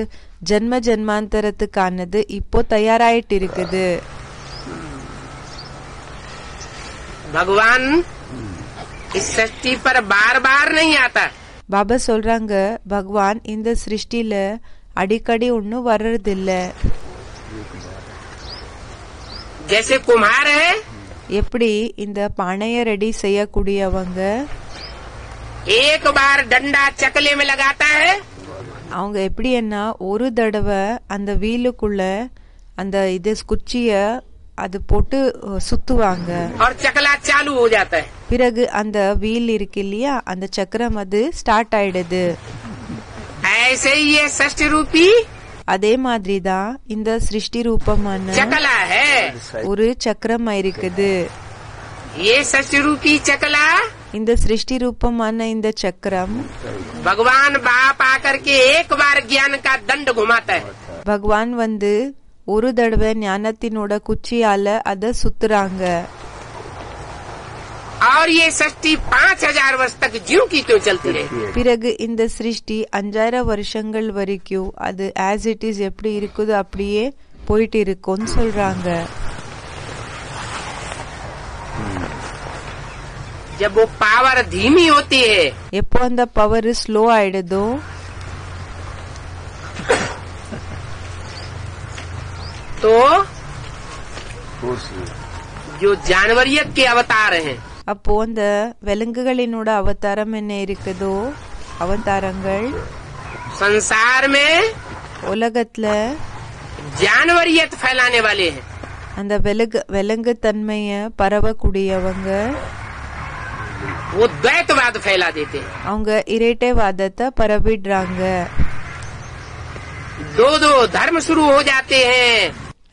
ஜென்ம ஜென்மாந்தரத்துக்கானது இப்போ தயாராயிட்டு இருக்குது. भगवान इस सृष्टि पर बार बार नहीं आता। பாபா சொல்றாங்க பகவான் இந்த சிருஷ்டில அடிக்கடி ஒன்னும் வர்றதில்ல. जैसे कुम्हार है எப்படி இந்த பானைய ரெடி செய்யக்கூடியவங்க एक बार डंडा चकले में लगाता है அவங்க எப்படி என்ன ஒரு தடவை அந்த வீலுக்குள்ள அந்த இது குச்சிய அது போட்டு சுத்துவாங்க. और चकला चालू हो जाता है। பிறகு அந்த வீல் இருக்கு இல்லையா அந்த சக்கரம் அது ஸ்டார்ட் ஆயிடுது. ऐसे ही ये सृष्टि रूपी அதே மாதிரிதான் இந்த சிருஷ்டி ரூபமான चकला है। ஒரு சக்கரம் இருக்குது. ये सृष्टि रूपी चकला இந்த சிருஷ்டி ரூபமான இந்த சக்கரம் भगवान बाप आकर के एक बार ज्ञान का दंड घुमाता है। பகவான் வந்து ஒரு தடவை ஞானத்தினோட குச்சியால அத சுத்துறாங்க. और ये सृष्टि 5,000 वर्ष तक ज्यों की त्यों चलती रहे। பிறகு இந்த சிருஷ்டி 5,000 வருஷங்கள் வரைக்கும் அது ஆஸ் இட் இஸ் எப்படி இருக்குதோ அப்படியே போயிட்டு இருக்கும்னு சொல்றாங்க. जब वो पावर धीमी होती है எப்போ அந்த பவர் ஸ்லோ ஆயிடுதோ तो फोर्स जो जानवरियत के अवतार हैं அப்போ அந்த விலங்குகளினோட அவதாரம் என்ன இருக்குதோ அவதாரங்கள் संसार में உலகத்துல जानवरियत फैलाने वाले हैं। அந்த விலங்கு தன்மைய பரவக்கூடியவங்க वो द्वैतवाद फैला देते हैं। அவங்க இரட்டைவாதத்தை பரவிடுறாங்க. दो दो धर्म शुरू हो जाते हैं,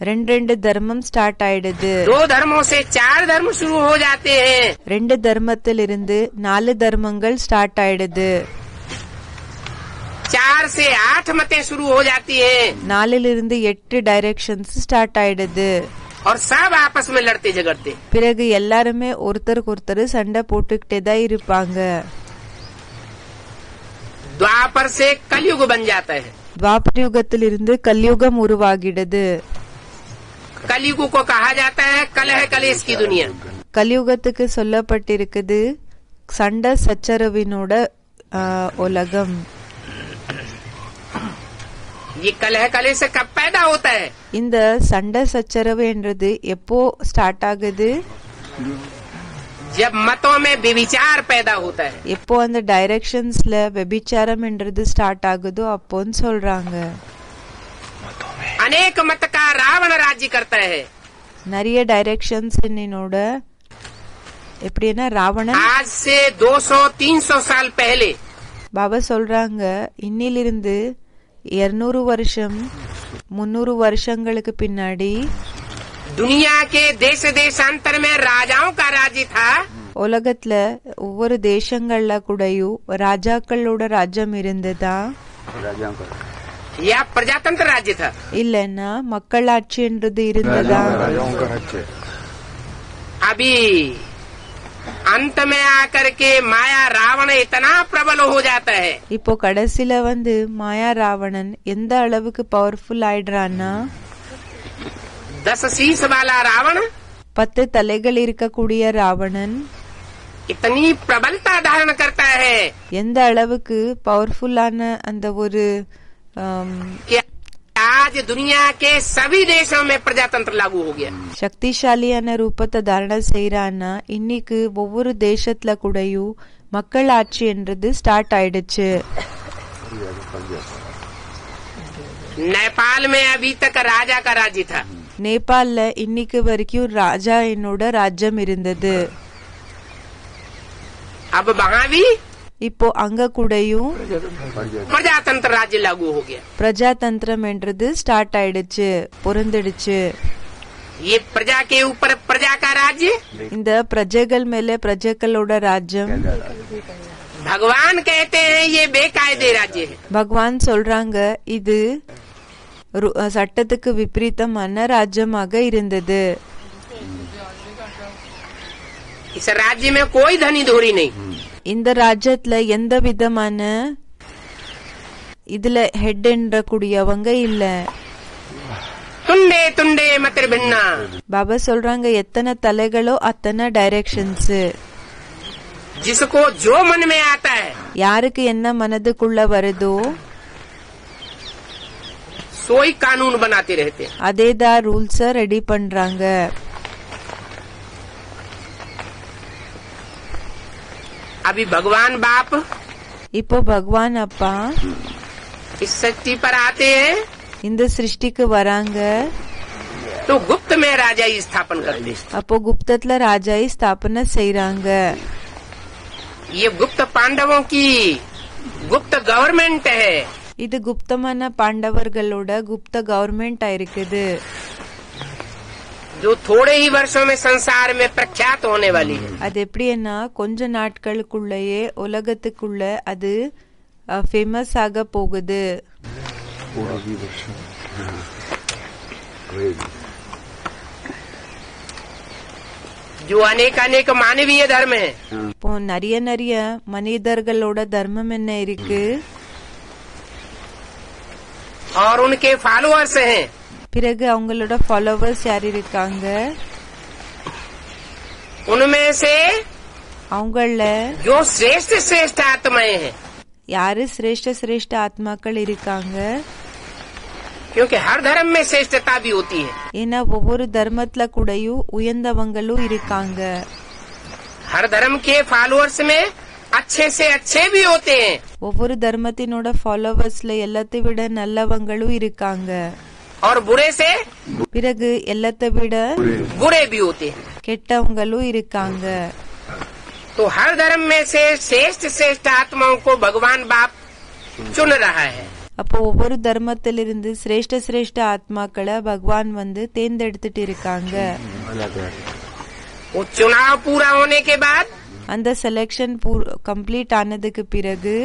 ரெண்டு தர்மம் ஸ்டார்ட் ஆயிடுது. दो धर्मों से चार धर्म शुरू हो जाते हैं, 2 தர்மத்திலிருந்து 4 தர்மங்கள் ஸ்டார்ட் ஆயிடுது. 4 से 8 मतें शुरू हो जाती हैं 4லிருந்து 8 டைரக்ஷன்ஸ் ஸ்டார்ட் ஆயிடுது. और सब आपस में लड़ते झगड़ते. பிறகு எல்லாருமே ஒருத்தருக்கு ஒருத்தர் சண்டை போட்டுக்கிட்டே தான் இருப்பாங்க. द्वापर से कलयुग बन जाता है. துவாபர யுகத்திலிருந்து கலியுகம் உருவாகிடுது. कलयुग को कहा जाता है कलह कलेश की दुनिया. கலியுகத்துக்கு சொல்லப்பட்டிருக்குது சண்டை சச்சரவினோட உலகம். ये कलह कलेश कब पैदा होता है? இந்த சண்டை சச்சரவு என்றது எப்போ ஸ்டார்ட் ஆகுது? जब मतों में व्यभिचार पैदा होता है. எப்போ அந்த டைரக்ஷன்ஸ்ல व्यभिचाரம் என்றது ஸ்டார்ட் ஆகுதோ அப்போன்னு சொல்றாங்க. अनेक मत का रावण राज्य करता है. நிறைய டைரக்ஷன்ஸ் என்னோட எப்படின்னா ராவணன் आज से 200-300 साल पहले பாபா சொல்றாங்க இன்னிலிருந்து 200 வருஷம் 300 வருஷங்களுக்கு பின்னாடி दुनिया के देश देशांतर में राजाओं का राज्य था. உலகத்துல ஒவ்வொரு தேசங்கள்ல கூடயும் ராஜாக்களோட ராஜ்யம் இருந்ததா या प्रजातंत्र राज्य था. இல்லன்னா மக்களாட்சி என்றது இருந்ததா? अभी अंत में आकर के माया रावण इतना प्रबल हो जाता है. இப்போ கடைசில மாயா ராவணன் எந்த அளவுக்கு பவர்ஃபுல் ஆயிடுறான்னா 10 शीश वाला रावण 10 தலைகள் இருக்கக்கூடிய ராவணன் इतनी प्रबलता धारण करता है எந்த அளவுக்கு பவர்ஃபுல்லான அந்த ஒரு कि आज दुनिया के सभी देशों में प्रजातंत्र लागू हो गया. சக்திசாலியான ரூபத்தை தாரண செய்யறான்னா இன்னைக்கு ஒவ்வொரு தேசத்துல கூடயும் மக்கள் ஆட்சி என்றது ஸ்டார்ட் ஆயிடுச்சு. नेपाल में अभी तक राजा का राज्य था. நேபாள்ல இன்னைக்கு வரைக்கும் ராஜா என்னோட ராஜ்யம் இருந்தது. अब वहाँ भी இப்போ அங்க கூடயும் प्रजातंत्र राज्य लागू हो गया. பிரஜாதந்திரம் என்றது ஸ்டார்ட் ஆயிடுச்சு, பொறந்துடுச்சு. ये प्रजा के ऊपर प्रजा का राज्य. இந்த பிரஜைகள் மேல பிரஜைகளோட ராஜ்யம். भगवान कहते हैं ये बेकायदे राज्य है. பகவான் சொல்றாங்க இது சட்டத்துக்கு விபரீதமான ராஜ்யமாக இருந்தது. इस राज्य में कोई धनी धोरी नहीं. இந்த ராஜ்யத்துல எந்த விதமான இதுல ஹெட் என்ற கூடியவங்க இல்ல. तुंडे तुंडे मतिर भिन्ना. பாபா சொல்றாங்க எத்தனை தலைகளோ அத்தனை டைரக்ஷன்ஸ். जिसको जो मन में आता है யாருக்கு என்ன மனதுக்குள்ள வருதோ सोई कानून बनाते रहते हैं. அதேதான் ரூல்ஸ ரெடி பண்றாங்க. अभी भगवान बाप இப்போ பகவான் அப்பா इस सृष्टि पर आते हैं இந்த சிருஷ்டிக்கு வராங்க. तो गुप्त में राजा स्थापन करते हैं. அப்போ குப்தத்துல ராஜாயை ஸ்தாபனை செய்யறாங்க. ये गुप्त पांडवों की गुप्त गवर्नमेंट है. இது குப்தமான பாண்டவர்களோட குப்த கவர்மெண்ட் இருக்குது. जो थोड़े ही वर्षों में संसार में प्रख्यात होने वाली है. அது எப்படின்னா கொஞ்ச நாட்களுக்குள்ளேயே உலகத்துக்குள்ள அது ஃபேமஸ் ஆக போகுது. जो अनेक अनेक मानवीय धर्म है. இப்போ நிறைய மனிதர்களோட தர்மம் என்ன இருக்கு, और उनके फॉलोअर्स हैं. பிறகு அவங்களோட ஃபாலோவர்ஸ் யார் இருக்காங்க, उनमें से அவங்கள जो श्रेष्ठ श्रेष्ठ आत्माएं हैं. யாரு சிரேஷ்ட ஆத்மாக்கள் இருக்காங்க. क्योंकि हर धर्म में श्रेष्ठता भी होती है. ஏன்னா ஒவ்வொரு தர்மத்துல கூடயும் உயர்ந்தவங்களும் இருக்காங்க. हर धर्म के फॉलोअर्स में अच्छे से अच्छे भी होते हैं. ஒவ்வொரு தர்மத்தினோட ஃபாலோவர்ஸ்ல எல்லாத்தை விட நல்லவங்களும் இருக்காங்க. और बुरे से பிறகு எல்லாத்தை விட बुरे भी होते हैं. கெட்டவங்களும் இருக்காங்க. तो हर धर्म में से श्रेष्ठ श्रेष्ठ आत्माओं को भगवान बाप चुन रहा है. அப்போ ஒவ்வொரு தர்மத்திலிருந்து சிரேஷ்ட சிரேஷ்ட ஆத்மாக்களை பகவான் தேர்ந்தெடுத்துட்டு இருக்காங்க. वो चुनाव पूरा होने के बाद அந்த செலெக்ஷன் கம்ப்ளீட் ஆனதுக்கு பிறகு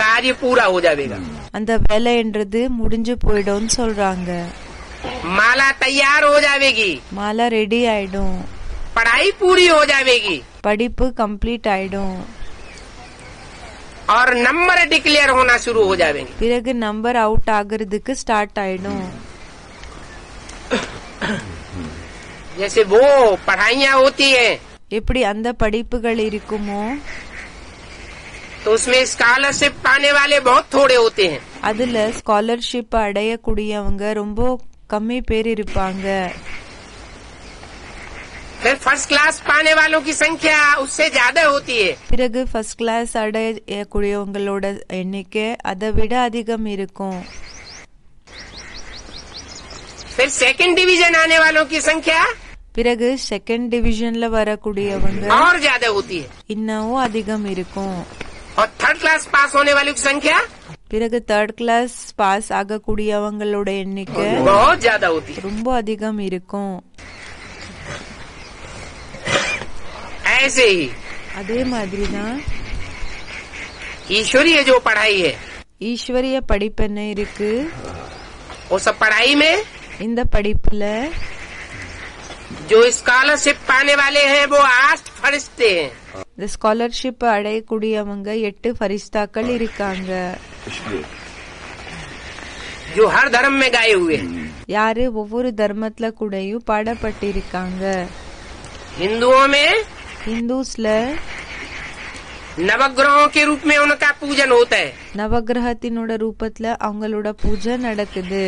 कार्य पूरा हो जाएगा. அந்த வேலைன்றது முடிஞ்சு போயிடும் சொல்றாங்க. माला तैयार हो जाएगी, மாலா ரெடி ஆயிடும், पढ़ाई पूरी हो जाएगी படிப்பு கம்ப்ளீட் ஆயிடும், और नंबर डिक्लेयर होना शुरू हो जाएंगे. பிறகு நம்பர் அவுட் ஆகுறதுக்கு ஸ்டார்ட் ஆயிடும். जैसे वो पढ़ाइयाँ होती हैं எப்படி அந்த படிப்புகள் இருக்குமோ तो उसमें स्कॉलरशिप पाने वाले बहुत थोड़े होते हैं. அதுல ஸ்காலர்ஷிப் அடையக்கூடியவங்க ரொம்ப கம்மி பேர் இருப்பாங்க. फिर फर्स्ट क्लास पाने वालों की संख्या उससे ज्यादा होती है. பிறகு ஃபர்ஸ்ட் கிளாஸ் அடையக்கூடியவங்களோட எண்ணிக்கை அதை விட அதிகம் இருக்கும். फिर सेकंड डिवीजन आने वालों की संख्या பிறகு செகண்ட் டிவிஷன்ல வரக்கூடியவங்க और ज्यादा होती है. இன்னும் அதிகம் இருக்கும். और थर्ड क्लास पास होने वालों की संख्या பிறகு தேர்ட் கிளாஸ் பாஸ் ஆகக்கூடியவங்களோட எண்ணிக்கை बहुत ज्यादा होती है. ரொம்ப அதிகம் இருக்கும். ऐसे ही அதே மாதிரி தான் ईश्वरीय जो पढ़ाई है ஈஸ்வரிய படிப்பென்ன இருக்கு. वो सब पढ़ाई में இந்த படிப்புல जो स्कॉलरशिप पाने वाले हैं वो 8 फरिश्ते हैं. இந்த ஸ்காலர்ஷிப் அடையக்கூடியவங்க 8 ஃபரிஸ்தாக்கள் இருக்காங்க. जो हर धर्म में गाए हुए हैं. யாரு ஒவ்வொரு தர்மத்துல கூடயும் பாடப்பட்டிருக்காங்க. हिंदुओं में ஹிந்துஸ்ல नवग्रहों के रूप में उनका पूजन होता है. நவகிரகத்தினோட ரூபத்துல அவங்களோட பூஜை நடக்குது.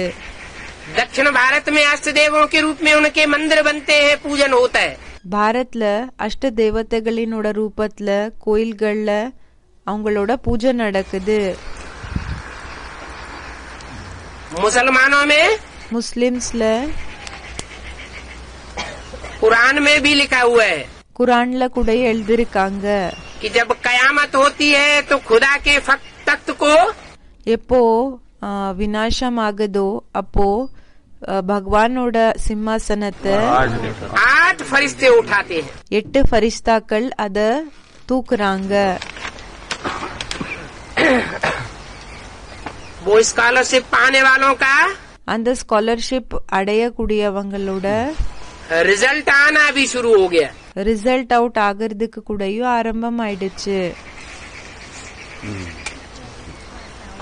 दक्षिण भारत में अष्ट देवों के रूप में उनके मंदिर बनते हैं, पूजन होता है. பாரத்ல அஷ்ட தேவதைகளினோட ரூபத்துல கோயில்கள்ல அவங்களோட பூஜை நடக்குது. मुसलमानों में முஸ்லிம்ஸ்ல कुरान में भी लिखा हुआ है குரான்ல கூட எழுதிருக்காங்க. कि जब कयामत होती है तो खुदा के तख्त को எப்போ விநாசம் ஆகுதோ அப்போ பகவானோட சிம்மாசனத்தை 8 फरिश्ते उठाते हैं. 8 ஃபரிஸ்தாக்கள் அத தூக்குறாங்க. वो स्कॉलरशिप पाने वालों का அந்த ஸ்காலர்ஷிப் அடையக்கூடியவங்களோட रिजल्ट आना भी शुरू हो गया. ரிசல்ட் அவுட் ஆகிறதுக்கு கூடயும் ஆரம்பம் ஆயிடுச்சு.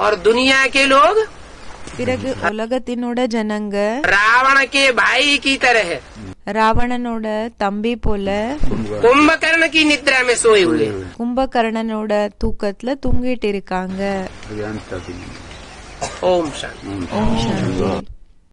और दुनिया के लोग பிறகு உலகத்தினோட ஜனங்க रावण के भाई की तरह ராவணனோட தம்பி போல कुंभकर्ण की निद्रा में सोए हुए. கும்பகர்ணனோட தூக்கத்துல தூங்கிட்டு இருக்காங்க. ओम शांति. ஓம் சாந்தி.